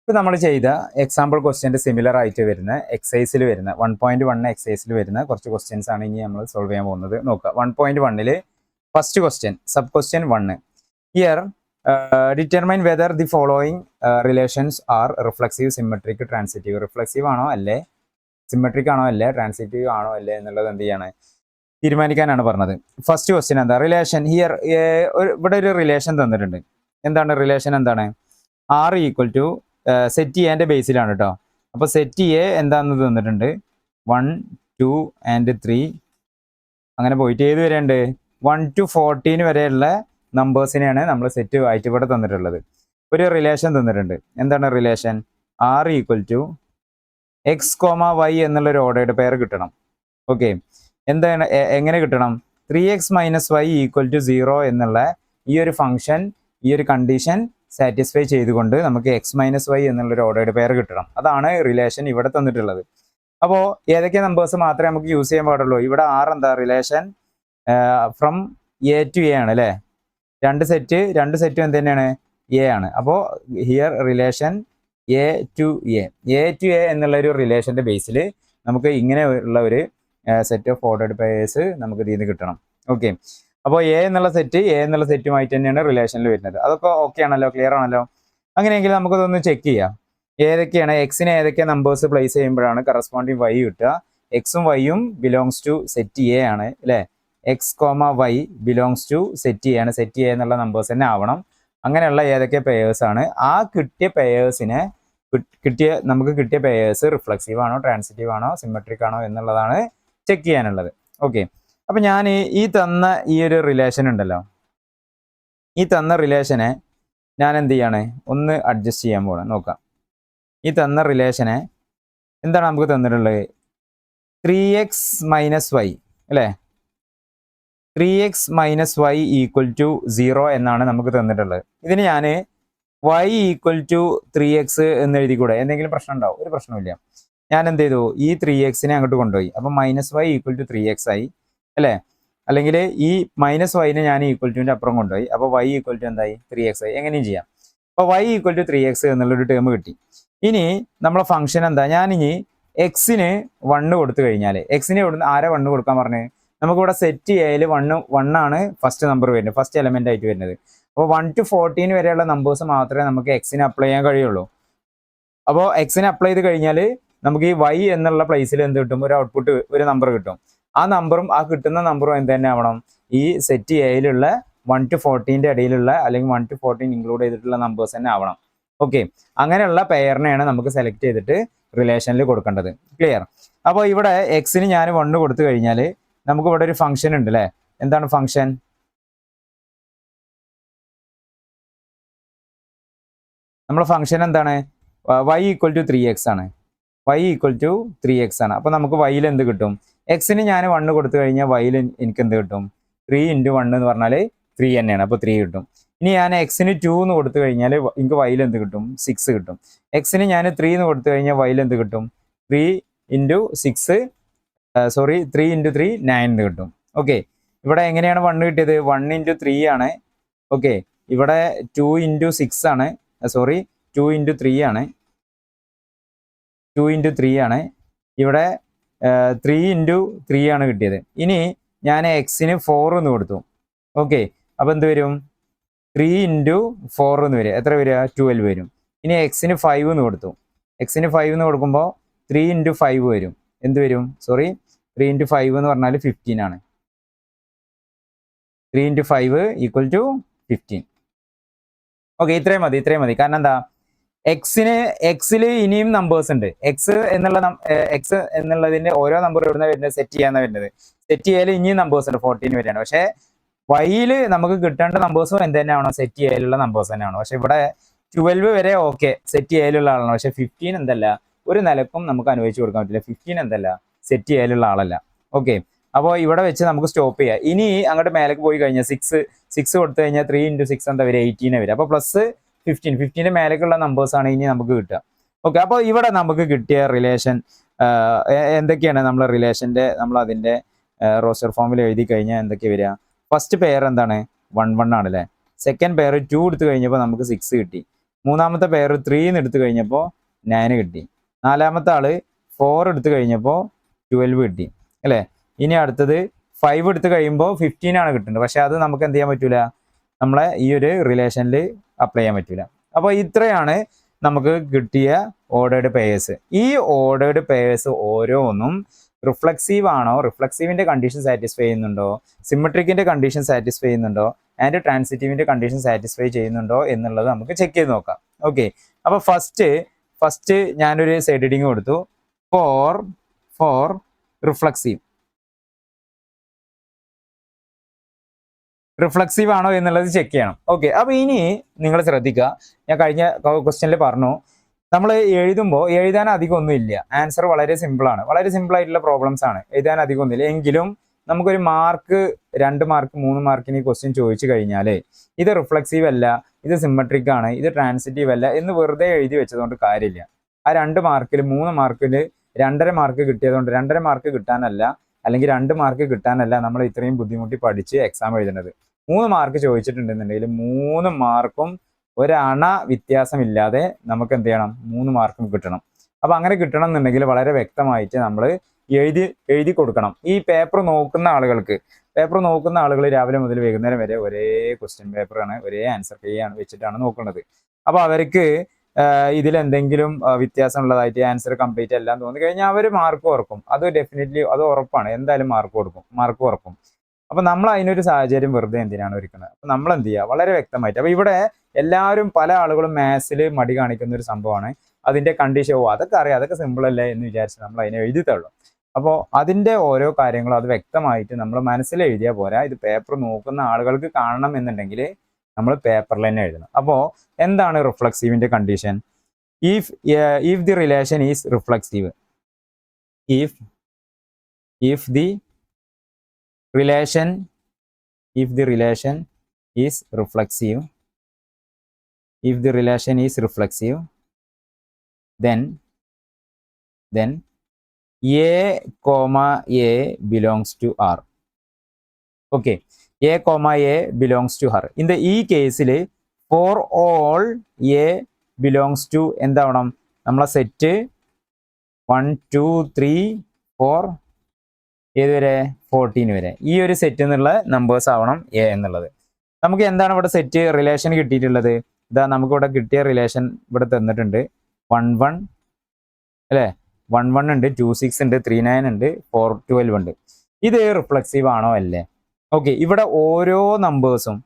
ഇപ്പോൾ നമ്മൾ ചെയ്ത എക്സാമ്പിൾ ക്വസ്റ്റ്യൻ്റെ സിമിലർ ആയിട്ട് വരുന്ന എക്സൈസിൽ വരുന്ന 1.1 എക്സൈസിൽ വരുന്ന കുറച്ച് ക്വസ്റ്റ്യൻസ് ആണ് ഇനി നമ്മൾ സോൾവ് ചെയ്യാൻ പോകുന്നത്. നോക്കുക 1.1 first question sub question 1. Here determine whether the following relations R reflexive, symmetric, transitive. Reflexive ആണോ അല്ലേ, സിമെട്രിക് ആണോ അല്ലേ, ട്രാൻസിറ്റീവ് ആണോ അല്ലേ എന്നുള്ളത് എന്ത് ചെയ്യാണ് തീരുമാനിക്കാനാണ് പറഞ്ഞത്. ഫസ്റ്റ് ക്വസ്റ്റ്യൻ എന്താ, റിലേഷൻ. ഹിയർ ഇവിടെ ഒരു റിലേഷൻ തന്നിട്ടുണ്ട്. എന്താണ് റിലേഷൻ? എന്താണ്? ആർ ഈക്വൽ ടു സെറ്റ് എന്റെ ബേസിലാണ് കേട്ടോ. അപ്പോൾ സെറ്റ് എ എന്താണെന്ന് തന്നിട്ടുണ്ട് 1, 2 and 3 അങ്ങനെ പോയിട്ട് ഏത് വരെ ഉണ്ട് 1 to 14 വരെയുള്ള നമ്പേഴ്സിനെയാണ് നമ്മൾ സെറ്റ് ആയിട്ട് ഇവിടെ തന്നിട്ടുള്ളത്. ഒരു റിലേഷൻ തന്നിട്ടുണ്ട്. എന്താണ് relation? R equal to x comma Y എന്നുള്ളൊരു ഓർഡേഡ് പെയർ കിട്ടണം. ഓക്കെ, എന്താണ് എങ്ങനെ കിട്ടണം? 3x - y ഈക്വൽ ടു 0 എന്നുള്ള ഈ ഒരു ഫംഗ്ഷൻ, ഈ ഒരു കണ്ടീഷൻ സാറ്റിസ്ഫൈ ചെയ്തുകൊണ്ട് നമുക്ക് x - y എന്നുള്ളൊരു ഓർഡേഡ് പെയർ കിട്ടണം. അതാണ് റിലേഷൻ ഇവിടെ തന്നിട്ടുള്ളത്. അപ്പോൾ ഏതൊക്കെ നമ്പേഴ്സ് മാത്രമേ നമുക്ക് യൂസ് ചെയ്യാൻ പാടുള്ളൂ? ഇവിടെ ആർ എന്താ relation from A to A ആണ് അല്ലേ. രണ്ട് സെറ്റും എന്ത് തന്നെയാണ്? എ ആണ്. അപ്പോൾ here relation A to A എന്നുള്ളൊരു റിലേഷൻ്റെ ബേസിൽ നമുക്ക് ഇങ്ങനെ ഉള്ള ഒരു സെറ്റ് ഓഫ് ഓർഡേഡ് പെയേഴ്സ് നമുക്ക് ഇതിൽ നിന്ന് കിട്ടണം. ഓക്കെ, അപ്പോൾ എ എന്നുള്ള സെറ്റുമായിട്ട് തന്നെയാണ് റിലേഷനിൽ വരുന്നത്. അതൊക്കെ ഓക്കെ ആണല്ലോ, ക്ലിയർ ആണല്ലോ. അങ്ങനെയെങ്കിൽ നമുക്കതൊന്ന് ചെക്ക് ചെയ്യാം. ഏതൊക്കെയാണ് എക്സിനെ ഏതൊക്കെ നമ്പേഴ്സ് പ്ലേസ് ചെയ്യുമ്പോഴാണ് കറസ്പോണ്ടിങ് വൈ കിട്ടുക? എക്സും വൈയും ബിലോങ്സ് ടു സെറ്റ് എ ആണ് അല്ലേ. X comma Y belongs to set A ആണ്. സെറ്റ് എ എന്നുള്ള നമ്പേഴ്സ് തന്നെ ആവണം. അങ്ങനെയുള്ള ഏതൊക്കെ പെയേഴ്സ് ആണ്? ആ നമുക്ക് കിട്ടിയ പെയേഴ്സ് റിഫ്ലക്സീവ് ആണോ, ട്രാൻസിറ്റീവ് ആണോ, സിമെട്രിക് ആണോ എന്നുള്ളതാണ് ചെക്ക് ചെയ്യാനുള്ളത്. ഓക്കെ, അപ്പം ഞാൻ ഈ തന്ന ഈ ഒരു റിലേഷൻ ഉണ്ടല്ലോ, ഈ തന്ന റിലേഷനെ ഞാൻ എന്ത് ചെയ്യാണ്, ഒന്ന് അഡ്ജസ്റ്റ് ചെയ്യാൻ പോകണം. നോക്കാം, ഈ തന്ന റിലേഷനെ എന്താണ് നമുക്ക് തന്നിട്ടുള്ളത്? 3x - y അല്ലേ. 3x - y ഈക്വൽ ടു 0 എന്നാണ് നമുക്ക് തന്നിട്ടുള്ളത്. ഇതിന് ഞാൻ y ഈക്വൽ ടു 3x എന്ന് എഴുതി കൂടെ? എന്തെങ്കിലും പ്രശ്നം ഉണ്ടാവും? ഒരു പ്രശ്നമില്ല. ഞാൻ എന്ത് ചെയ്തു, ഈ 3xനെ അങ്ങോട്ട് കൊണ്ടുപോയി. അപ്പം -y ഈക്വൽ ടു 3x ആയി അല്ലേ. അല്ലെങ്കിൽ ഈ -y ഞാൻ ഈക്വൽ ടുവിൻ്റെ അപ്പുറം കൊണ്ടുപോയി. അപ്പോൾ y ഈക്വൽ ടു എന്തായി? 3x ആയി. എങ്ങനെയും ചെയ്യാം. അപ്പോൾ y ഈക്വൽ ടു 3x എന്നുള്ളൊരു ടേം കിട്ടി. ഇനി നമ്മളെ ഫംഗ്ഷൻ എന്താ? ഞാനിനി എക്സിന് 1 കൊടുത്തു കഴിഞ്ഞാൽ, എക്സിന് ആരെ 1 കൊടുക്കാൻ പറഞ്ഞത്? നമുക്കിവിടെ സെറ്റ് എയിൽ 1 ആണ് ഫസ്റ്റ് നമ്പർ വരുന്നത്, ഫസ്റ്റ് എലമെന്റ് ആയിട്ട് വരുന്നത്. അപ്പോൾ 1 to 14 വരെയുള്ള നമ്പേഴ്സ് മാത്രമേ നമുക്ക് എക്സിന് അപ്ലൈ ചെയ്യാൻ കഴിയുള്ളൂ. അപ്പോൾ എക്സിന് അപ്ലൈ ചെയ്ത് കഴിഞ്ഞാൽ നമുക്ക് ഈ y എന്നുള്ള പ്ലേസിൽ എന്ത് കിട്ടും? ഒരു ഔട്ട്പുട്ട്, ഒരു നമ്പർ കിട്ടും. ആ നമ്പറും ആ കിട്ടുന്ന നമ്പറും എന്ത് തന്നെ ആവണം? ഈ സെറ്റ് എയിലുള്ള 1 to 14 ഇടയിലുള്ള, അല്ലെങ്കിൽ 1 to 14 ഇൻക്ലൂഡ് ചെയ്തിട്ടുള്ള നമ്പേഴ്സ് തന്നെ ആവണം. ഓക്കെ, അങ്ങനെയുള്ള പെയറിനെയാണ് നമുക്ക് സെലക്ട് ചെയ്തിട്ട് റിലേഷനിൽ കൊടുക്കേണ്ടത്. ക്ലിയർ? അപ്പോൾ ഇവിടെ എക്സിന് ഞാൻ 1 കൊടുത്തു കഴിഞ്ഞാൽ നമുക്ക് ഇവിടെ ഒരു ഫംഗ്ഷൻ ഉണ്ട് അല്ലേ. എന്താണ് ഫംഗ്ഷൻ? നമ്മുടെ ഫംഗ്ഷൻ എന്താണ്? y ഈക്വൽ ടു 3x ആണ്. y ഈക്വൽ ടു 3x ആണ്. അപ്പോൾ നമുക്ക് വൈയിൽ എന്ത് കിട്ടും? എക്സിന് ഞാൻ 1 കൊടുത്തു കഴിഞ്ഞാൽ വൈയിൽ എനിക്ക് എന്ത് കിട്ടും? 3 × 1 എന്ന് പറഞ്ഞാൽ 3 തന്നെയാണ്. അപ്പോൾ 3 കിട്ടും. ഇനി ഞാൻ എക്സിന് 2 എന്ന് കൊടുത്തു കഴിഞ്ഞാൽ എനിക്ക് വൈയിൽ എന്ത് കിട്ടും? 6 കിട്ടും. എക്സിന് ഞാൻ 3 എന്ന് കൊടുത്തു കഴിഞ്ഞാൽ വൈയിൽ എന്ത് കിട്ടും? 3 × 3 9 എന്ന് കിട്ടും. ഓക്കെ, ഇവിടെ എങ്ങനെയാണ് 1 കിട്ടിയത്? 1 × 3 ആണ്. ഓക്കെ, ഇവിടെ 2 × 6 ആണ്. 2 × 3 ആണ്. 2 × 3 ആണ്. ഇവിടെ 3 × 3 ആണ് കിട്ടിയത്. ഇനി ഞാൻ എക്സിന് 4 എന്ന് കൊടുത്തു. ഓക്കെ, അപ്പോൾ എന്ത് വരും? 3 × 4 എന്ന് വരിക. എത്ര വരിക? 12 വരും. ഇനി എക്സിന് 5 എന്ന് കൊടുത്തു. എക്സിന് 5 എന്ന് കൊടുക്കുമ്പോൾ 3 × 5 വരും. എന്ത് വരും? 3 × 5 എന്ന് പറഞ്ഞാൽ 15 ആണ്. 3 × 5 ഈക്വൽ ടു 15. ഓക്കെ, ഇത്രയും മതി. കാരണം എന്താ, എക്സിൽ ഇനിയും നമ്പേഴ്സ് ഉണ്ട്. എക്സ് എന്നുള്ളതിന്റെ ഓരോ നമ്പർ എവിടുന്ന വരുന്നത്? സെറ്റ് ചെയ്യാന്ന് വരുന്നത്. സെറ്റ് ചെയ്യാൽ ഇനിയും നമ്പേഴ്സ് ഉണ്ട്, 14 വരെയാണ്. പക്ഷേ വൈയിൽ നമുക്ക് കിട്ടേണ്ട നമ്പേഴ്സും എന്ത് തന്നെ ആവണം? സെറ്റ് ചെയ്യാനുള്ള നമ്പേഴ്സ് തന്നെയാണ്. പക്ഷെ ഇവിടെ 12 വരെ ഓക്കെ സെറ്റ് ചെയ്യാനുള്ള ആളാണ്. പക്ഷെ 15 എന്തല്ല, ഒരു നിലക്കും നമുക്ക് അനുവദിച്ചു കൊടുക്കാൻ പറ്റില്ല. 15 എന്തല്ല, സെറ്റ് ചെയ്യാനുള്ള ആളല്ല. ഓക്കെ, അപ്പോൾ ഇവിടെ വെച്ച് നമുക്ക് സ്റ്റോപ്പ് ചെയ്യാം. ഇനി അങ്ങോട്ട് മേലേക്ക് പോയി കഴിഞ്ഞാൽ 6 കൊടുത്തു കഴിഞ്ഞാൽ 3 × 6 എന്താ വരിക? 18 വരിക. അപ്പോൾ പ്ലസ് 15 മേലേക്കുള്ള നമ്പേഴ്സ് ആണ് ഇനി നമുക്ക് കിട്ടുക. ഓക്കെ, അപ്പോൾ ഇവിടെ നമുക്ക് കിട്ടിയ റിലേഷൻ എന്തൊക്കെയാണ്? നമ്മൾ റിലേഷൻ്റെ അതിൻ്റെ റോസ്റ്റർ ഫോമിൽ എഴുതി കഴിഞ്ഞാൽ എന്തൊക്കെ വരിക? ഫസ്റ്റ് പെയർ എന്താണ്? 1 1 ആണ് അല്ലേ. സെക്കൻഡ് പെയർ 2 എടുത്തു കഴിഞ്ഞപ്പോൾ നമുക്ക് 6 കിട്ടി. മൂന്നാമത്തെ പെയർ 3 എന്ന് എടുത്തു കഴിഞ്ഞപ്പോൾ 9 കിട്ടി. നാലാമത്തെ ആള് 4 എടുത്തു കഴിഞ്ഞപ്പോൾ 12 കിട്ടി അല്ലേ. ഇനി അടുത്തത് 5 എടുത്തു കഴിയുമ്പോൾ 15 ആണ് കിട്ടുന്നത്. പക്ഷെ അത് നമുക്ക് എന്ത് ചെയ്യാൻ പറ്റൂല, നമ്മളെ ഈ ഒരു റിലേഷനിൽ അപ്ലൈ ചെയ്യാൻ പറ്റൂല. അപ്പോൾ ഇത്രയാണ് നമുക്ക് കിട്ടിയ ഓർഡേർഡ് പെയേഴ്സ്. ഈ ഓർഡേർഡ് പെയേഴ്സ് ഓരോന്നും റിഫ്ലക്സീവ് ആണോ, റിഫ്ലക്സീവിന്റെ കണ്ടീഷൻ സാറ്റിസ്ഫൈ ചെയ്യുന്നുണ്ടോ, സിമെട്രിക്കിന്റെ കണ്ടീഷൻ സാറ്റിസ്ഫൈ ചെയ്യുന്നുണ്ടോ, ആൻഡ് ട്രാൻസിറ്റീവിന്റെ കണ്ടീഷൻ സാറ്റിസ്ഫൈ ചെയ്യുന്നുണ്ടോ എന്നുള്ളത് നമുക്ക് ചെക്ക് ചെയ്ത് നോക്കാം. ഓക്കെ, അപ്പൊ ഫസ്റ്റ് ഞാനൊരു സൈഡ് ഹെഡിങ് കൊടുത്തു ഫോർ റിഫ്ലക്സീവ് ആണോ എന്നുള്ളത് ചെക്ക് ചെയ്യണം. ഓക്കെ, അപ്പൊ ഇനി നിങ്ങൾ ശ്രദ്ധിക്കുക, ഞാൻ കഴിഞ്ഞ ക്വസ്റ്റ്യനിൽ പറഞ്ഞു, നമ്മൾ എഴുതാൻ അധികം ഒന്നുമില്ല, ആൻസർ വളരെ സിമ്പിളാണ്, വളരെ സിമ്പിൾ ആയിട്ടുള്ള പ്രോബ്ലംസ് ആണ്, എഴുതാൻ അധികം ഒന്നുമില്ല. എങ്കിലും നമുക്കൊരു മാർക്ക് 2 മാർക്ക് 3 മാർക്കിന് ഈ ക്വസ്റ്റ്യൻ ചോദിച്ചു കഴിഞ്ഞാൽ ഇത് റിഫ്ലക്സീവ് അല്ല, ഇത് സിമെട്രിക് ആണ്, ഇത് ട്രാൻസിറ്റീവ് അല്ല എന്ന് വെറുതെ എഴുതി വെച്ചതുകൊണ്ട് കാര്യമില്ല. ആ 2 മാർക്കിൽ 3 മാർക്കിൽ 2.5 മാർക്ക് കിട്ടിയതുകൊണ്ട് 2.5 മാർക്ക് കിട്ടാനല്ല, അല്ലെങ്കിൽ 2 മാർക്ക് കിട്ടാനല്ല നമ്മൾ ഇത്രയും ബുദ്ധിമുട്ടി പഠിച്ച് എക്സാം എഴുതുന്നത്. 3 മാർക്ക് ചോദിച്ചിട്ടുണ്ടെന്നുണ്ടെങ്കിൽ 3 മാർക്കും ഒരണ വ്യത്യാസമില്ലാതെ നമുക്ക് എന്ത് ചെയ്യണം, 3 മാർക്കും കിട്ടണം. അപ്പൊ അങ്ങനെ കിട്ടണം എന്നുണ്ടെങ്കിൽ വളരെ വ്യക്തമായിട്ട് നമ്മൾ എഴുതി കൊടുക്കണം. ഈ പേപ്പർ നോക്കുന്ന ആളുകൾ രാവിലെ മുതൽ വൈകുന്നേരം വരെ ഒരേ ക്വസ്റ്റ്യൻ പേപ്പറാണ്, ഒരേ ആൻസർ കീയാണ് വെച്ചിട്ടാണ് നോക്കുന്നത്. അപ്പൊ അവർക്ക് ഇതിലെന്തെങ്കിലും വ്യത്യാസം ഉള്ളതായിട്ട് ആൻസർ കംപ്ലീറ്റ് അല്ല എന്ന് തോന്നി കഴിഞ്ഞാൽ അവർ മാർക്ക് കുറക്കും. അത് ഡെഫിനറ്റ്ലി അത് ഉറപ്പാണ്, എന്തായാലും മാർക്ക് കുറക്കും. അപ്പൊ നമ്മൾ അതിനൊരു സാഹചര്യം വെറുതെ എന്തിനാണ് ഒരുക്കുന്നത്? അപ്പൊ നമ്മൾ എന്ത് ചെയ്യുക, വളരെ വ്യക്തമായിട്ട്. അപ്പൊ ഇവിടെ എല്ലാവരും പല ആളുകളും മാത്സിൽ മടി കാണിക്കുന്ന ഒരു സംഭവമാണ്, അതിന്റെ കണ്ടീഷൻ അതൊക്കെ അറിയാം, അതൊക്കെ സിമ്പിൾ അല്ലേ എന്ന് വിചാരിച്ച് നമ്മൾ അതിനെ എഴുതി തള്ളും. അപ്പോൾ അതിന്റെ ഓരോ കാര്യങ്ങളും അത് വ്യക്തമായിട്ട് നമ്മൾ മനസ്സിൽ എഴുതിയാൽ പോരാ, ഇത് പേപ്പർ നോക്കുന്ന ആളുകൾക്ക് കാണണം എന്നുണ്ടെങ്കിൽ നമ്മൾ പേപ്പറിൽ തന്നെ എഴുതണം. അപ്പോൾ എന്താണ് റിഫ്ലക്സീവിന്റെ condition? If the relation is reflexive, if the relation is reflexive, then a comma a belongs to R. Okay, a comma a belongs to her. In the ഈ കേസിൽ for all a belongs to എന്താവണം, നമ്മളെ set 1 2 3 4 ഏതുവരെ 14 വരെ ഈ ഒരു set എന്നുള്ള numbers ആവണം A എന്നുള്ളത്. നമുക്ക് എന്താണ് ഇവിടെ സെറ്റ് റിലേഷൻ കിട്ടിയിട്ടുള്ളത്? ഇതാ നമുക്കിവിടെ കിട്ടിയ റിലേഷൻ ഇവിടെ തന്നിട്ടുണ്ട്. 1 1 അല്ലേ, 1 1 ഉണ്ട്, 2 6 ഉണ്ട്, 3 9 ഉണ്ട്, 4 12 ഉണ്ട്. ഇത് റിഫ്ലക്സീവ് ആണോ അല്ലേ? ഓക്കെ, ഇവിടെ ഓരോ നമ്പേഴ്സും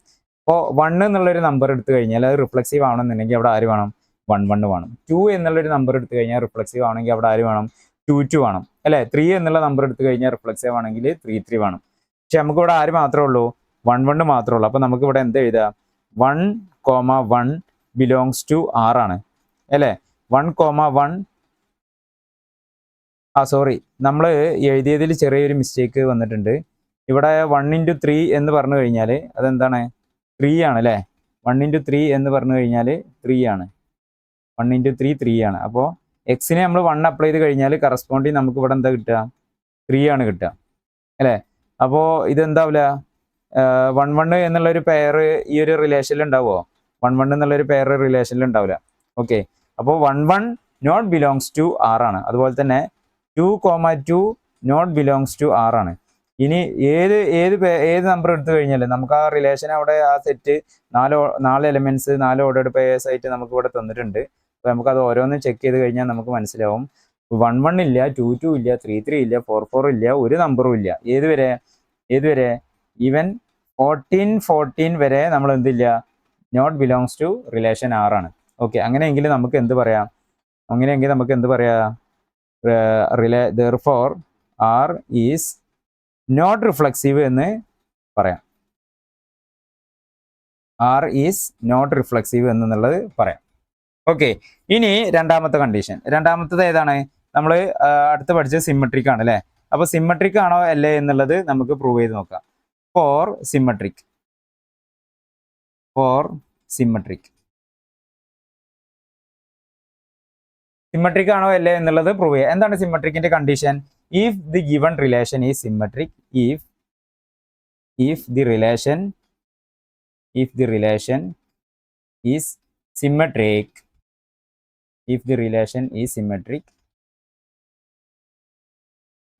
ഇപ്പോൾ 1 എന്നുള്ളൊരു നമ്പർ എടുത്തു കഴിഞ്ഞാൽ അത് റിഫ്ലക്സീവ് ആവണമെന്നുണ്ടെങ്കിൽ അവിടെ ആര് വേണം? 1 1 വേണം. 2 എന്നുള്ളൊരു നമ്പർ എടുത്തു കഴിഞ്ഞാൽ റിഫ്ലക്സീവ് ആണെങ്കിൽ അവിടെ ആര് വേണം? 2 2 വേണം അല്ലേ. 3 എന്നുള്ള നമ്പർ എടുത്തു കഴിഞ്ഞാൽ റിഫ്ലക്സീവ് ആണെങ്കിൽ 3 3 വേണം. പക്ഷെ നമുക്ക് ഇവിടെ ആര് മാത്രമേ ഉള്ളൂ? 1 1 മാത്രമേ ഉള്ളൂ. അപ്പൊ നമുക്ക് ഇവിടെ എന്താ എഴുതാം? 1 1 ബിലോങ്സ് ടു R ആണ് അല്ലേ. 1 1 സോറി, നമ്മൾ എഴുതിയതിൽ ചെറിയൊരു മിസ്റ്റേക്ക് വന്നിട്ടുണ്ട്. ഇവിടെ 1 × 3 എന്ന് പറഞ്ഞു കഴിഞ്ഞാൽ അതെന്താണ്? 3 ആണ് അല്ലേ. 1 × 3 എന്ന് പറഞ്ഞു കഴിഞ്ഞാൽ 3 ആണ്. 1 × 3 3 ആണ്. അപ്പോൾ എക്സിനെ നമ്മൾ 1 അപ്ലൈ ചെയ്ത് കഴിഞ്ഞാൽ കറസ്പോണ്ടിങ് നമുക്ക് ഇവിടെ എന്താ കിട്ടുക? 3 ആണ് കിട്ടുക അല്ലേ. അപ്പോൾ ഇതെന്താവില്ല, 1 1 എന്നുള്ളൊരു പെയർ ഈ ഒരു റിലേഷനിൽ ഉണ്ടാവുമോ? 1 1 എന്നുള്ളൊരു പെയർ റിലേഷനിൽ ഉണ്ടാവില്ല. ഓക്കെ, അപ്പോൾ 1 1 നോട്ട് ബിലോങ്സ് ടു R ആണ്. അതുപോലെ തന്നെ 2 2 നോട്ട് ബിലോങ്സ് ടു R ആണ്. ഇനി ഏത് നമ്പർ എടുത്തു കഴിഞ്ഞാൽ നമുക്ക് ആ റിലേഷൻ അവിടെ ആ സെറ്റ് 4 എലിമെന്റ്സ് 4 ഓർഡേർഡ് പെയേഴ്സ് ആയിട്ട് നമുക്ക് ഇവിടെ തന്നിട്ടുണ്ട്. അപ്പോൾ നമുക്കത് ഓരോന്നും ചെക്ക് ചെയ്ത് കഴിഞ്ഞാൽ നമുക്ക് മനസ്സിലാവും 1 1 ഇല്ല, 2 2 ഇല്ല, 3 3 ഇല്ല, 4 4 ഇല്ല, ഒരു നമ്പറും ഇല്ല. ഏതുവരെ ഈവൻ 14 വരെ നമ്മൾ എന്തില്ല? Not belongs to relation R ആണ്. ഓക്കെ, അങ്ങനെയെങ്കിൽ നമുക്ക് എന്ത് പറയാം? therefore R is not reflexive എന്ന് പറയാം. R ഈസ് നോട്ട് റിഫ്ലക്സീവ് എന്നുള്ളത് പറയാം. ഓക്കെ, ഇനി രണ്ടാമത്തെ കണ്ടീഷൻ. രണ്ടാമത്തത് ഏതാണ്? നമ്മൾ അടുത്ത് പഠിച്ചത് സിമെട്രിക് ആണ് അല്ലേ. അപ്പൊ സിമെട്രിക് ആണോ അല്ലേ എന്നുള്ളത് നമുക്ക് പ്രൂവ് ചെയ്ത് നോക്കാം. ഫോർ സിമെട്രിക് ആണോ അല്ലേ എന്നുള്ളത് പ്രൂവ് ചെയ്യുക. എന്താണ് സിമെട്രിക്കിന്റെ condition? If the given relation is symmetric, if the relation is symmetric, if the relation is symmetric,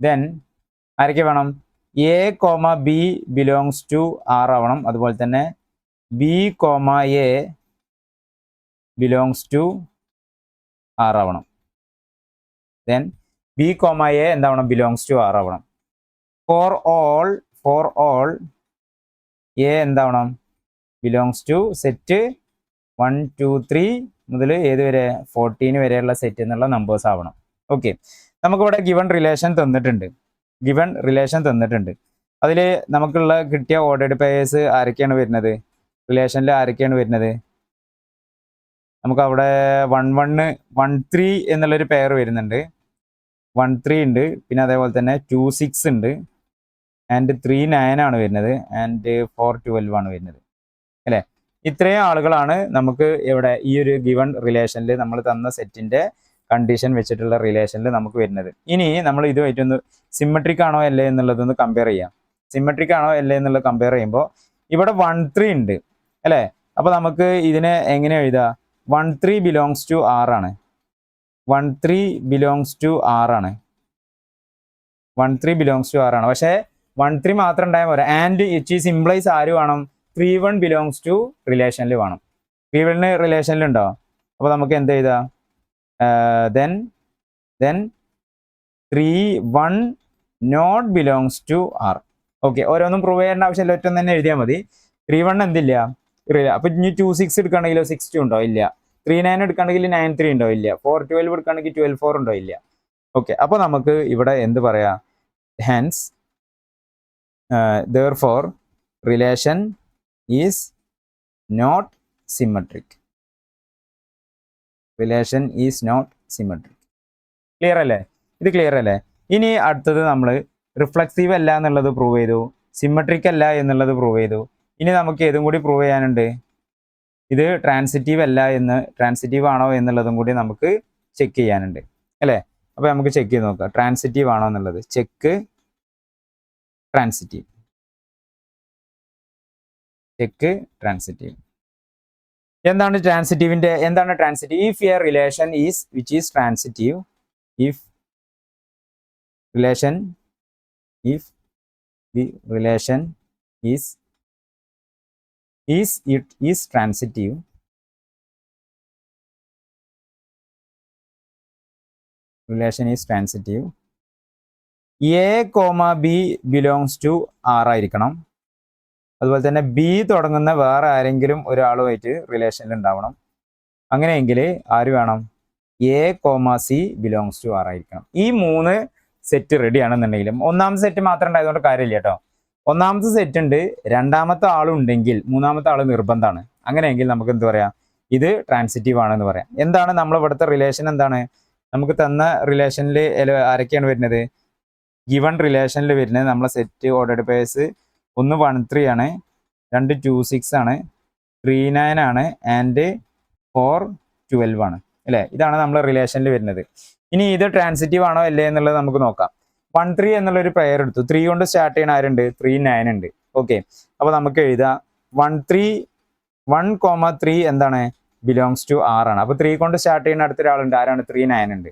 then ആരൊക്കെ വേണം? A comma B belongs to R ആവണം. അതുപോലെ തന്നെ B comma A belongs to R ആവണം. Then B comma A എന്താവണം? Belongs to R ആവണം. For all A എന്താവണം? Belongs to set 1 2 3 മുതൽ ഏത് വരെ 14 വരെയുള്ള സെറ്റ് എന്നുള്ള നമ്പേഴ്സ് ആവണം. ഓക്കെ, നമുക്കിവിടെ ഗിവൺ റിലേഷൻ തന്നിട്ടുണ്ട്. അതിൽ നമുക്കുള്ള കിട്ടിയ ഓർഡേർഡ് പെയേഴ്സ് ആരൊക്കെയാണ് വരുന്നത്? റിലേഷനിൽ ആരൊക്കെയാണ് വരുന്നത്? നമുക്ക് അവിടെ 1 1 1 3 എന്നുള്ളൊരു പെയർ വരുന്നുണ്ട്. 1 3 ഉണ്ട്. പിന്നെ അതേപോലെ തന്നെ 2 6 ഉണ്ട്. ആൻഡ് 3 9 ആണ് വരുന്നത്. ആൻഡ് 4 12 ആണ് വരുന്നത്. അല്ലേ? ഇത്രയും ആളുകളാണ് നമുക്ക് ഇവിടെ ഈ ഒരു ഗിവൺ റിലേഷനിൽ നമ്മൾ തന്ന സെറ്റിന്റെ കണ്ടീഷൻ വെച്ചിട്ടുള്ള റിലേഷനിൽ നമുക്ക് വരുന്നത്. ഇനി നമ്മൾ ഇതുമായിട്ടൊന്ന് സിമ്മട്രിക് ആണോ അല്ലേ എന്നുള്ളതൊന്ന് കമ്പയർ ചെയ്യാം. സിമ്മട്രിക് ആണോ അല്ലേ എന്നുള്ളത് കമ്പയർ ചെയ്യുമ്പോൾ ഇവിടെ 1 3 ഉണ്ട് അല്ലേ? അപ്പോൾ നമുക്ക് ഇതിനെ എങ്ങനെ എഴുതാം? 1 3 ബിലോങ്സ് ടു ആർ ആണ്. 1 3 ബിലോങ്സ് ടു ആർ ആണ്. 1 3 ബിലോങ്സ് ടു ആർ ആണ്. പക്ഷേ 1 3 മാത്രം ഉണ്ടായാൽ പോരാ. ആൻഡ് ഇറ്റ് ഈസ് ഇംപ്ലൈസ് ആര് വേണം? 3 1 ബിലോങ്സ് ടു റിലേഷനിൽ വേണം. 3 1 റിലേഷനിൽ ഉണ്ടോ? അപ്പോൾ നമുക്ക് എന്ത് ചെയ്താ? Then 3 1 not belongs to R. Okay, ഓരോന്നും പ്രൂവ് ചെയ്യേണ്ട ആവശ്യമില്ല, ഒറ്റ തന്നെ എഴുതിയാൽ മതി. 3 1 എന്തില്ല? അപ്പൊ ഇനി 2 6 എടുക്കുകയാണെങ്കിലോ 6 2 ഉണ്ടോ? ഇല്ല. 3 9 എടുക്കുകയാണെങ്കിൽ 9 3 ഉണ്ടോ? ഇല്ല. 4 12 എടുക്കുകയാണെങ്കിൽ 12 4 ഉണ്ടോ? ഇല്ല. ഓക്കെ, അപ്പോൾ നമുക്ക് ഇവിടെ എന്ത് പറയാ? Hence therefore relation is not symmetric. Relation is not symmetric. Clear അല്ലേ? ഇത് ക്ലിയർ അല്ലേ? ഇനി അടുത്തത് നമ്മൾ റിഫ്ലക്സീവ് അല്ല എന്നുള്ളത് പ്രൂവ് ചെയ്തു, സിമ്മട്രിക് അല്ല എന്നുള്ളത് പ്രൂവ് ചെയ്തു. ഇനി നമുക്ക് ഏതും കൂടി പ്രൂവ് ചെയ്യാനുണ്ട്. ഇത് ട്രാൻസിറ്റീവ് ആണോ എന്നുള്ളതും കൂടി നമുക്ക് ചെക്ക് ചെയ്യാനുണ്ട് അല്ലേ? അപ്പോൾ നമുക്ക് ചെക്ക് ചെയ്ത് നോക്കാം ട്രാൻസിറ്റീവ് ആണോ എന്നുള്ളത്. Check transitive. എന്താണ് transitive? If a relation is which is transitive, if the relation is transitive, A, B belongs to R ആയിരിക്കണം. അതുപോലെ തന്നെ ബി തുടങ്ങുന്ന വേറെ ആരെങ്കിലും ഒരാളുമായിട്ട് റിലേഷനിൽ ഉണ്ടാവണം. അങ്ങനെയെങ്കിൽ ആര് വേണം? A C belongs to R ആയിരിക്കണം. ഈ 3 സെറ്റ് റെഡി ആണെന്നുണ്ടെങ്കിലും ഒന്നാമത്തെ സെറ്റ് മാത്രം ഉണ്ടായതുകൊണ്ട് കാര്യമില്ല കേട്ടോ. ഒന്നാമത്തെ സെറ്റ് ഉണ്ട്, രണ്ടാമത്തെ ആളുണ്ടെങ്കിൽ മൂന്നാമത്തെ ആൾ നിർബന്ധമാണ്. അങ്ങനെയെങ്കിൽ നമുക്ക് എന്ത് പറയാം? ഇത് ട്രാൻസിറ്റീവ് ആണെന്ന് പറയാം. എന്താണ് നമ്മൾ ഇവിടുത്തെ റിലേഷൻ? എന്താണ് നമുക്ക് തന്ന റിലേഷനിൽ ആരൊക്കെയാണ് വരുന്നത്? ഗിവൺ റിലേഷനിൽ വരുന്നത് നമ്മളെ സെറ്റ് ഓർഡേർഡ് പെയേഴ്സ് 1 1 3 ആണ്, 2 2 6 ആണ്, 3 9 ആണ്, ആൻഡ് 4 12 ആണ് അല്ലേ? ഇതാണ് നമ്മൾ റിലേഷനിൽ വരുന്നത്. ഇനി ഇത് ട്രാൻസിറ്റീവ് ആണോ അല്ലേ എന്നുള്ളത് നമുക്ക് നോക്കാം. 1 3 എന്നുള്ളൊരു പെയർ എടുത്തു. 3 കൊണ്ട് സ്റ്റാർട്ട് ചെയ്യുന്ന ആരുണ്ട്? 3 9 ഉണ്ട്. ഓക്കെ, അപ്പോൾ നമുക്ക് എഴുതാം 1 3 എന്താണ്? ബിലോങ്സ് ടു ആർ ആണ്. അപ്പോൾ 3 കൊണ്ട് സ്റ്റാർട്ട് ചെയ്യുന്ന അടുത്ത ഒരാളുണ്ട്. ആരാണ്? 3 9 ഉണ്ട്.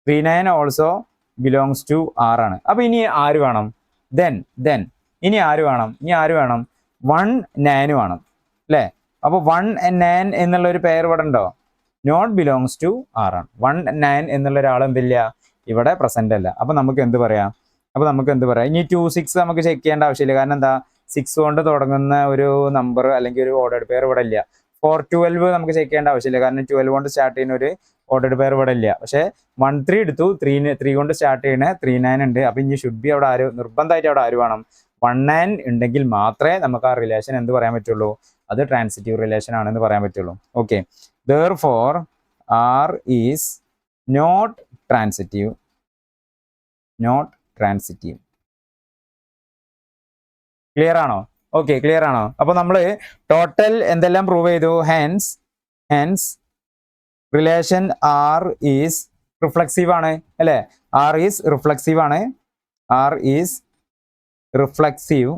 3 9 ഓൾസോ ബിലോങ്സ് ടു ആർ ആണ്. അപ്പോൾ ഇനി ആര് വേണം? ദെൻ ഇനി ആര് വേണം? 1 9 വേണം അല്ലേ? അപ്പോൾ 1 9 എന്നുള്ള ഒരു പെയർ ഇവിടെ ഉണ്ടോ? നോട്ട് ബിലോങ്സ് ടു ആർ ആണ്. 1 9 എന്നുള്ള ഒരാൾ എന്തില്ല? ഇവിടെ പ്രസന്റ് അല്ല. അപ്പോൾ നമുക്ക് എന്ത് പറയാം? ഇനി 2 6 നമുക്ക് ചെക്ക് ചെയ്യേണ്ട ആവശ്യമില്ല. കാരണം എന്താ? 6 കൊണ്ട് തുടങ്ങുന്ന ഒരു നമ്പർ അല്ലെങ്കിൽ ഒരു ഓർഡേർഡ് പെയർ ഇവിടെ ഇല്ല. 4 12 നമുക്ക് ചെക്ക് ചെയ്യേണ്ട ആവശ്യമില്ല. കാരണം 12 കൊണ്ട് സ്റ്റാർട്ട് ചെയ്യുന്ന ഒരു ഓർഡേർഡ് പെയർ ഇവിടെ ഇല്ല. പക്ഷേ 1 3 എടുത്തു. 3 കൊണ്ട് സ്റ്റാർട്ട് ചെയ്യുന്ന 3 9 ഉണ്ട്. അപ്പോൾ ഇനി ഷുഡ് ബി അവിടെ നിർബന്ധമായിട്ട് അവിടെ ആര് വേണം? 1 9 ഉണ്ടെങ്കിൽ മാത്രമേ നമുക്ക് ആ റിലേഷൻ എന്ത് പറയാൻ പറ്റുള്ളൂ? അത് ട്രാൻസിറ്റീവ് റിലേഷൻ ആണെന്ന് പറയാൻ പറ്റുള്ളൂ. Okay, therefore R is not transitive. Clear ആണോ? ഓക്കെ, ക്ലിയർ ആണോ? അപ്പോൾ നമ്മൾ ടോട്ടൽ എന്തെല്ലാം പ്രൂവ് ചെയ്തു? Hence relation R is reflexive ആണ് അല്ലേ? R is reflexive.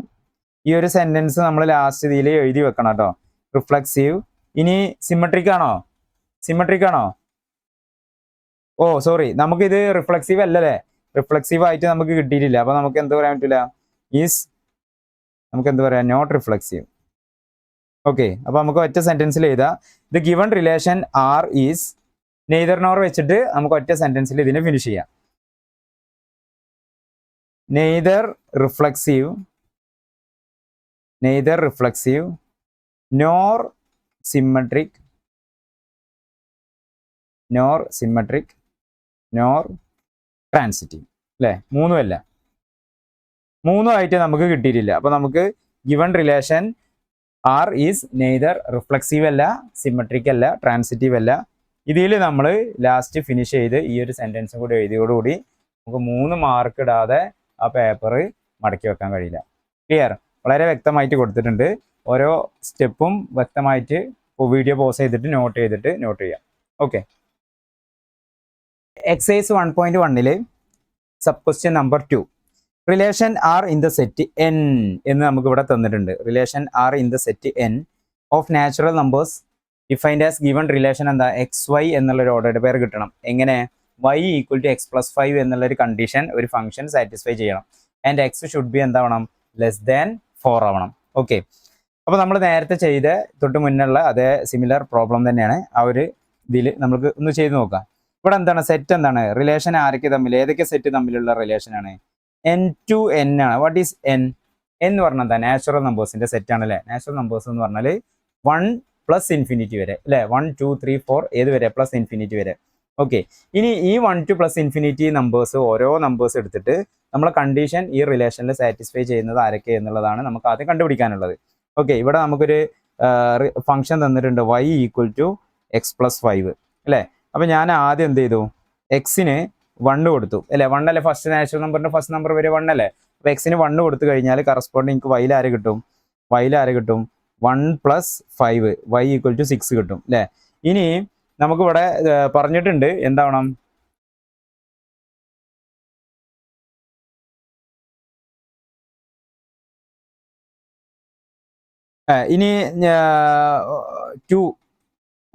ഈ ഒരു സെന്റൻസ് നമ്മൾ ലാസ്റ്റ് ഇതിൽ എഴുതി വെക്കണം കേട്ടോ. റിഫ്ലക്സീവ് ഇനി സിമ്മട്രിക് ആണോ? ഓ സോറി, നമുക്കിത് റിഫ്ലക്സീവ് അല്ലല്ലേ, റിഫ്ലക്സീവ് ആയിട്ട് നമുക്ക് കിട്ടിയിട്ടില്ല. അപ്പൊ നമുക്ക് എന്ത് പറയാൻ പറ്റില്ല, ഈസ് നമുക്ക് എന്ത് പറയാം, നോട്ട് റിഫ്ലക്സീവ്. ഓക്കെ, അപ്പൊ നമുക്ക് ഒറ്റ സെന്റൻസിൽ എഴുതാം, the given relation R is neither nor വെച്ചിട്ട് നമുക്ക് ഒറ്റ സെന്റൻസിൽ ഇതിനെ ഫിനിഷ് ചെയ്യാം. Neither reflexive nor symmetric nor transitive അല്ലേ? മൂന്നുമായിട്ട് നമുക്ക് കിട്ടിയിട്ടില്ല. അപ്പൊ നമുക്ക് given relation R is neither reflexive അല്ല, സിമ്മട്രിക് അല്ല, ട്രാൻസിറ്റീവ് അല്ല. ഇതിൽ നമ്മൾ ലാസ്റ്റ് ഫിനിഷ് ചെയ്ത് ഈ ഒരു സെന്റൻസും കൂടി എഴുതിയോടുകൂടി നമുക്ക് 3 മാർക്ക് ഇടാതെ ആ പേപ്പർ മടക്കി വെക്കാൻ കഴിയില്ല. ക്ലിയർ? വളരെ വ്യക്തമായിട്ട് കൊടുത്തിട്ടുണ്ട്. ഓരോ സ്റ്റെപ്പും വ്യക്തമായിട്ട് വീഡിയോ പോസ് ചെയ്തിട്ട് നോട്ട് ചെയ്യാം. Okay, exercise 1.1 sub question number 2, relation R in the set N എന്ന് നമുക്ക് ഇവിടെ തന്നിട്ടുണ്ട്. Relation R in the set N of natural numbers defined as given relation എന്താ, എക്സ് വൈ എന്നുള്ളൊരു ഓർഡർ പേർ കിട്ടണം. എങ്ങനെ? y equal to X plus 5 എന്നുള്ളൊരു condition ഒരു ഫംഗ്ഷൻ സാറ്റിസ്ഫൈ ചെയ്യണം. ആൻഡ് എക്സ് ഷുഡ് ബി എന്താവണം, ലെസ് ദാൻ 4 ആവണം. Okay, അപ്പോൾ നമ്മൾ നേരത്തെ ചെയ്ത തൊട്ട് മുന്നുള്ള അതേ സിമിലർ പ്രോബ്ലം തന്നെയാണ്. ആ ഒരു ഇതിൽ നമുക്ക് ഒന്ന് ചെയ്ത് നോക്കാം. ഇവിടെ എന്താണ് സെറ്റ്, എന്താണ് റിലേഷൻ, ആരൊക്കെ തമ്മിൽ, ഏതൊക്കെ സെറ്റ് തമ്മിലുള്ള റിലേഷനാണ്, എൻ ടു എൻ ആണ്. വാട്ട് ഈസ് എൻ എന്ന് പറഞ്ഞാൽ എന്താ, നാച്ചുറൽ നമ്പേഴ്സിന്റെ സെറ്റ് ആണ് അല്ലേ. നാച്ചുറൽ നമ്പേഴ്സ് എന്ന് പറഞ്ഞാൽ 1 പ്ലസ് ഇൻഫിനിറ്റി വരെ അല്ലേ, 1 2 3 4 ഏത് വരെ, പ്ലസ് ഇൻഫിനിറ്റി വരെ. ഓക്കെ, ഇനി ഈ 1 to പ്ലസ് ഇൻഫിനിറ്റി നമ്പേഴ്സ്, ഓരോ നമ്പേഴ്സ് എടുത്തിട്ട് നമ്മളെ കണ്ടീഷൻ ഈ റിലേഷനിൽ സാറ്റിസ്ഫൈ ചെയ്യുന്നത് ആരൊക്കെ എന്നുള്ളതാണ് നമുക്ക് ആദ്യം കണ്ടുപിടിക്കാനുള്ളത്. ഓക്കെ, ഇവിടെ നമുക്കൊരു ഫംഗ്ഷൻ തന്നിട്ടുണ്ട് y equal to X plus 5 അല്ലേ. അപ്പൊ ഞാൻ ആദ്യം എന്ത് ചെയ്തു, എക്സിന് 1 കൊടുത്തു അല്ലേ. 1 അല്ലേ ഫസ്റ്റ് നാച്ചുറൽ നമ്പറിന്റെ ഫസ്റ്റ് നമ്പർ വരെ 1 അല്ലേ. അപ്പൊ എക്സിന് 1 കൊടുത്തു കഴിഞ്ഞാൽ കറസ്പോണ്ടിങ് എനിക്ക് വൈയിൽ ആര് കിട്ടും, 1 പ്ലസ് 5 y ഈക്വൽ ടു 6 കിട്ടും അല്ലേ. ഇനി നമുക്കിവിടെ പറഞ്ഞിട്ടുണ്ട് എന്താവണം, ഇനി 2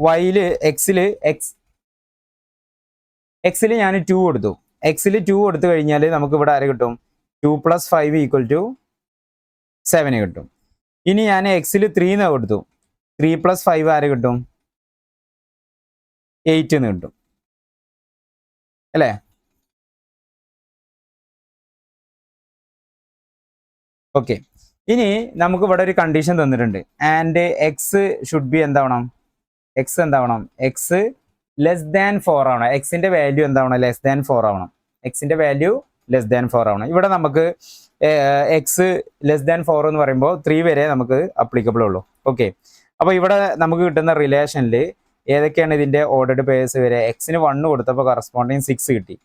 വൈയില് എക്സിൽ ഞാൻ 2 കൊടുത്തു. എക്സിൽ 2 കൊടുത്തു കഴിഞ്ഞാൽ നമുക്ക് ഇവിടെ ആര് കിട്ടും, 2 പ്ലസ് 5 ഈക്വൽ ടു 7 കിട്ടും. ഇനി ഞാൻ എക്സിൽ 3 കൊടുത്തു, 3 പ്ലസ് 5 ആര് കിട്ടും, 8 എന്ന് കിട്ടും അല്ലേ. ഓക്കെ, ഇനി നമുക്ക് ഇവിടെ ഒരു കണ്ടീഷൻ തന്നിട്ടുണ്ട്. ആൻഡ് എക്സ് ഷുഡ് ബി എന്താവണം, എക്സ് ലെസ് ദാൻ 4 ആവണം. എക്സിന്റെ വാല്യൂ എന്താവണം, ലെസ് ദാൻ 4 ആവണം. ഇവിടെ നമുക്ക് എക്സ് ലെസ് ദാൻ 4 എന്ന് പറയുമ്പോൾ 3 വരെ നമുക്ക് അപ്ലിക്കബിൾ ഉള്ളൂ. ഓക്കെ, അപ്പോൾ ഇവിടെ നമുക്ക് കിട്ടുന്ന റിലേഷനിൽ ഏതൊക്കെയാണ് ഇതിന്റെ ഓർഡർഡ് പേയേഴ്സ് വരെ, എക്സിന് 1 കൊടുത്തപ്പോൾ കറസ്പോണ്ടിങ് 6 കിട്ടി.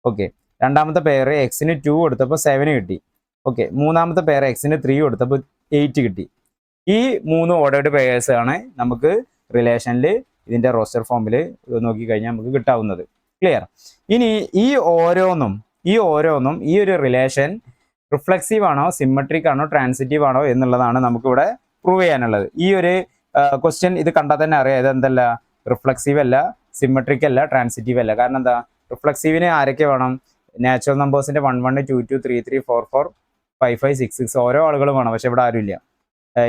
ഓക്കെ, രണ്ടാമത്തെ പെയർ എക്സിന് 2 കൊടുത്തപ്പോൾ 7 കിട്ടി. ഓക്കെ, മൂന്നാമത്തെ പെയർ എക്സിന് 3 കൊടുത്തപ്പോൾ 8 കിട്ടി. ഈ 3 ഓർഡർഡ് പേയേഴ്സ് ആണ് നമുക്ക് റിലേഷനിൽ ഇതിന്റെ റോസ്റ്റർ ഫോമിൽ നോക്കിക്കഴിഞ്ഞാൽ നമുക്ക് കിട്ടാവുന്നത്. ക്ലിയർ? ഇനി ഈ ഓരോന്നും ഈ ഒരു റിലേഷൻ റിഫ്ലക്സീവ് ആണോ, സിമ്മട്രിക് ആണോ, ട്രാൻസിറ്റീവ് ആണോ എന്നുള്ളതാണ് നമുക്കിവിടെ പ്രൂവ് ചെയ്യാനുള്ളത്. ഈ ഒരു ക്വസ്റ്റ്യൻ ഇത് കണ്ടാൽ തന്നെ അറിയാം ഇതെന്തല്ല, റിഫ്ലക്സീവ് അല്ല, സിമ്മട്രിക് അല്ല, ട്രാൻസിറ്റീവ് അല്ല. കാരണം എന്താ, റിഫ്ലക്സീവിന് ആരൊക്കെ വേണം, നാച്ചുറൽ നമ്പേഴ്സിന്റെ 1 1 2 2 3 3 4 4 5 5 6 6 ഓരോ ആളുകളും വേണം. പക്ഷെ ഇവിടെ ആരുമില്ല.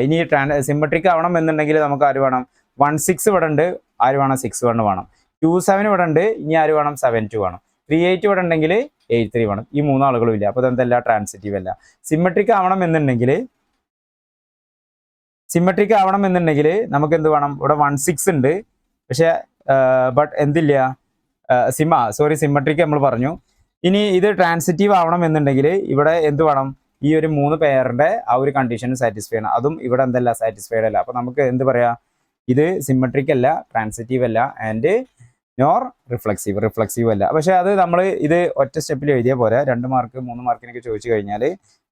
ഇനി സിമ്മട്രിക് ആവണം എന്നുണ്ടെങ്കിൽ നമുക്ക് ആര് വേണം, 1 6 ഇവിടെ ഉണ്ട്, ആര് വേണം, 6 1 വേണം. 2 7 ഇവിടെ ഉണ്ട്, ഇനി ആര് വേണം, 7 2 വേണം. 3 8 ഇവിടെ ഉണ്ടെങ്കിൽ 8 3 വേണം. ഈ 3 ആളുകളും ഇല്ല. അപ്പൊ ഇതെന്തല്ല, ട്രാൻസിറ്റീവ് അല്ല. സിമ്മട്രിക് ആവണം എന്നുണ്ടെങ്കിൽ നമുക്ക് എന്ത് വേണം, ഇവിടെ 1 6 ഉണ്ട്, പക്ഷെ ബട്ട് എന്തില്ല, സിമ്മട്രിക് നമ്മൾ പറഞ്ഞു. ഇനി ഇത് ട്രാൻസിറ്റീവ് ആവണം എന്നുണ്ടെങ്കിൽ ഇവിടെ എന്ത് വേണം, ഈ ഒരു 3 പെയറിന്റെ ആ ഒരു കണ്ടീഷൻ സാറ്റിസ്ഫൈ ചെയ്യണം. അതും ഇവിടെ എന്തല്ല, സാറ്റിസ്ഫൈഡ് അല്ല. അപ്പൊ നമുക്ക് എന്ത് പറയാ, ഇത് സിമ്മട്രിക് അല്ല, ട്രാൻസിറ്റീവ് അല്ല, ആൻഡ് നോർ റിഫ്ലക്സീവ് അല്ല. പക്ഷെ അത് നമ്മൾ ഇത് ഒറ്റ സ്റ്റെപ്പിൽ എഴുതിയാൽ പോരാ, 2 മാർക്ക് 3 മാർക്കിനൊക്കെ ചോദിച്ചു കഴിഞ്ഞാൽ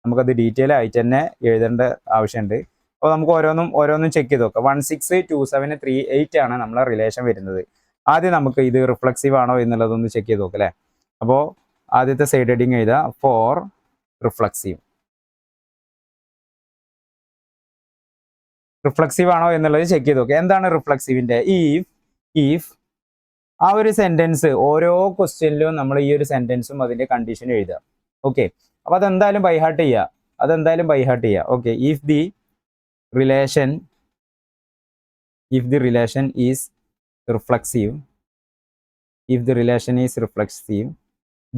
നമുക്കത് ഡീറ്റെയിൽ ആയിട്ട് തന്നെ എഴുതേണ്ട ആവശ്യമുണ്ട്. അപ്പോൾ നമുക്ക് ഓരോന്നും ചെക്ക് ചെയ്ത് നോക്കാം. 1 6 2 7 3 8 ആണ് നമ്മളെ റിലേഷൻ വരുന്നത്. ആദ്യം നമുക്ക് ഇത് റിഫ്ലക്സീവ് ആണോ എന്നുള്ളതൊന്ന് ചെക്ക് ചെയ്ത് നോക്കാം അല്ലേ. അപ്പോൾ ആദ്യത്തെ സൈഡ് ഹെഡിങ് എഴുതുക, ഫോർ റിഫ്ലക്സീവ്. റിഫ്ലക്സീവ് ആണോ എന്നുള്ളത് ചെക്ക് ചെയ്ത് നോക്കുക. എന്താണ് റിഫ്ലക്സീവിൻ്റെ? ഇഫ് ആ ഒരു സെൻറ്റൻസ് ഓരോ ക്വസ്റ്റ്യനിലും നമ്മൾ ഈ ഒരു സെൻറ്റൻസും അതിൻ്റെ കണ്ടീഷനും എഴുതുക. ഓക്കെ, അപ്പോൾ അതെന്തായാലും ബൈഹാർട്ട് ചെയ്യുക. Okay, if the relation is reflexive,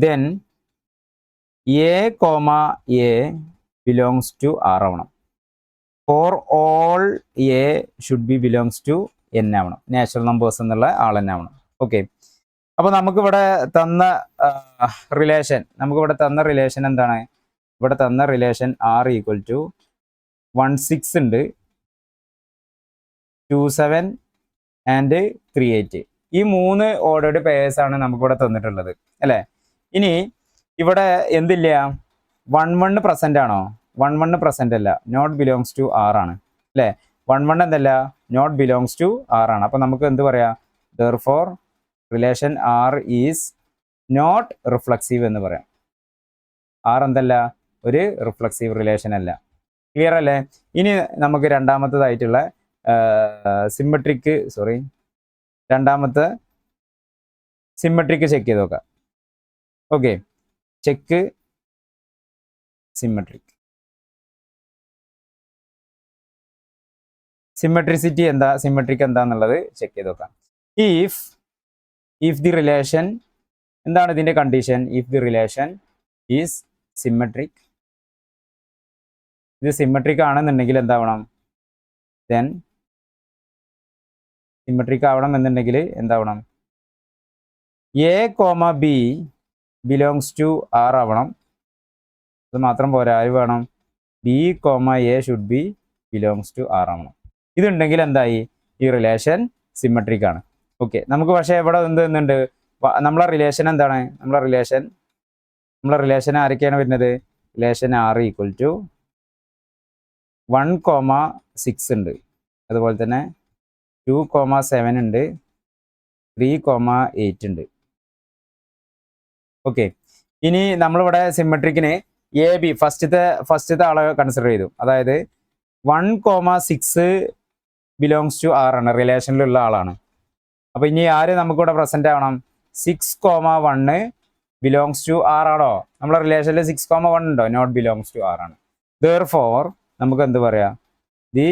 then a comma a belongs to R ആവണം. For all a should be belongs to n ആവണം. നാച്ചുറൽ നമ്പേഴ്സ് എന്നുള്ള ആൾ തന്നെ ആവണം. ഓക്കെ, അപ്പോൾ നമുക്കിവിടെ തന്ന റിലേഷൻ എന്താണ്? ഇവിടെ തന്ന റിലേഷൻ R ഈക്വൽ ടു 16 ഉണ്ട്, 27 ആൻഡ് 38. ഈ 3 ഓർഡേർഡ് പേയേഴ്സ് ആണ് നമുക്കിവിടെ തന്നിട്ടുള്ളത് അല്ലേ. ഇനി ഇവിടെ എന്തില്ല? 1 പ്രസന്റ് ആണോ? 1 പ്രസന്റ് അല്ല, നോട്ട് ബിലോങ്സ് ടു R ആണ് അല്ലേ. 1 എന്തല്ല? നോട്ട് ബിലോങ്സ് ടു R ആണ്. അപ്പോൾ നമുക്ക് എന്ത് പറയാം? Therefore relation R is not reflexive എന്ന് പറയാം. R എന്തല്ല? ഒരു റിഫ്ലക്സീവ് റിലേഷൻ അല്ല. ക്ലിയർ അല്ലേ? ഇനി നമുക്ക് രണ്ടാമത്തെ സിമ്മട്രിക്ക് ചെക്ക് ചെയ്ത് നോക്കാം. ഓക്കെ, ചെക്ക് സിമ്മട്രിക് എന്താന്നുള്ളത് ചെക്ക് ചെയ്ത് നോക്കാം. ഇഫ് ദി റിലേഷൻ, എന്താണ് ഇതിന്റെ condition? If the relation is symmetric, ഇത് സിമ്മട്രിക് ആണെന്നുണ്ടെങ്കിൽ എന്താവണം? ദെൻ സിമ്മട്രിക് ആവണം എന്നുണ്ടെങ്കിൽ എന്താവണം? A comma B belongs to R ആവണം. അത് മാത്രം പോരാ, ആര് വേണം? B comma A should be belongs to R ആവണം. ഇതുണ്ടെങ്കിൽ എന്തായി? ഈ റിലേഷൻ സിമ്മട്രിക് ആണ്. ഓക്കെ, നമുക്ക് പക്ഷേ ഇവിടെ എന്തുണ്ട്? നമ്മളെ റിലേഷൻ എന്താണ്? നമ്മളെ റിലേഷൻ ആരൊക്കെയാണ് വരുന്നത്? റിലേഷൻ R ഈക്വൽ ടു 1,6 ഉണ്ട്, അതുപോലെ തന്നെ 2,7 ഉണ്ട്, 3,8 ഉണ്ട്. ഓക്കെ, ഇനി നമ്മളിവിടെ സിമ്മട്രിക്കിന് എ ബി ഫസ്റ്റത്തെ ആളെ കൺസിഡർ ചെയ്തു. അതായത് 1,6 ബിലോങ്സ് ടു R ആണ്, റിലേഷനിലുള്ള ആളാണ്. അപ്പോൾ ഇനി ആര് നമുക്കിവിടെ പ്രസന്റ് ആവണം? 6,1 ബിലോങ്സ് ടു R ആണോ? നമ്മളെ റിലേഷനിൽ 6,1 ഉണ്ടോ? നോട്ട് ബിലോങ്സ് ടു R ആണ്. ദെർഫോർ നമുക്ക് എന്ത് പറയാം? The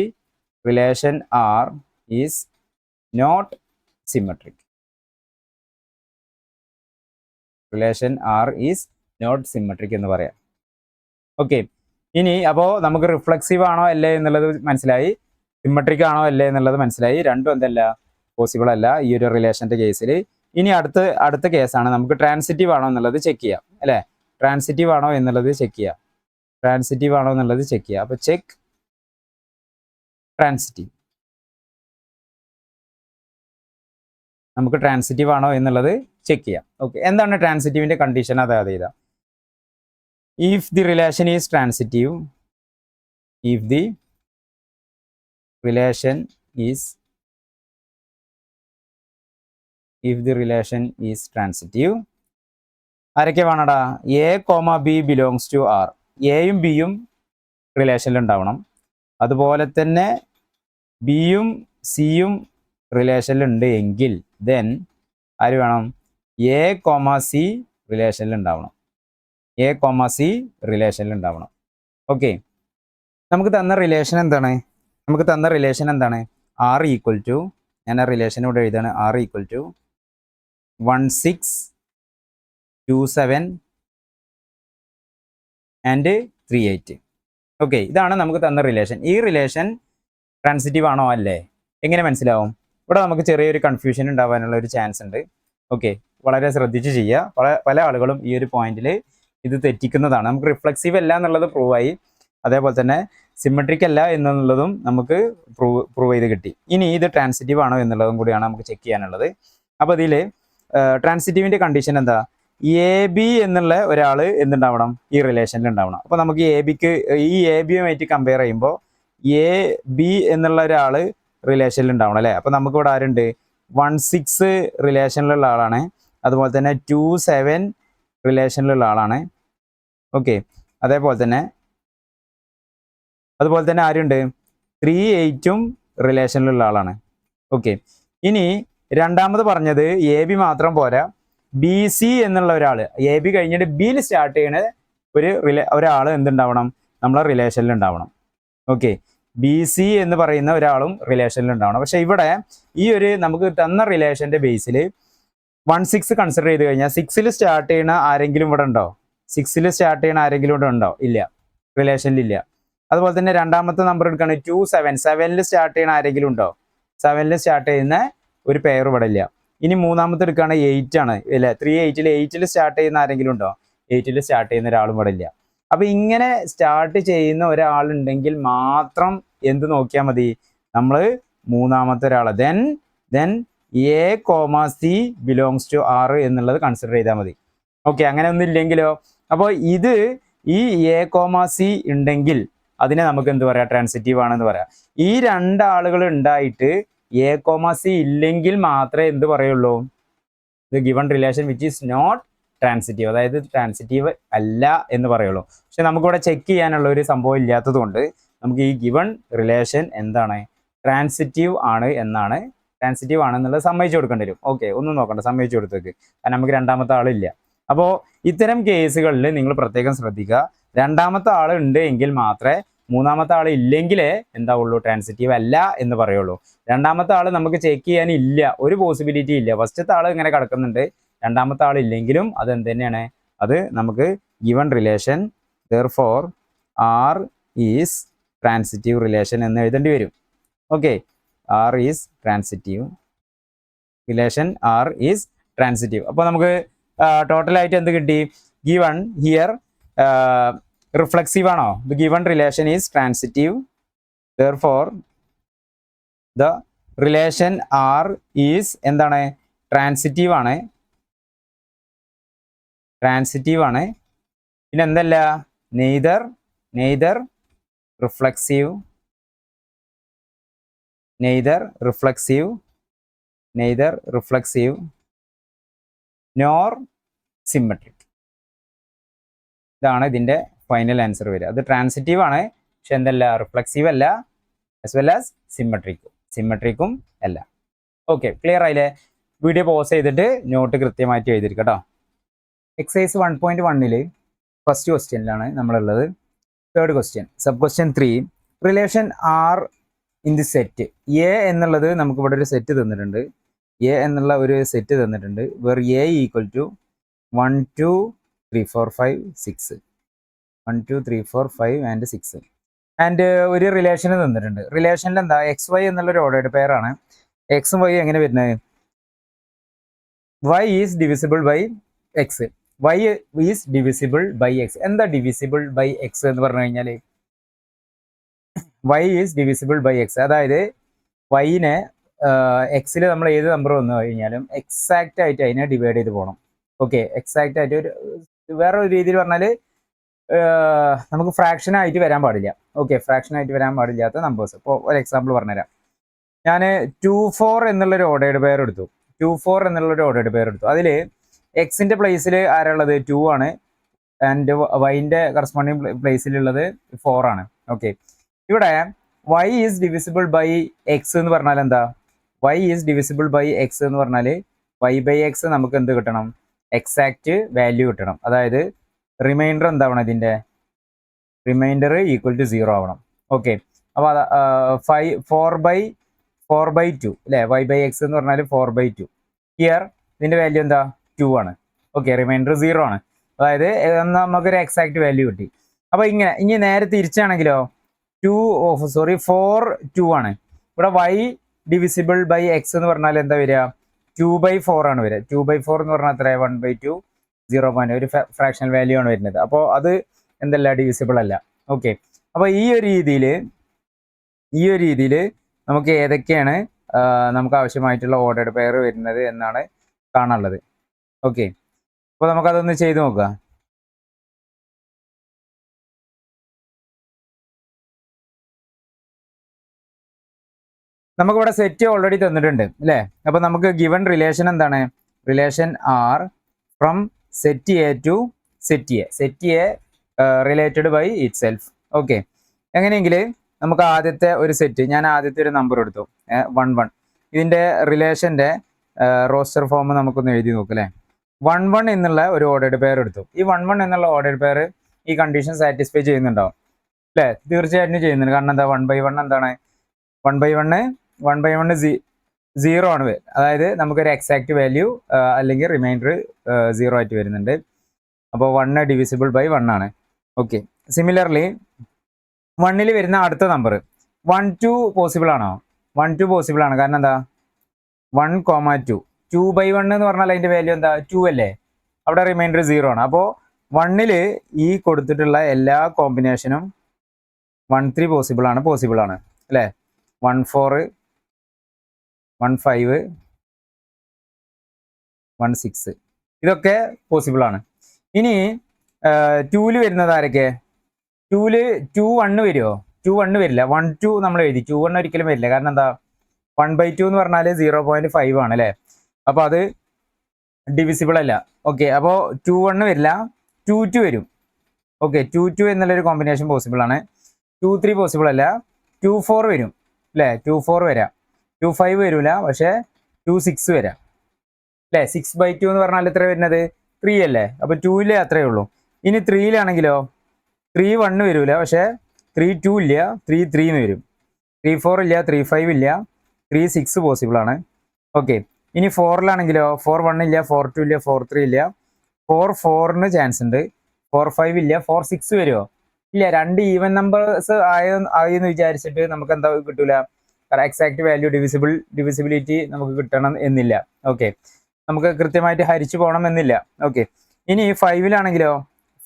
relation R is not symmetric. എന്ന് പറയാം. ഓക്കെ, ഇനി അപ്പോൾ നമുക്ക് റിഫ്ലക്സീവ് ആണോ അല്ലേ എന്നുള്ളത് മനസ്സിലായി, സിമ്മട്രിക് ആണോ അല്ലേ എന്നുള്ളത് മനസ്സിലായി. രണ്ടും എന്തല്ല? പോസിബിൾ അല്ല ഈ ഒരു റിലേഷൻ്റെ കേസിൽ. ഇനി അടുത്ത കേസാണ് നമുക്ക് ട്രാൻസിറ്റീവ് ആണോ എന്നുള്ളത് ചെക്ക് ചെയ്യാം അല്ലേ. ട്രാൻസിറ്റീവ് ആണോ എന്നുള്ളത് ചെക്ക് ചെയ്യാം. അപ്പോൾ ചെക്ക് ട്രാൻസിറ്റീവ്. നമുക്ക് ട്രാൻസിറ്റീവ് ആണോ എന്നുള്ളത് ചെക്ക് ചെയ്യാം. ഓക്കെ, എന്താണ് ട്രാൻസിറ്റീവിന്റെ കണ്ടീഷൻ? അതായത് ഇതാ, if the relation is transitive, ആരൊക്കെ വേണടാ? A comma B belongs to R. എയും ബിയും റിലേഷനിൽ ഉണ്ടാവണം. അതുപോലെ തന്നെ ബിയും സിയും റിലേഷനിലുണ്ട് എങ്കിൽ ദെൻ ആര് വേണം? എ കോമ സി റിലേഷനിൽ ഉണ്ടാവണം. ഓക്കെ, നമുക്ക് തന്ന റിലേഷൻ എന്താണ്? R ഈക്വൽ ടു, ഞാൻ ആ റിലേഷൻ ഇവിടെ എഴുതാണ്, R equal to 1627 and 38. Okay, ഇതാണ് നമുക്ക് തന്ന റിലേഷൻ. ഈ റിലേഷൻ ട്രാൻസിറ്റീവ് ആണോ അല്ലേ? എങ്ങനെ മനസ്സിലാവും? ഇവിടെ നമുക്ക് ചെറിയൊരു കൺഫ്യൂഷൻ ഉണ്ടാവാനുള്ള ഒരു ചാൻസ് ഉണ്ട്. ഓക്കെ, വളരെ ശ്രദ്ധിച്ച് ചെയ്യുക. പല ആളുകളും ഈ ഒരു പോയിന്റിൽ ഇത് തെറ്റിക്കുന്നതാണ്. നമുക്ക് റിഫ്ലക്സീവ് അല്ല എന്നുള്ളത് പ്രൂവ് ആയി, അതേപോലെ തന്നെ സിമ്മട്രിക് അല്ല എന്നുള്ളതും നമുക്ക് പ്രൂവ് ചെയ്ത് കിട്ടി. ഇനി ഇത് ട്രാൻസിറ്റീവ് ആണോ എന്നുള്ളതും കൂടിയാണ് നമുക്ക് ചെക്ക് ചെയ്യാനുള്ളത്. അപ്പോൾ ഇതിൽ ട്രാൻസിറ്റീവിൻ്റെ കണ്ടീഷൻ എന്താ? എ ബി എന്നുള്ള ഒരാൾ എന്തുണ്ടാവണം? ഈ റിലേഷനിൽ ഉണ്ടാവണം. അപ്പോൾ നമുക്ക് ഈ എ ബിയുമായിട്ട് കമ്പയർ ചെയ്യുമ്പോൾ എ ബി എന്നുള്ള ഒരാൾ റിലേഷനിൽ ഉണ്ടാവണം അല്ലേ. അപ്പോൾ നമുക്കിവിടെ ആരുണ്ട്? 16 റിലേഷനിലുള്ള ആളാണ്, അതുപോലെ തന്നെ 27 റിലേഷനിലുള്ള ആളാണ്. ഓക്കെ, അതേപോലെ തന്നെ ആരുണ്ട്? 3 8 റിലേഷനിലുള്ള ആളാണ്. ഓക്കെ, ഇനി രണ്ടാമത് പറഞ്ഞത് എ ബി മാത്രം പോരാ, ബി സി എന്നുള്ള ഒരാൾ, എ ബി കഴിഞ്ഞിട്ട് ബിയിൽ സ്റ്റാർട്ട് ചെയ്യണ ഒരാൾ എന്തുണ്ടാവണം, നമ്മളെ റിലേഷനിൽ ഉണ്ടാവണം. ഓക്കെ, ബി സി എന്ന് പറയുന്ന ഒരാളും റിലേഷനിൽ ഉണ്ടാവണം. പക്ഷെ ഇവിടെ ഈ ഒരു നമുക്ക് തന്ന റിലേഷന്റെ ബേസിൽ 1 6 കൺസിഡർ ചെയ്ത് കഴിഞ്ഞാൽ 6ൽ സ്റ്റാർട്ട് ചെയ്യുന്ന ആരെങ്കിലും ഇവിടെ ഉണ്ടോ? 6ൽ സ്റ്റാർട്ട് ചെയ്യുന്ന ആരെങ്കിലും ഇവിടെ ഉണ്ടോ? ഇല്ല, റിലേഷനിലില്ല. അതുപോലെ തന്നെ രണ്ടാമത്തെ നമ്പർ എടുക്കുകയാണെങ്കിൽ 2 7 7ൽ സ്റ്റാർട്ട് ചെയ്യുന്ന ആരെങ്കിലും ഉണ്ടോ? 7ൽ സ്റ്റാർട്ട് ചെയ്യുന്ന ഒരു പെയർ ഇവിടെ ഇല്ല. ഇനി മൂന്നാമത്തെ എടുക്കുകയാണെങ്കിൽ 8 ആണ് അല്ലേ, 3 8ൽ 8ൽ സ്റ്റാർട്ട് ചെയ്യുന്ന ആരെങ്കിലും ഉണ്ടോ? 8ൽ സ്റ്റാർട്ട് ചെയ്യുന്ന ഒരാളും ഇവിടെ ഇല്ല. അപ്പൊ ഇങ്ങനെ സ്റ്റാർട്ട് ചെയ്യുന്ന ഒരാളുണ്ടെങ്കിൽ മാത്രം എന്ത് നോക്കിയാൽ മതി, നമ്മൾ മൂന്നാമത്തെ ഒരാൾ then A comma C belongs to R എന്നുള്ളത് കൺസിഡർ ചെയ്താൽ മതി. ഓക്കെ, അങ്ങനെ ഒന്നും ഇല്ലെങ്കിലോ? അപ്പോൾ ഇത് ഈ എ കോമ സി ഉണ്ടെങ്കിൽ അതിനെ നമുക്ക് എന്ത് പറയാം, ട്രാൻസിറ്റീവ് ആണെന്ന് പറയാം. ഈ രണ്ടാളുകൾ ഉണ്ടായിട്ട് എ കോമ സി ഇല്ലെങ്കിൽ മാത്രമേ എന്ത് പറയുള്ളൂ, the given relation which is not transitive, അതായത് ട്രാൻസിറ്റീവ് അല്ല എന്ന് പറയുള്ളൂ. പക്ഷെ നമുക്കിവിടെ ചെക്ക് ചെയ്യാനുള്ള ഒരു സംഭവം ഇല്ലാത്തത് കൊണ്ട് നമുക്ക് ഈ ഗിവൺ റിലേഷൻ എന്താണ്, ട്രാൻസിറ്റീവ് ആണ് എന്നാണ്, ട്രാൻസിറ്റീവ് ആണെന്നുള്ളത് സമ്മതിച്ചു കൊടുക്കേണ്ടി വരും. ഓക്കെ, ഒന്നും നോക്കണ്ട, സമ്മതിച്ചു കൊടുത്തേക്ക്, കാരണം നമുക്ക് രണ്ടാമത്തെ ആളില്ല. അപ്പോൾ ഇത്തരം കേസുകളിൽ നിങ്ങൾ പ്രത്യേകം ശ്രദ്ധിക്കുക, രണ്ടാമത്തെ ആൾ ഉണ്ട് എങ്കിൽ മാത്രമേ, മൂന്നാമത്തെ ആൾ ഇല്ലെങ്കിലേ എന്താവുള്ളൂ, ട്രാൻസിറ്റീവ് അല്ല എന്ന് പറയുള്ളൂ. രണ്ടാമത്തെ ആൾ നമുക്ക് ചെക്ക് ചെയ്യാൻ ഇല്ല, ഒരു പോസിബിലിറ്റി ഇല്ല. ഫസ്റ്റത്തെ ആൾ ഇങ്ങനെ കിടക്കുന്നുണ്ട്, രണ്ടാമത്തെ ആൾ ഇല്ലെങ്കിലും അത് എന്ത് തന്നെയാണ്, അത് നമുക്ക് given relation therefore R is transitive relation എന്ന് എഴുതേണ്ടി വരും. Okay, R is transitive relation, R is transitive. അപ്പോൾ നമുക്ക് ടോട്ടലായിട്ട് എന്ത് കിട്ടി, ഗിവൺ ഹിയർ റിഫ്ലെക്സീവ് ആണോ, the given relation is transitive, therefore the relation R is എന്താണ്, ട്രാൻസിറ്റീവ് ആണ്, ട്രാൻസിറ്റീവ് ആണ്. പിന്നെ എന്തല്ല, നെയ്തർ റിഫ്ലെക്സീവ് നോർ സിമെട്രിക്. ഇതാണ് ഇതിന്റെ ഫൈനൽ ആൻസർ വരിക. അത് ട്രാൻസിറ്റീവ് ആണ്, പക്ഷെ എന്തല്ല, റിഫ്ലെക്സീവ് അല്ല, ആസ് വെൽ ആസ് സിമെട്രിക്കും അല്ല. ഓക്കെ, ക്ലിയർ ആയില്ലേ? വീഡിയോ പോസ് ചെയ്തിട്ട് നോട്ട് കൃത്യമായിട്ട് എഴുതിയിരിക്കും കേട്ടോ. എക്സസൈസ് 1.1 ഫസ്റ്റ് ക്വസ്റ്റ്യനിലാണ് നമ്മളുള്ളത്. Third question, sub question 3, relation R ഇൻ ദി സെറ്റ് എ എന്നുള്ളത് നമുക്ക് ഇവിടെ ഒരു സെറ്റ് തന്നിട്ടുണ്ട്, എ എന്നുള്ള ഒരു സെറ്റ് തന്നിട്ടുണ്ട്, where A equal to 1 2 3 4 5 6 1 2 3 4 5 and 6 and ഒരു റിലേഷന് തന്നിട്ടുണ്ട്. റിലേഷനിൽ എന്താ, എക്സ് വൈ എന്നുള്ളൊരു ഓർഡേഡ് പെയറാണ്. എക്സും വൈ എങ്ങനെ വരുന്നത്, y is divisible by x, y is divisible by x. എന്താ ഡിവിസിബിൾ ബൈ എക്സ് എന്ന് പറഞ്ഞു കഴിഞ്ഞാൽ, y is divisible by x, അതായത് വൈനെ എക്സിൽ നമ്മൾ ഏത് നമ്പർ വന്നു കഴിഞ്ഞാലും എക്സാക്റ്റ് ആയിട്ട് അതിനെ ഡിവൈഡ് ചെയ്ത് പോകണം. ഓക്കെ, എക്സാക്റ്റ് ആയിട്ട് ഒരു വേറെ ഒരു രീതിയിൽ പറഞ്ഞാൽ നമുക്ക് ഫ്രാക്ഷൻ ആയിട്ട് വരാൻ പാടില്ല. ഓക്കെ, ഫ്രാക്ഷൻ ആയിട്ട് വരാൻ പാടില്ലാത്ത നമ്പേഴ്സ്. ഇപ്പോൾ ഒരു എക്സാമ്പിൾ പറഞ്ഞുതരാം. ഞാൻ 2 4 എന്നുള്ളൊരു ഓർഡേഡ് പെയർ എടുത്തു, 2 4 എന്നുള്ളൊരു ഓർഡേഡ് പെയർ എടുത്തു. അതിൽ എക്സിന്റെ പ്ലേസിൽ ആരുള്ളത്, 2 ആണ്, ആൻഡ് വൈൻ്റെ കറസ്പോണ്ടിങ് പ്ലേസിലുള്ളത് 4 ആണ്. ഓക്കെ, ഇവിടെ y is divisible by x എന്ന് പറഞ്ഞാൽ എന്താ, Y is divisible by x എന്ന് പറഞ്ഞാൽ വൈ ബൈ എക്സ് നമുക്ക് എന്ത് കിട്ടണം, എക്സാക്റ്റ് വാല്യൂ കിട്ടണം. അതായത് റിമൈൻഡർ എന്താവണം, ഇതിൻ്റെ റിമൈൻഡർ ഈക്വൽ ടു 0 ആവണം. ഓക്കെ, അപ്പോൾ 4/2 അല്ലേ, വൈ ബൈ എക്സ് എന്ന് പറഞ്ഞാൽ 4/2. ഹിയർ ഇതിൻ്റെ വാല്യൂ എന്താ, 2 ആണ്. ഓക്കെ, റിമൈൻഡർ 0 ആണ്, അതായത് നമുക്കൊരു എക്സാക്റ്റ് വാല്യൂ കിട്ടി. അപ്പോൾ ഇനി നേരെ തിരിച്ചാണെങ്കിലോ, 4 2 ആണ്. ഇവിടെ വൈ ഡിവിസിബിൾ ബൈ എക്സ് എന്ന് പറഞ്ഞാൽ എന്താ വരിക, 2/4 ആണ് വരിക. 2/4 എന്ന് പറഞ്ഞാൽ എത്ര, 1/2 0. ഒരു ഫ്രാക്ഷണൽ വാല്യൂ ആണ് വരുന്നത്. അപ്പോൾ അത് എന്തല്ല, ഡിവിസിബിൾ അല്ല. ഓക്കെ, അപ്പോൾ ഈ ഒരു രീതിയിൽ നമുക്ക് ഏതൊക്കെയാണ് നമുക്ക് ആവശ്യമായിട്ടുള്ള ഓർഡേഡ് പെയർ വരുന്നത് എന്നാണ് കാണാനുള്ളത്. ഓക്കെ, അപ്പോൾ നമുക്കതൊന്ന് ചെയ്ത് നോക്കാം. നമുക്കിവിടെ സെറ്റ് ഓൾറെഡി തന്നിട്ടുണ്ട് അല്ലേ. അപ്പോൾ നമുക്ക് ഗിവൺ റിലേഷൻ എന്താണ്, relation R from set A to set A related by itself. Okay, എങ്ങനെയെങ്കിൽ നമുക്ക് ആദ്യത്തെ ഒരു സെറ്റ്, ഞാൻ ആദ്യത്തെ ഒരു നമ്പർ എടുത്തു 1 1. ഇതിൻ്റെ റിലേഷൻ്റെ റോസ്റ്റർ ഫോം നമുക്കൊന്ന് എഴുതി നോക്കും അല്ലേ. 1 1 എന്നുള്ള ഒരു ഓർഡേഡ് പെയർ എടുത്തു. ഈ 1 1 എന്നുള്ള ഓർഡേഡ് പെയർ ഈ കണ്ടീഷൻ സാറ്റിസ്ഫൈ ചെയ്യുന്നുണ്ടാവും അല്ലേ? തീർച്ചയായിട്ടും ചെയ്യുന്നുണ്ട്. കാരണം എന്താ, 1/1 എന്താണ്, 1/1 0 ആണ്. അതായത് നമുക്കൊരു എക്സാക്ട് വാല്യൂ അല്ലെങ്കിൽ റിമൈൻഡർ 0 ആയിട്ട് വരുന്നുണ്ട്. അപ്പോൾ 1 ഡിവിസിബിൾ ബൈ 1 ആണ്. ഓക്കെ. സിമിലർലി 1 വരുന്ന അടുത്ത നമ്പർ 1 2 പോസിബിൾ ആണോ? 1 2 പോസിബിൾ ആണ്. കാരണം എന്താ, 1, 2/1 എന്ന് പറഞ്ഞാൽ അതിൻ്റെ വാല്യൂ എന്താ, 2 അല്ലേ? അവിടെ റിമൈൻഡർ 0 ആണ്. അപ്പോൾ 1 ഈ കൊടുത്തിട്ടുള്ള എല്ലാ കോമ്പിനേഷനും 1 3 പോസിബിൾ ആണ് അല്ലേ? 1 4, 1 5, 1 6 ഇതൊക്കെ പോസിബിൾ ആണ്. ഇനി 2 വരുന്നത് ആരൊക്കെ? 2 1 വരുമോ? 2 1 വരില്ല. 1 2 നമ്മൾ എഴുതി, 2 1 ഒരിക്കലും വരില്ല. കാരണം എന്താ, 1/2 എന്ന് പറഞ്ഞാൽ 0.5 ആണ് അല്ലേ? അപ്പോൾ അത് ഡിവിസിബിൾ അല്ല. ഓക്കെ. അപ്പോൾ 2 1 വരില്ല, 2 2 വരും. ഓക്കെ. 2 2 എന്നുള്ളൊരു കോമ്പിനേഷൻ പോസിബിൾ ആണ്. 2 3 പോസിബിൾ അല്ല. 2 4 വരും അല്ലേ? 2 4 വരാം. 2 5 വരില്ല, പക്ഷേ 2 6 വരാം അല്ലേ? 6/2 എന്ന് പറഞ്ഞാൽ എത്ര വരുന്നത്, 3 അല്ലേ? അപ്പോൾ 2 അത്രയേ ഉള്ളൂ. ഇനി 3 3 1 വരില്ല, പക്ഷേ 3 2 ഇല്ല, 3 3 എന്ന് വരും. 3 4 ഇല്ല, 3 5 ഇല്ല, 3 6 പോസിബിൾ ആണ്. ഓക്കെ. ഇനി 4 4 1 ഇല്ല, 4 2 ഇല്ല, 4 3 ഇല്ല, 4 4 ചാൻസ് ഉണ്ട്, 4 5 ഇല്ല, 4 6 വരുമോ? ഇല്ല. 2 ഈവൻ നമ്പേഴ്സ് ആയെന്ന് വിചാരിച്ചിട്ട് നമുക്ക് എന്താ കിട്ടൂല, എക്സാക്ട് വാല്യൂ ഡിവിസിബിലിറ്റി നമുക്ക് കിട്ടണം എന്നില്ല. ഓക്കെ. നമുക്ക് കൃത്യമായിട്ട് ഹരിച്ചു പോകണം എന്നില്ല. ഓക്കെ. ഇനി 5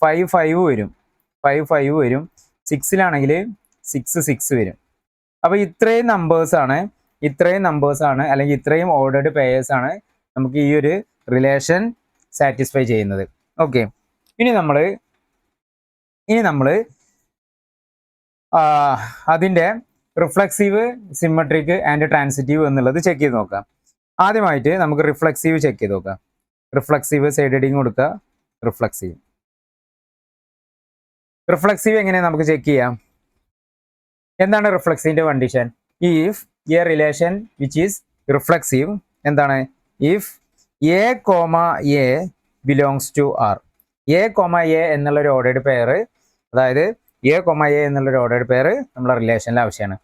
5 5 വരും, 5 5 വരും. 6 6 6 വരും. അപ്പോൾ ഇത്രയും നമ്പേഴ്സ് ആണ് അല്ലെങ്കിൽ ഇത്രയും ഓർഡേഡ് പെയേഴ്സ് ആണ് നമുക്ക് ഈ ഒരു റിലേഷൻ സാറ്റിസ്ഫൈ ചെയ്യുന്നത്. ഓക്കെ. ഇനി നമ്മൾ അതിൻ്റെ റിഫ്ലക്സീവ്, സിമ്മട്രിക് ആൻഡ് ട്രാൻസിറ്റീവ് എന്നുള്ളത് ചെക്ക് ചെയ്ത് നോക്കാം. ആദ്യമായിട്ട് നമുക്ക് റിഫ്ലക്സീവ് ചെക്ക് ചെയ്ത് നോക്കാം. റിഫ്ലക്സീവ് സൈഡ് ഹെഡിങ് കൊടുക്കുക. റിഫ്ലക്സീവ് എങ്ങനെ നമുക്ക് ചെക്ക് ചെയ്യാം? എന്താണ് റിഫ്ലക്സീവിൻ്റെ condition? If a relation which is reflexive എന്താണ്? If A comma A belongs to R. A comma A എന്നുള്ളൊരു ഓർഡേഡ് പെയർ, അതായത് എ കോമ എ എന്നുള്ളൊരു ഓർഡേഡ് പെയർ നമ്മളെ റിലേഷനിൽ ആവശ്യമാണ്.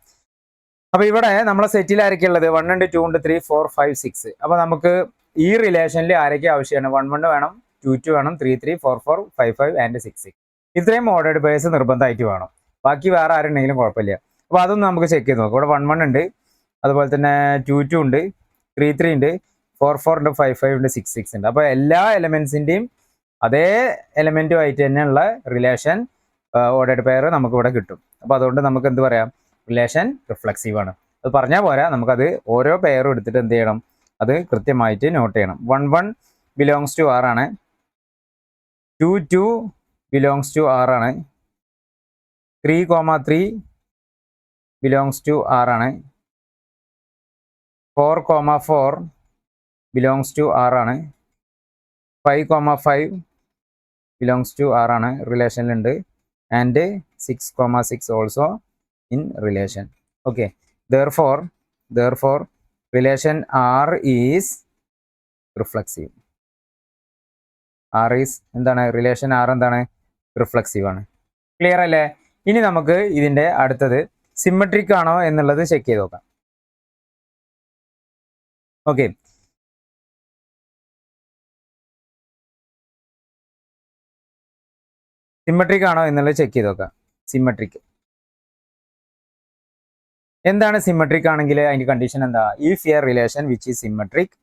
അപ്പോൾ ഇവിടെ നമ്മളെ സെറ്റിൽ ആരൊക്കെ ഉള്ളത്? 1 ഉണ്ട്, 2 ഉണ്ട്, 3 4 5 6. അപ്പോൾ നമുക്ക് ഈ റിലേഷനിൽ ആരൊക്കെ ആവശ്യമാണ്? 1 1 വേണം, 2 2 വേണം, 3 3 4 4 5 5 ആൻഡ് 6 6. ഇത്രയും ഓർഡേഡ് പെയർസ് നിർബന്ധമായിട്ട് വേണം. ബാക്കി വേറെ ആരുണ്ടെങ്കിലും കുഴപ്പമില്ല. അപ്പോൾ അതൊന്നും നമുക്ക് ചെക്ക് ചെയ്ത് നോക്കാം. ഇവിടെ 1 1 ഉണ്ട്, അതുപോലെ തന്നെ 2 2 ഉണ്ട്, 3 3 ഉണ്ട്, 4 4 ഉണ്ട്, 5 5 ഉണ്ട്, 6 6 ഉണ്ട്. അപ്പോൾ എല്ലാ എലമെന്റ്സിൻ്റെയും അതേ എലമെന്റുമായിട്ട് തന്നെയുള്ള റിലേഷൻ ഓർഡേഡ് പെയർ നമുക്ക് ഇവിടെ കിട്ടും. അപ്പോൾ അതുകൊണ്ട് നമുക്ക് എന്ത് പറയാം? റിലേഷൻ റിഫ്ലക്സീവ് ആണ്. അത് പറഞ്ഞാൽ പോരാ, നമുക്കത് ഓരോ പെയറും എടുത്തിട്ട് എന്ത് ചെയ്യണം? അത് കൃത്യമായിട്ട് നോട്ട് ചെയ്യണം. 1 1 ബിലോങ്സ് ടു ആർ ആണ്, 2 2 ബിലോങ്സ് ടു ആർ ആണ്, 3 3 ബിലോങ്സ് ടു ആർ ആണ്, 4 4 ബിലോങ്സ് ടു ആർ ആണ്, 5 5 ബിലോങ്സ് ടു ആർ ആണ്, റിലേഷനിലുണ്ട്, and 6 6 also in relation. Okay. Therefore relation R is reflexive. R is എന്താണ്? റിലേഷൻ R എന്താണ്? റിഫ്ലക്സീവ് ആണ്. ക്ലിയർ അല്ലേ? ഇനി നമുക്ക് ഇതിൻ്റെ അടുത്തത് സിമ്മട്രിക് ആണോ എന്നുള്ളത് ചെക്ക് ചെയ്ത് നോക്കാം. ഓക്കെ. സിമ്മട്രിക് ആണോ എന്നുള്ളത് ചെക്ക് ചെയ്ത് നോക്കാം. സിമ്മട്രിക് എന്താണ്? സിമ്മട്രിക് ആണെങ്കിൽ അതിൻ്റെ കണ്ടീഷൻ എന്താ? If a relation which is symmetric,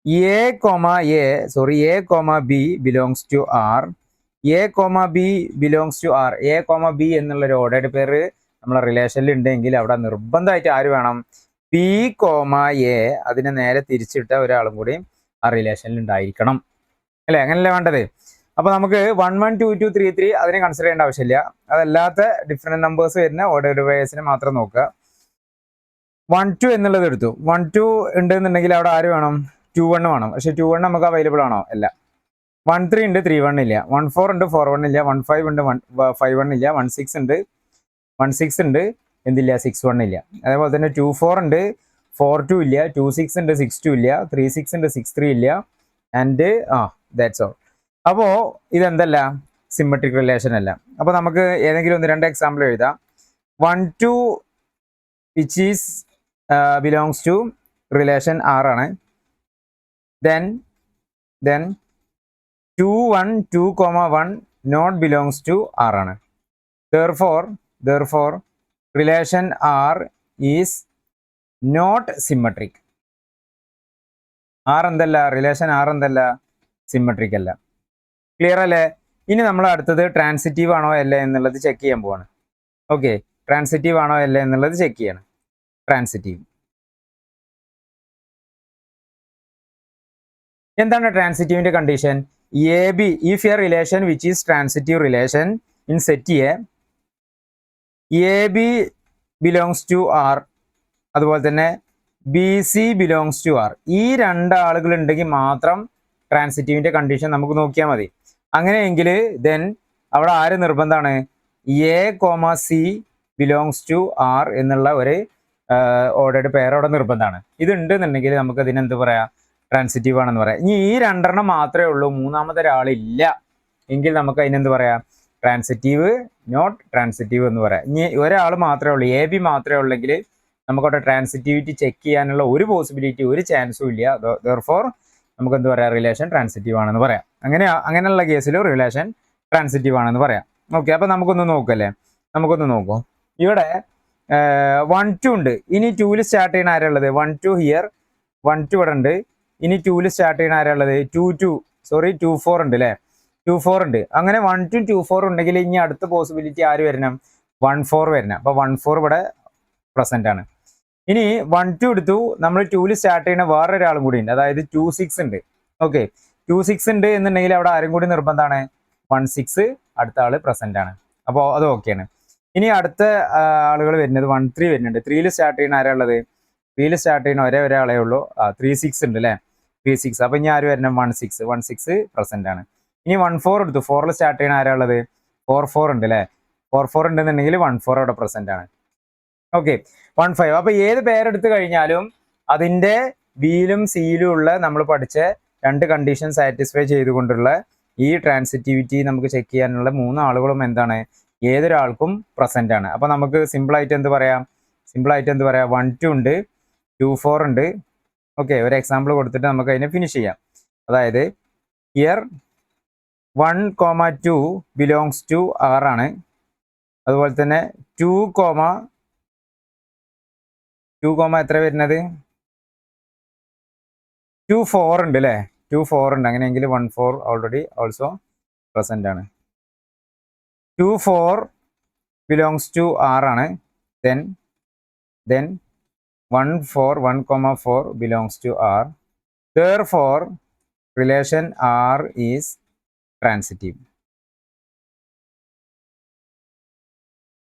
A comma B belongs to R. A comma B belongs to R. A comma B എന്നുള്ളൊരു ഓർഡേഡ് പെയർ നമ്മളെ റിലേഷനിൽ ഉണ്ടെങ്കിൽ അവിടെ നിർബന്ധമായിട്ട് ആര് വേണം? B comma A അതിനെ നേരെ തിരിച്ചിട്ട ഒരാളും കൂടി ആ റിലേഷനിൽ ഉണ്ടായിരിക്കണം അല്ലേ? അങ്ങനല്ലേ വേണ്ടത്? അപ്പോൾ നമുക്ക് 1 1 2 2 3 3 അതിനെ കൺസിഡർ ചെയ്യേണ്ട ആവശ്യമില്ല. അതല്ലാത്ത ഡിഫറെൻറ്റ് നമ്പേഴ്സ് വരുന്ന ഓർഡേഡ് പെയർസിനെ മാത്രം നോക്കുക. 1 2 എന്നുള്ളത് എടുത്തു. 1 2 ഉണ്ടെന്നുണ്ടെങ്കിൽ അവിടെ ആര് വേണം? 2 1 വേണം. പക്ഷെ 2 1 നമുക്ക് അവൈലബിൾ ആണോ? അല്ല. 1 3 ഉണ്ട്, 3 1 ഇല്ല. 1 4 ഉണ്ട്, 4 1 ഇല്ല. 1 5 ഉണ്ട്, 5 1 ഇല്ല. 1 6 ഉണ്ട്, 1 6 ഉണ്ട്, എന്തില്ല, 6 1 ഇല്ല. അതേപോലെ തന്നെ 2 4 ഉണ്ട്, 4 2 ഇല്ല. 2 6 ഉണ്ട്, 6 2 ഇല്ല. 3 6 ഉണ്ട്, 6 3 ഇല്ല. And that's all. അപ്പോൾ ഇതെന്തല്ല, സിമെട്രിക് റിലേഷൻ അല്ല. അപ്പോൾ നമുക്ക് ഏതെങ്കിലും 1 2 എക്സാമ്പിൾ എഴുതാം. 1 2 which is belongs to relation R ആണ്. then 2 1 2 1 not belongs to R ആണ്. therefore relation R is not symmetric. Relation R എന്തല്ല, സിമെട്രിക് അല്ല. ക്ലിയർ അല്ലേ? ഇനി നമ്മൾ അടുത്തത് ട്രാൻസിറ്റീവ് ആണോ അല്ലേ എന്നുള്ളത് ചെക്ക് ചെയ്യാൻ പോവാണ്. ഓക്കെ, ട്രാൻസിറ്റീവ് ആണോ അല്ലേ എന്നുള്ളത് ചെക്ക് ചെയ്യണം. ട്രാൻസിറ്റീവ് എന്താണ്? ട്രാൻസിറ്റീവിന്റെ condition A B if a relation which is transitive relation in set A B belongs to R, അതുപോലെ തന്നെ B C belongs to R. ഈ 2 ആളുകൾ ഉണ്ടെങ്കിൽ മാത്രം ട്രാൻസിറ്റീവിന്റെ കണ്ടീഷൻ നമുക്ക് നോക്കിയാൽ മതി. അങ്ങനെയെങ്കിൽ ദെൻ അവിടെ ആര് നിർബന്ധമാണ്? A comma C belongs to R എന്നുള്ള ഒരു ഓർഡേഡ് പെയർ അവിടെ നിർബന്ധമാണ്. ഇത് ഉണ്ടെന്നുണ്ടെങ്കിൽ നമുക്ക് അതിനെന്ത് പറയാം? ട്രാൻസിറ്റീവ് ആണെന്ന് പറയാം. ഇനി ഈ 2 എണ്ണം മാത്രമേ ഉള്ളൂ, മൂന്നാമത്തെ ഒരാളില്ല എങ്കിൽ നമുക്ക് അതിനെന്ത് പറയാം? ട്രാൻസിറ്റീവ് നോട്ട് ട്രാൻസിറ്റീവ് എന്ന് പറയാം. ഇനി ഒരാൾ മാത്രമേ ഉള്ളൂ, എ ബി മാത്രമേ ഉള്ളെങ്കിൽ നമുക്കവിടെ ട്രാൻസിറ്റിവിറ്റി ചെക്ക് ചെയ്യാനുള്ള ഒരു പോസിബിലിറ്റി, ഒരു ചാൻസും ഇല്ല. therefore നമുക്ക് എന്ത് പറയാം? റിലേഷൻ ട്രാൻസിറ്റീവ് ആണെന്ന് പറയാം. അങ്ങനെയുള്ള കേസിൽ റിലേഷൻ ട്രാൻസിറ്റീവ് ആണെന്ന് പറയാം. ഓക്കെ, അപ്പൊ നമുക്കൊന്ന് നോക്കല്ലേ, നമുക്കൊന്ന് നോക്കൂ. ഇവിടെ 1 2 ഉണ്ട്. ഇനി 2ൽ സ്റ്റാർട്ട് ചെയ്യുന്ന ആരുള്ളത്? 1 2 ഹിയർ, 1 2 ഇവിടെ ഉണ്ട്. ഇനി 2ൽ സ്റ്റാർട്ട് ചെയ്യുന്ന ആരുള്ളത്? 2 4 ഉണ്ട് അല്ലേ? 2 4 ഉണ്ട്. അങ്ങനെ 1 2 2 4 ഉണ്ടെങ്കിൽ ഇനി അടുത്ത പോസിബിലിറ്റി ആര് വരണം? 1 4 വരണം. അപ്പൊ 1 4 ഇവിടെ പ്രസന്റ് ആണ്. ഇനി 1 2 എടുത്തു, നമ്മൾ 2ൽ സ്റ്റാർട്ട് ചെയ്യുന്ന വേറൊരാളും കൂടി ഉണ്ട്, അതായത് 2 6 ഉണ്ട്. ഓക്കെ, 2 6 ഉണ്ട് എന്നുണ്ടെങ്കിൽ അവിടെ ആരും കൂടി നിർബന്ധമാണ്? 1 6 അടുത്ത ആള് പ്രസന്റ് ആണ്. അപ്പോൾ അത് ഓക്കെയാണ്. ഇനി അടുത്ത ആളുകൾ വരുന്നത് 1 3 വരുന്നുണ്ട്. 3ൽ സ്റ്റാർട്ട് ചെയ്യുന്ന ആരാളുള്ളത്? 3ൽ സ്റ്റാർട്ട് ചെയ്യുന്ന ഒരാളേ ഉള്ളൂ. 3 6 ഉണ്ട് അല്ലേ? 3 6. അപ്പൊ ഇനി ആര് വരണം? 1 6 പ്രസന്റ് ആണ്. ഇനി 1 4 എടുത്തു. 4ൽ സ്റ്റാർട്ട് ചെയ്യുന്ന ആരാളുള്ളത്? 4 4 ഉണ്ട് അല്ലേ? 4 4 ഉണ്ടെന്നുണ്ടെങ്കിൽ 1 4 അവിടെ പ്രസന്റ് ആണ്. ഓക്കെ, 1 5. അപ്പൊ ഏത് പേരെടുത്ത് കഴിഞ്ഞാലും അതിന്റെ ബിയിലും സിയിലും ഉള്ള നമ്മൾ പഠിച്ച 2 കണ്ടീഷൻ സാറ്റിസ്ഫൈ ചെയ്തുകൊണ്ടുള്ള ഈ ട്രാൻസിറ്റിവിറ്റി നമുക്ക് ചെക്ക് ചെയ്യാനുള്ള 3 ആളുകളും എന്താണ്? ഏതൊരാൾക്കും പ്രസന്റ് ആണ്. അപ്പൊ നമുക്ക് സിമ്പിൾ ആയിട്ട് എന്ത് പറയാം? 1 2 ഉണ്ട്, 2 4 ഉണ്ട്. ഓക്കെ, ഒരു എക്സാമ്പിൾ കൊടുത്തിട്ട് നമുക്ക് അതിനെ ഫിനിഷ് ചെയ്യാം. അതായത് ഹിയർ 1 2 ബിലോങ്സ് ടു R ആണ്. അതുപോലെ തന്നെ 2 എത്ര വരുന്നത്? 2 4 ഉണ്ട് അല്ലേ? 2 4 ഉണ്ട്. അങ്ങനെയെങ്കിൽ 1 4 ഓൾറെഡി ഓൾസോ പ്രസന്റ് ആണ്. 2 4 ബിലോങ്സ് ടു R ആണ്. then 1 4 belongs to R. Therefore relation R is transitive.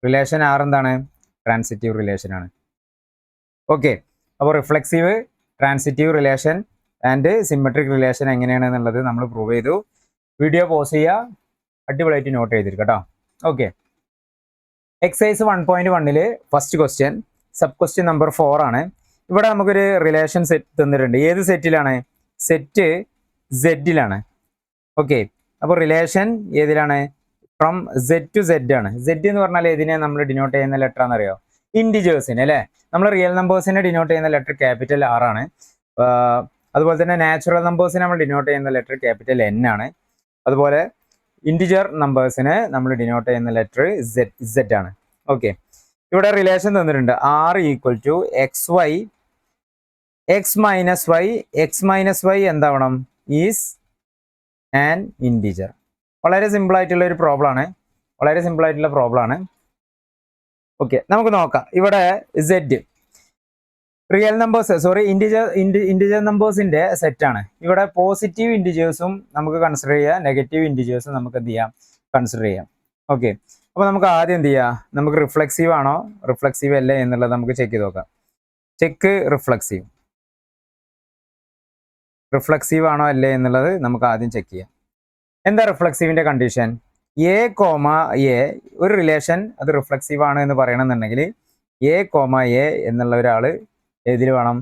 Relation R എന്താണ്? ട്രാൻസിറ്റീവ് റിലേഷൻ ആണ്. ഓക്കെ, അപ്പോൾ reflexive, transitive relation and symmetric relation എങ്ങനെയാണെന്നുള്ളത് നമ്മൾ പ്രൂവ് ചെയ്തു. വീഡിയോ പോസ് ചെയ്യുക, അടിപൊളിയായിട്ട് നോട്ട് ചെയ്തിരിക്കുക കേട്ടോ. Okay, exercise 1.1 first question, sub question number 4 ആണ്. ഇവിടെ നമുക്കൊരു റിലേഷൻ സെറ്റ് തന്നിട്ടുണ്ട്. ഏത് സെറ്റിലാണ്? സെറ്റ് സെഡിലാണ്. ഓക്കെ, അപ്പോൾ റിലേഷൻ ഏതിലാണ്? ഫ്രം സെഡ് ടു സെഡ് ആണ്. സെഡ് എന്ന് പറഞ്ഞാൽ ഏതിനെ നമ്മൾ ഡിനോട്ട് ചെയ്യുന്ന ലെറ്റർ ആണെന്നറിയോ? ഇൻഡിജേഴ്സിനെ അല്ലേ? നമ്മൾ റിയൽ നമ്പേഴ്സിനെ ഡിനോട്ട് ചെയ്യുന്ന ലെറ്റർ ക്യാപിറ്റൽ R ആണ്. അതുപോലെ തന്നെ നാച്ചുറൽ നമ്പേഴ്സിനെ നമ്മൾ ഡിനോട്ട് ചെയ്യുന്ന ലെറ്റർ ക്യാപിറ്റൽ N ആണ്. അതുപോലെ ഇൻഡിജർ നമ്പേഴ്സിനെ നമ്മൾ ഡിനോട്ട് ചെയ്യുന്ന ലെറ്റർ Z ആണ്. ഓക്കെ, ഇവിടെ റിലേഷൻ തന്നിട്ടുണ്ട്. R equal to XY, X minus Y എന്താവണം? Is an integer. വളരെ സിമ്പിൾ ആയിട്ടുള്ള ഒരു പ്രോബ്ലം ആണ്. ഓക്കെ, നമുക്ക് നോക്കാം. ഇവിടെ Z റിയൽ നമ്പേഴ്സ്, ഇൻഡിജർ നമ്പേഴ്സിന്റെ സെറ്റ് ആണ്. ഇവിടെ പോസിറ്റീവ് ഇൻഡിജേഴ്സും നമുക്ക് കൺസിഡർ ചെയ്യാം, നെഗറ്റീവ് ഇൻഡിജേഴ്സും നമുക്ക് എന്ത് ചെയ്യാം? കൺസിഡർ ചെയ്യാം. ഓക്കെ, അപ്പോൾ നമുക്ക് ആദ്യം എന്ത് ചെയ്യാം? നമുക്ക് റിഫ്ലെക്സീവ് ആണോ റിഫ്ലെക്സീവ് അല്ലേ എന്നുള്ളത് നമുക്ക് ചെക്ക് ചെയ്ത് നോക്കാം. Check reflexive. റിഫ്ലക്സീവ് ആണോ അല്ലേ എന്നുള്ളത് നമുക്ക് ആദ്യം ചെക്ക് ചെയ്യാം. എന്താ റിഫ്ലക്സീവിൻ്റെ കണ്ടീഷൻ? എ കോമ എ ഒരു റിലേഷൻ അത് റിഫ്ലക്സീവ് ആണ് എന്ന് പറയണമെന്നുണ്ടെങ്കിൽ എ കോമ എ എന്നുള്ള ഒരാൾ ഏതിൽ വേണം?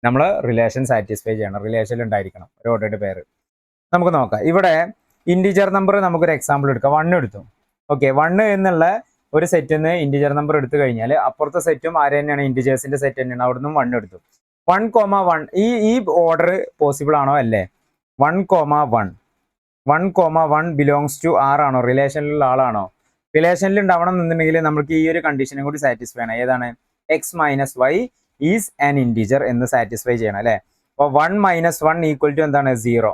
നമ്മൾ റിലേഷൻ സാറ്റിസ്ഫൈ ചെയ്യണം, റിലേഷനിൽ ഉണ്ടായിരിക്കണം ഒരു ഓർഡേഡ് പെയർ. നമുക്ക് നോക്കാം. ഇവിടെ ഇൻറ്റിജർ നമ്പർ നമുക്കൊരു എക്സാമ്പിൾ എടുക്കാം. 1 എടുത്തു. ഓക്കെ, 1 എന്നുള്ള ഒരു സെറ്റിൽ നിന്ന് ഇൻറ്റിജർ നമ്പർ എടുത്തു കഴിഞ്ഞാൽ അപ്പുറത്തെ സെറ്റും ആര് തന്നെയാണ്? ഇൻറ്റിജേഴ്സിന്റെ സെറ്റ് തന്നെയാണ്. അവിടെ നിന്നും 1 എടുത്തു. 1,1 ഈ ഓർഡർ പോസിബിൾ ആണോ അല്ലേ? 1,1 ബിലോങ്സ് ടു ആർ ആണോ? റിലേഷനിലുള്ള ആളാണോ? റിലേഷനിൽ ഉണ്ടാവണം എന്നുണ്ടെങ്കിൽ നമുക്ക് ഈ ഒരു കണ്ടീഷനും കൂടി സാറ്റിസ്ഫൈ ആണ്. ഏതാണ്? X minus y is an integer എന്ന് സാറ്റിസ്ഫൈ ചെയ്യണം അല്ലേ? അപ്പോൾ 1 - 1 ഈക്വൽ ടു എന്താണ്? 0.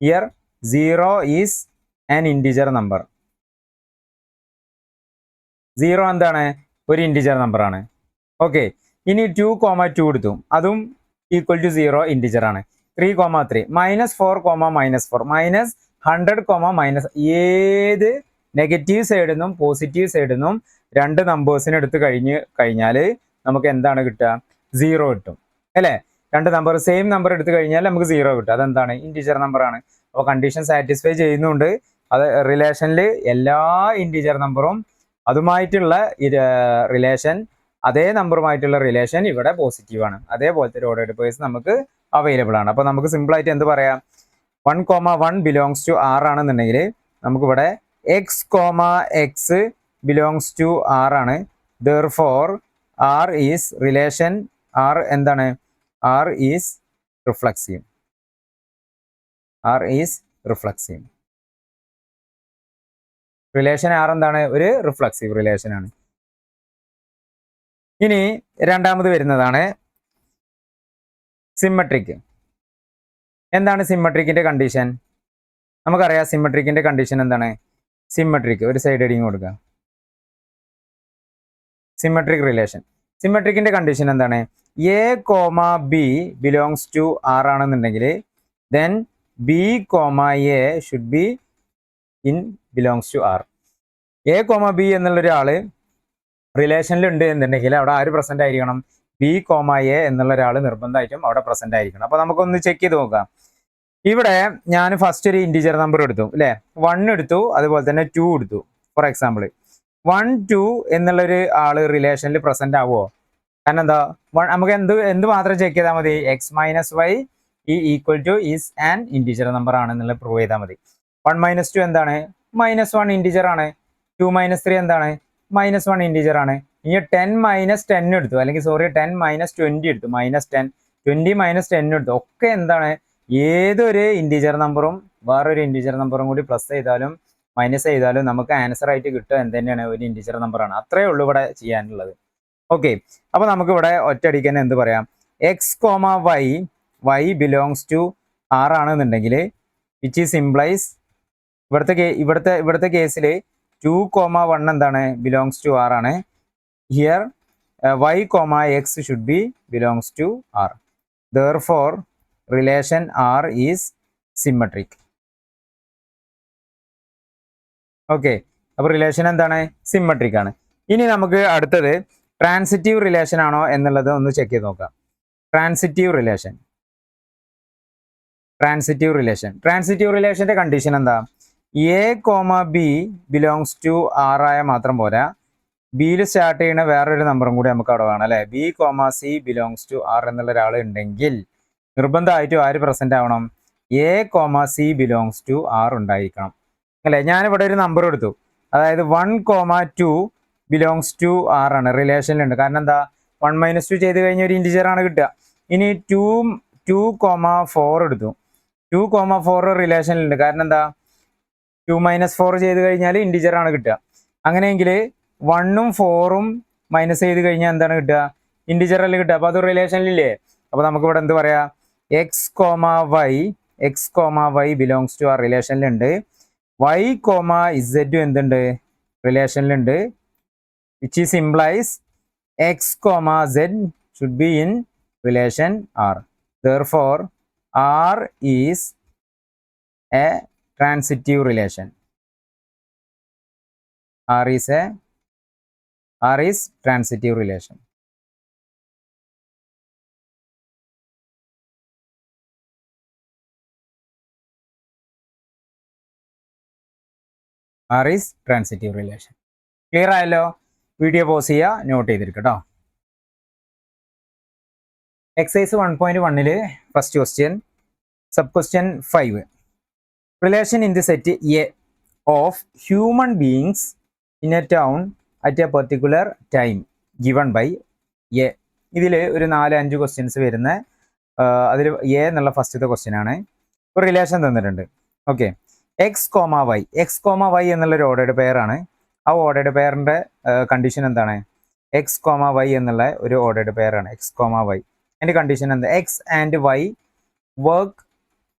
Here 0 is an integer number. 0 എന്താണ്? ഒരു ഇൻറ്റിജർ നമ്പർ ആണ്. ഓക്കെ, ഇനി 2,2 എടുത്തു. അതും ഈക്വൽ ടു 0 ഇൻറ്റിജർ ആണ്. 3,3 -4, -100, ഏത് നെഗറ്റീവ് സൈഡിൽ നിന്നും പോസിറ്റീവ് സൈഡിൽ നിന്നും രണ്ട് നമ്പേഴ്സിന് എടുത്ത് കഴിഞ്ഞാൽ നമുക്ക് എന്താണ് കിട്ടുക? 0 കിട്ടും അല്ലേ? രണ്ട് നമ്പർ സെയിം നമ്പർ എടുത്തു കഴിഞ്ഞാൽ നമുക്ക് 0 കിട്ടും. അതെന്താണ്? ഇൻറ്റിജർ നമ്പർ ആണ്. അപ്പോൾ കണ്ടീഷൻ സാറ്റിസ്ഫൈ ചെയ്യുന്നുണ്ട്. അത് റിലേഷനിൽ എല്ലാ ഇൻറ്റിജർ നമ്പറും അതുമായിട്ടുള്ള റിലേഷൻ, അതേ നമ്പറുമായിട്ടുള്ള റിലേഷൻ ഇവിടെ പോസിറ്റീവ് ആണ്. അതേപോലത്തെ ഒരു ഓർഡേഡ് പേഴ്സ് നമുക്ക് അവൈലബിൾ ആണ്. അപ്പോൾ നമുക്ക് സിമ്പിൾ ആയിട്ട് എന്ത് പറയാം? 1,1 ബിലോങ്സ് ടു ആർ ആണെന്നുണ്ടെങ്കിൽ നമുക്കിവിടെ X comma X belongs to R ആണ്. Therefore R is relation, R എന്താണ്? R is reflexive. R is reflexive. Relation R എന്താണ്? ഒരു റിഫ്ലക്സീവ് റിലേഷൻ ആണ്. ഇനി രണ്ടാമത് വരുന്നതാണ് സിമ്മട്രിക്. എന്താണ് സിമ്മട്രിക്കിന്റെ കണ്ടീഷൻ? നമുക്കറിയാം സിമ്മട്രിക്കിന്റെ കണ്ടീഷൻ എന്താണ്? സിമ്മട്രിക് ഒരു സൈഡ് ഹെഡിങ് കൊടുക്കുക. Symmetric relation. സിമ്മട്രിക്കിന്റെ കണ്ടീഷൻ എന്താണ്? A comma B belongs to R ആണെന്നുണ്ടെങ്കിൽ then B comma A should be in belongs to R. A comma B എന്നുള്ള ഒരാള് റിലേഷനിൽ ഉണ്ട് എന്നുണ്ടെങ്കിൽ അവിടെ ആര് പ്രസന്റ് ആയിരിക്കണം? ബി കോമ എ എന്നുള്ള ഒരാൾ നിർബന്ധമായിട്ടും അവിടെ പ്രസന്റ് ആയിരിക്കണം. അപ്പൊ നമുക്കൊന്ന് ചെക്ക് ചെയ്ത് നോക്കാം. ഇവിടെ ഞാൻ ഫസ്റ്റ് ഒരു ഇൻറ്റിജർ നമ്പർ എടുത്തു അല്ലെ? 1 എടുത്തു, അതുപോലെ തന്നെ 2 എടുത്തു. ഫോർ എക്സാമ്പിൾ 1, 2 എന്നുള്ളൊരു ആള് റിലേഷനിൽ പ്രസന്റ് ആവുമോ? കാരണം എന്താ? നമുക്ക് എന്ത് മാത്രം ചെക്ക് ചെയ്താൽ മതി? X minus y equal to is an integer number ആണെന്നുള്ള പ്രൂവ് ചെയ്താൽ മതി. 1 - 2 എന്താണ്? -1 ഇൻറ്റിജർ ആണ്. 2 - 3 എന്താണ്? -1 ഇൻറ്റിജർ ആണ്. ഇനി 10 - 10 എടുത്തു, അല്ലെങ്കിൽ 10 - 20 എടുത്തു, -10, 20 - 10 എടുത്തു. ഒക്കെ എന്താണ്? ഏതൊരു ഇൻറ്റിജർ നമ്പറും വേറൊരു ഇൻറ്റിജർ നമ്പറും കൂടി പ്ലസ് ചെയ്താലും മൈനസ് ചെയ്താലും നമുക്ക് ആൻസർ ആയിട്ട് കിട്ടുക എന്ത് തന്നെയാണ്? ഒരു ഇൻറ്റിജർ നമ്പർ ആണ്. അത്രേ ഉള്ളൂ ഇവിടെ ചെയ്യാനുള്ളത്. ഓക്കെ, അപ്പൊ നമുക്ക് ഇവിടെ ഒറ്റയടിക്ക് തന്നെ എന്ത് പറയാം? X comma Y belongs to R ആണെന്നുണ്ടെങ്കിൽ വിച്ച് ഈസ് ഇംപ്ലൈസ് ഇവിടുത്തെ കേസിൽ 2,1 എന്താണ്? ബിലോങ്സ് ടു ആർ ആണ്. Here y comma x should be belongs to R. Therefore relation R is symmetric. Okay, അപ്പൊ റിലേഷൻ എന്താണ്? സിമ്മട്രിക് ആണ്. ഇനി നമുക്ക് അടുത്തത് ട്രാൻസിറ്റീവ് റിലേഷൻ ആണോ എന്നുള്ളത് ഒന്ന് ചെക്ക് ചെയ്ത് നോക്കാം. ട്രാൻസിറ്റീവ് റിലേഷന്റെ കണ്ടീഷൻ എന്താ? A comma B belongs to R ആയ മാത്രം പോരാ, ബിയിൽ സ്റ്റാർട്ട് ചെയ്യുന്ന വേറൊരു നമ്പറും കൂടി നമുക്ക് അവിടെ വേണം അല്ലെ? B comma C belongs to R എന്നുള്ള ഒരാൾ ഉണ്ടെങ്കിൽ നിർബന്ധമായിട്ടും ആര് പ്രസന്റ് ആവണം? A comma C belongs to R ഉണ്ടായിരിക്കണം അല്ലെ? ഞാനിവിടെ ഒരു നമ്പർ എടുത്തു, അതായത് 1,2 ബിലോങ്സ് ടു ആർ ആണ്, റിലേഷനിലുണ്ട്. കാരണം എന്താ? 1 - 2 ചെയ്ത് കഴിഞ്ഞ ഒരു ഇൻറ്റിജർ ആണ് കിട്ടുക. ഇനി 2,4 എടുത്തു. 2,4 റിലേഷനിലുണ്ട്. കാരണം എന്താ? 2 - 4 ചെയ്ത് കഴിഞ്ഞാൽ ഇൻറ്റിജർ ആണ് കിട്ടുക. അങ്ങനെയെങ്കിൽ 1ഉം 4ഉം മൈനസ് ചെയ്ത് കഴിഞ്ഞാൽ എന്താണ് കിട്ടുക? ഇൻറ്റിജർ അല്ലേ കിട്ടുക. അപ്പൊ അത് റിലേഷനിലില്ലേ? അപ്പൊ നമുക്ക് ഇവിടെ എന്ത് പറയാ? X comma Y belongs to ആ റിലേഷനിലുണ്ട്. വൈ കോമ ഇസഡും എന്തുണ്ട്? റിലേഷനിലുണ്ട്. Which is implies X comma Z should be in relation R. Therefore R is a transitive relation. R is transitive relation. R is transitive relation. Clear ആയല്ലോ? Video pause ചെയ്യുക, note ചെയ്തിരിക്കും കേട്ടോ. Exercise 1.1 first question, sub question 5. Relation in the set A of human beings in a town at a particular time given by A. ഇതിൽ ഒരു 4-5 questions വരുന്ന അതിൽ A എന്നുള്ള ഫസ്റ്റത്തെ ക്വസ്റ്റ്യൻ ആണ്. ഒരു റിലേഷൻ തന്നിട്ടുണ്ട്. ഓക്കെ, എക്സ് കോമ വൈ എന്നുള്ളൊരു ഓർഡേഡ് പെയറാണ്. ആ ഓർഡേഡ് പെയറിൻ്റെ കണ്ടീഷൻ എന്താണ്? എക്സ് കോമ വൈ എന്നുള്ള ഒരു ഓർഡേഡ് പെയറാണ് എക്സ് കോമ വൈ. അതിൻ്റെ കണ്ടീഷൻ എന്താ? X and Y work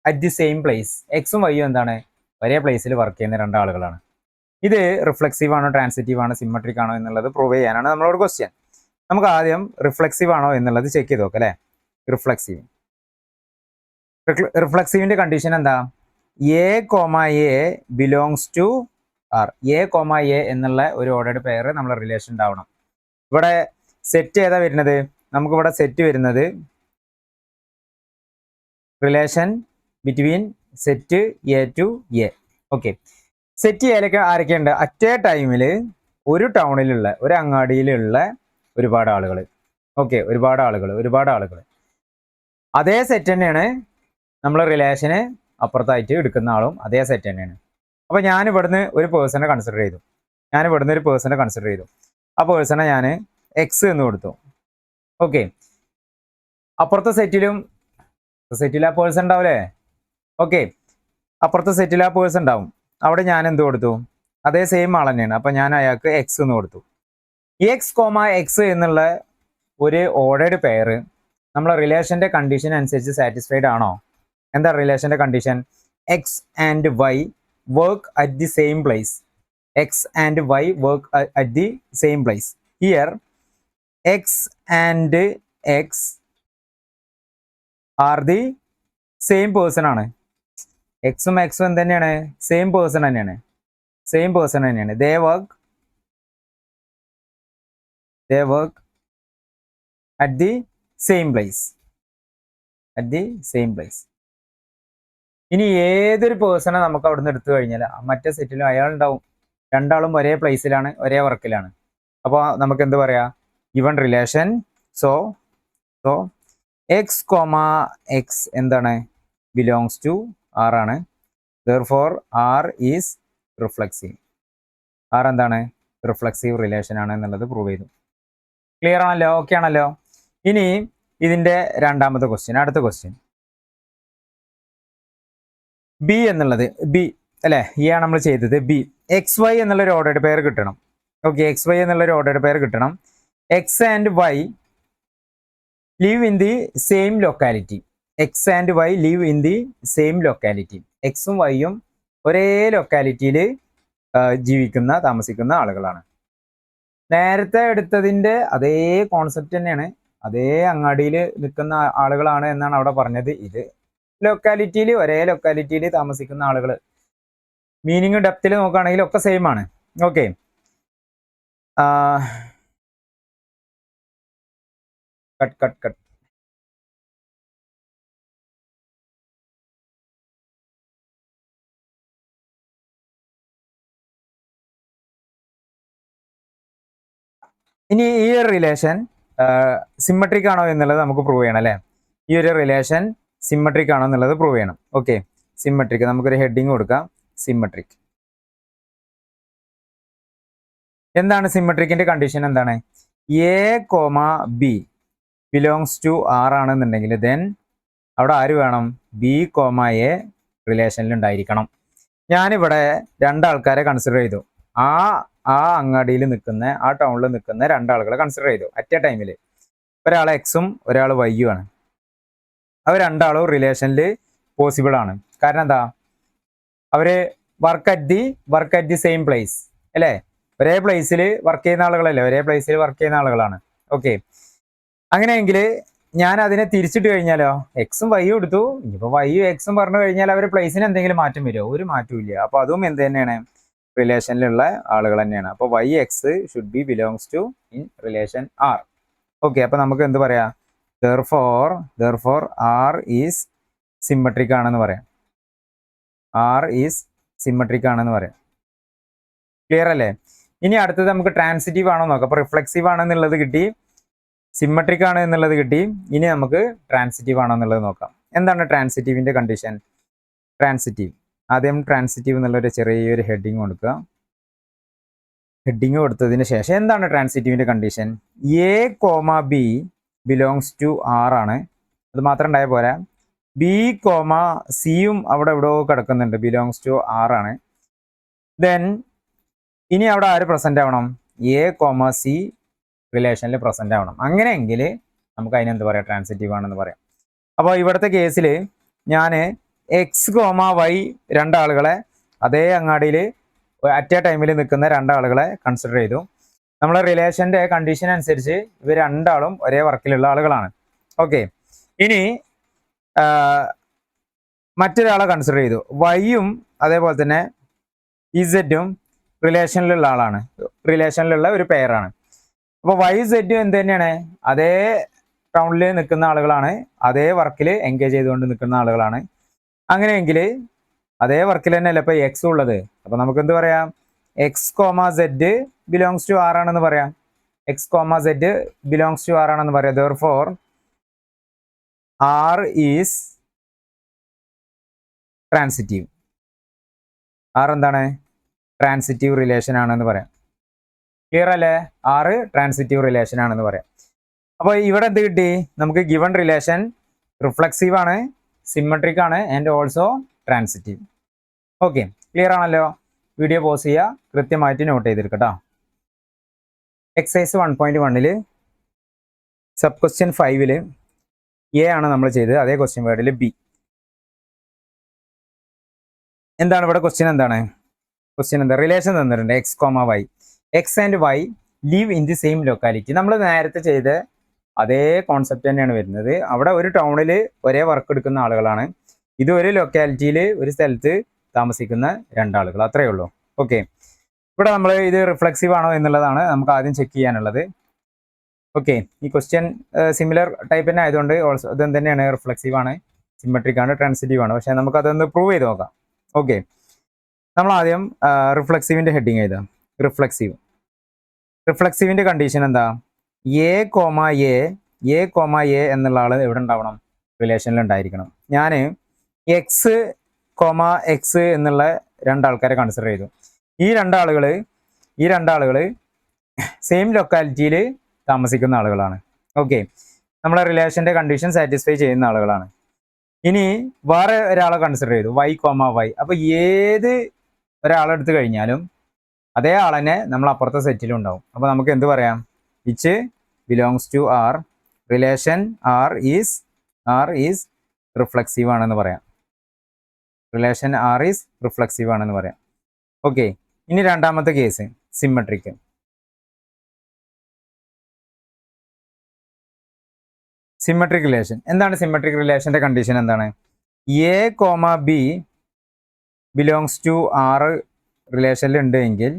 at the same place. എക്സും വൈയും എന്താണ്? ഒരേ പ്ലേസിൽ വർക്ക് ചെയ്യുന്ന രണ്ടാളുകളാണ്. ഇത് റിഫ്ലെക്സീവ് ആണോ, ട്രാൻസിറ്റീവ് ആണോ, സിമ്മട്രിക് ആണോ എന്നുള്ളത് പ്രൂവ് ചെയ്യാനാണ് നമ്മളോട് ക്വസ്റ്റ്യൻ. നമുക്ക് ആദ്യം റിഫ്ലെക്സീവ് ആണോ എന്നുള്ളത് ചെക്ക് ചെയ്ത് നോക്കാം അല്ലേ. റിഫ്ലെക്സീവിന്റെ കണ്ടീഷൻ എന്താ? A comma A belongs to R. A comma A എന്നുള്ള ഒരു ഓർഡേഡ് പെയർ നമ്മളെ റിലേഷൻ ഉണ്ടാവണം. ഇവിടെ സെറ്റ് ഏതാ വരുന്നത്? നമുക്കിവിടെ സെറ്റ് വരുന്നത് relation between set A to A. Okay, set എയിലൊക്കെ ആരൊക്കെയുണ്ട്? അറ്റ് എ ടൈമിൽ ഒരു ടൗണിലുള്ള ഒരു അങ്ങാടിയിലുള്ള ഒരുപാട് ആളുകൾ. ഓക്കെ, ഒരുപാട് ആളുകൾ. അതേ സെറ്റ് തന്നെയാണ് നമ്മൾ റിലേഷന് അപ്പുറത്തായിട്ട് എടുക്കുന്ന ആളും അതേ സെറ്റ് തന്നെയാണ്. അപ്പോൾ ഞാൻ ഇവിടുന്ന് ഒരു പേഴ്സണെ കൺസിഡർ ചെയ്തു. ആ പേഴ്സണെ ഞാൻ എക്സ് എന്ന് കൊടുത്തു. ഓക്കെ, അപ്പുറത്തെ സെറ്റിൽ ആ പേഴ്സൺ ഉണ്ടാവില്ലേ? ഓക്കെ, അപ്പുറത്തെ സെറ്റിൽ ആ പേഴ്സൺ ഉണ്ടാവും. അവിടെ ഞാൻ എന്ത് കൊടുത്തു? അതേ സെയിം ആൾ തന്നെയാണ്. അപ്പം ഞാൻ അയാൾക്ക് എക്സ് എന്ന് കൊടുത്തു. എക്സ് കോമ എക്സ് എന്നുള്ള ഒരു ഓർഡേഡ് പെയർ നമ്മളെ റിലേഷൻ്റെ കണ്ടീഷൻ അനുസരിച്ച് സാറ്റിസ്ഫൈഡ് ആണോ? എന്താ റിലേഷൻ്റെ condition? X and Y work at the same place. Here X and X are the same person ആണ്. എക്സും എക്സും എന്ത് തന്നെയാണ്? സെയിം പേഴ്സൺ തന്നെയാണ്. They work at the same place. ഇനി ഏതൊരു പേഴ്സണെ നമുക്ക് അവിടുന്ന് എടുത്തു കഴിഞ്ഞാൽ മറ്റേ സെറ്റിലും അയാൾ ഉണ്ടാവും. രണ്ടാളും ഒരേ പ്ലേസിലാണ്, ഒരേ വർക്കിലാണ്. അപ്പോൾ നമുക്ക് എന്ത് പറയാം? Given relation. So X comma X എന്താണ്? ബിലോങ്സ് ടു ആർ ആണ്. Therefore R is reflexive. R എന്താണ്? റിഫ്ലെക്സീവ് റിലേഷൻ ആണ് എന്നുള്ളത് പ്രൂവ് ചെയ്തു. ക്ലിയർ ആണല്ലോ? ഓക്കെ ആണല്ലോ? ഇനി ഇതിന്റെ രണ്ടാമത്തെ ക്വസ്റ്റ്യൻ, അടുത്ത ക്വസ്റ്റ്യൻ ബി എന്നുള്ളത്. ബി അല്ലേ, ഈ ആണ് നമ്മൾ ചെയ്തത്. ബി എക്സ് വൈ എന്നുള്ളൊരു ഓർഡേഡ് പെയർ കിട്ടണം. ഓക്കെ, എക്സ് വൈ എന്നുള്ളൊരു ഓർഡേഡ് പെയർ കിട്ടണം. X and Y live in the same locality. എക്സും വൈയും ഒരേ ലൊക്കാലിറ്റിയിൽ ജീവിക്കുന്ന താമസിക്കുന്ന ആളുകളാണ്. നേരത്തെ എടുത്തതിൻ്റെ അതേ കോൺസെപ്റ്റ് തന്നെയാണ്. അതേ അങ്ങാടിയിൽ നിൽക്കുന്ന ആളുകളാണ് എന്നാണ് അവിടെ പറഞ്ഞത്. ഇത് ഒരേ ലൊക്കാലിറ്റിയിൽ താമസിക്കുന്ന ആളുകൾ. മീനിങ് ഡെപ്തിൽ നോക്കുകയാണെങ്കിൽ ഒക്കെ സെയിം ആണ്. Okay, cut. ഇനി ഈ ഒരു റിലേഷൻ സിമ്മട്രിക് ആണോ എന്നുള്ളത് നമുക്ക് പ്രൂവ് ചെയ്യണം അല്ലേ. ഈ ഒരു റിലേഷൻ സിമ്മട്രിക് ആണോ എന്നുള്ളത് പ്രൂവ് ചെയ്യണം. Okay, symmetric. നമുക്കൊരു ഹെഡിങ് കൊടുക്കാം, സിമ്മട്രിക്. എന്താണ് സിമ്മട്രിക്കിന്റെ കണ്ടീഷൻ? എന്താണ്? A comma B belongs to R ആണെന്നുണ്ടെങ്കിൽ ദെൻ അവിടെ ആര് വേണം? ബി കോമ എ റിലേഷനിൽ ഉണ്ടായിരിക്കണം. ഞാനിവിടെ രണ്ടാൾക്കാരെ കൺസിഡർ ചെയ്തു. ആ അങ്ങാടിയിൽ നിൽക്കുന്ന, ആ ടൗണിൽ നിൽക്കുന്ന രണ്ടാളുകളെ കൺസിഡർ ചെയ്തു അറ്റ് എ ടൈമിൽ. ഒരാൾ എക്സും ഒരാൾ വൈയും ആണ്. അവർ രണ്ടാളും റിലേഷനിൽ പോസിബിൾ ആണ്. കാരണം എന്താ? അവര് work at the same place അല്ലേ. ഒരേ പ്ലേസിൽ വർക്ക് ചെയ്യുന്ന ആളുകളാണ്. ഓക്കെ, അങ്ങനെയെങ്കിൽ ഞാൻ അതിനെ തിരിച്ചിട്ട് കഴിഞ്ഞാലോ? എക്സും വൈയും എടുത്തു. ഇനിയിപ്പോൾ വൈയും എക്സും പറഞ്ഞു കഴിഞ്ഞാൽ അവരുടെ പ്ലേസിന് എന്തെങ്കിലും മാറ്റം വരുമോ? ഒരു മാറ്റവും ഇല്ല. അപ്പോൾ അതും എന്ത് തന്നെയാണ്? റിലേഷനിലുള്ള ആളുകൾ തന്നെയാണ്. അപ്പോൾ Y X should be belongs to in relation R. Okay, അപ്പോൾ നമുക്ക് എന്ത് പറയാം? ദെർഫോർ ആർ ഈസ് സിമ്മട്രിക് ആണെന്ന് പറയാം. ക്ലിയർ അല്ലേ? ഇനി അടുത്തത് നമുക്ക് ട്രാൻസിറ്റീവ് ആണോ നോക്കാം. അപ്പോൾ റിഫ്ലെക്സീവ് ആണെന്നുള്ളത് കിട്ടി, സിമ്മട്രിക് ആണ് എന്നുള്ളത് കിട്ടി. ഇനി നമുക്ക് ട്രാൻസിറ്റീവ് ആണോ എന്നുള്ളത് നോക്കാം. എന്താണ് ട്രാൻസിറ്റീവിന്റെ കണ്ടീഷൻ? ട്രാൻസിറ്റീവ്, ആദ്യം ട്രാൻസിറ്റീവ് എന്നുള്ളൊരു ചെറിയൊരു ഹെഡിങ് കൊടുക്കുക. ഹെഡിങ് കൊടുത്തതിന് ശേഷം എന്താണ് ട്രാൻസിറ്റീവിന്റെ condition? A comma B belongs to R ആണ്. അത് മാത്രം ഉണ്ടായ പോരാ, ബി കോമ സിയും അവിടെ എവിടെയോ കിടക്കുന്നുണ്ട്, ബിലോങ്സ് ടു ആർ ആണ്. ദെൻ ഇനി അവിടെ ആര് പ്രസന്റ് ആവണം? എ കോമ സി റിലേഷനിൽ പ്രസന്റ് ആവണം. അങ്ങനെയെങ്കിൽ നമുക്ക് അതിനെന്ത് പറയാം? ട്രാൻസിറ്റീവ് ആണെന്ന് പറയാം. അപ്പോൾ ഇവിടുത്തെ കേസിൽ ഞാൻ എക്സ് കോമ വൈ രണ്ടാളുകളെ അതേ അങ്ങാടിയിൽ അറ്റ് എ ടൈമിൽ നിൽക്കുന്ന രണ്ടാളുകളെ കൺസിഡർ ചെയ്തു. നമ്മളെ റിലേഷൻ്റെ കണ്ടീഷൻ അനുസരിച്ച് ഇവർ രണ്ടാളും ഒരേ വർക്കിലുള്ള ആളുകളാണ്. ഓക്കെ, ഇനി മറ്റൊരാളെ കൺസിഡർ ചെയ്തു. വൈയും അതേപോലെ തന്നെ ഇസെറ്റും റിലേഷനിലുള്ള ആളാണ്, റിലേഷനിലുള്ള ഒരു പെയറാണ്. അപ്പോൾ വൈ സെറ്റും എന്ത് തന്നെയാണ്? അതേ ടൗണിൽ നിൽക്കുന്ന ആളുകളാണ്, അതേ വർക്കിൽ എൻഗേജ് ചെയ്തുകൊണ്ട് നിൽക്കുന്ന ആളുകളാണ്. അങ്ങനെയെങ്കിൽ അതേ വർക്കിൽ തന്നെയല്ല ഇപ്പോൾ എക്സ് ഉള്ളത്. അപ്പോൾ നമുക്ക് എന്ത് പറയാം? X comma Z belongs to R ആണെന്ന് പറയാം. X comma Z belongs to R ആണെന്ന് പറയാം. Therefore R is transitive. R എന്താണ്? ട്രാൻസിറ്റീവ് റിലേഷൻ ആണെന്ന് പറയാം. ക്ലിയർ അല്ലേ? ആറ് ട്രാൻസിറ്റീവ് റിലേഷൻ ആണെന്ന് പറയാം. അപ്പോൾ ഇവിടെ എന്ത് കിട്ടി? നമുക്ക് ഗിവൺ റിലേഷൻ റിഫ്ലെക്സീവ് ആണ്, സിമ്മട്രിക് ആണ്, and also transitive. Okay, clear ആണല്ലോ? വീഡിയോ പോസ് ചെയ്യുക, കൃത്യമായിട്ട് നോട്ട് ചെയ്തെടുക്കട്ടോ. എക്സസൈസ് 1.1 സബ് ക്വസ്റ്റ്യൻ 5 എ ആണ് നമ്മൾ ചെയ്തത്. അതേ ക്വസ്റ്റ്യൻ വേർഡിൽ ബി. എന്താണ് ഇവിടെ ക്വസ്റ്റ്യൻ? എന്താണ് ക്വസ്റ്റ്യൻ? എന്താ? റിലേഷൻ തന്നിട്ടുണ്ട്, X comma Y. X and Y live in the same locality. നമ്മൾ നേരത്തെ ചെയ്ത അതേ കോൺസെപ്റ്റ് തന്നെയാണ് വരുന്നത്. അവിടെ ഒരു ടൗണിൽ ഒരേ വർക്ക് എടുക്കുന്ന ആളുകളാണ്. ഇത് ഒരു ലൊക്കാലിറ്റിയിൽ ഒരു സ്ഥലത്ത് താമസിക്കുന്ന രണ്ടാളുകൾ, അത്രയേ ഉള്ളൂ. ഓക്കെ, ഇവിടെ നമ്മൾ ഇത് റിഫ്ലെക്സീവ് ആണോ എന്നുള്ളതാണ് നമുക്ക് ആദ്യം ചെക്ക് ചെയ്യാനുള്ളത്. ഓക്കെ, ഈ ക്വസ്റ്റ്യൻ സിമിലർ ടൈപ്പ് തന്നെ ആയതുകൊണ്ട് ഓൾസോ ഇത് തന്നെയാണ്, റിഫ്ലെക്സീവ് ആണ്, സിമെട്രിക് ആണ്, ട്രാൻസിറ്റീവ് ആണ്. പക്ഷേ നമുക്കതൊന്ന് പ്രൂവ് ചെയ്ത് നോക്കാം. ഓക്കെ, നമ്മൾ ആദ്യം റിഫ്ലെക്സീവിൻ്റെ ഹെഡിങ് എഴുതാം. റിഫ്ലെക്സീവ്, റിഫ്ലെക്സീവിൻ്റെ കണ്ടീഷൻ എന്താ? എ കോമ എ എന്നുള്ള ആൾ എവിടെ ഉണ്ടാവണം? റിലേഷനിൽ ഉണ്ടായിരിക്കണം. ഞാൻ എക്സ് കോമ എക്സ് എന്നുള്ള രണ്ടാൾക്കാരെ കൺസിഡർ ചെയ്തു. ഈ രണ്ടാളുകൾ സെയിം ലൊക്കാലിറ്റിയിൽ താമസിക്കുന്ന ആളുകളാണ്. ഓക്കെ, നമ്മളെ റിലേഷൻ്റെ കണ്ടീഷൻ സാറ്റിസ്ഫൈ ചെയ്യുന്ന ആളുകളാണ്. ഇനി വേറെ ഒരാളെ കൺസിഡർ ചെയ്തു, വൈ കോമ വൈ. അപ്പോൾ ഏത് ഒരാളെടുത്ത് കഴിഞ്ഞാലും അതേ ആളെന്നെ നമ്മൾ അപ്പുറത്തെ സെറ്റിലും ഉണ്ടാവും. അപ്പോൾ നമുക്ക് എന്ത് പറയാം? Which belongs to R, relation R is reflexive ആണെന്ന് പറയാം. റിലേഷൻ ആർ ഈസ് റിഫ്ലെക്സീവ് ആണെന്ന് പറയാം. ഓക്കെ, ഇനി രണ്ടാമത്തെ കേസ് സിമ്മട്രിക്. സിമ്മട്രിക് റിലേഷൻ എന്താണ്? സിമ്മട്രിക് റിലേഷൻ്റെ കണ്ടീഷൻ എന്താണ്? A comma B belongs to R റിലേഷനിൽ ഉണ്ട് എങ്കിൽ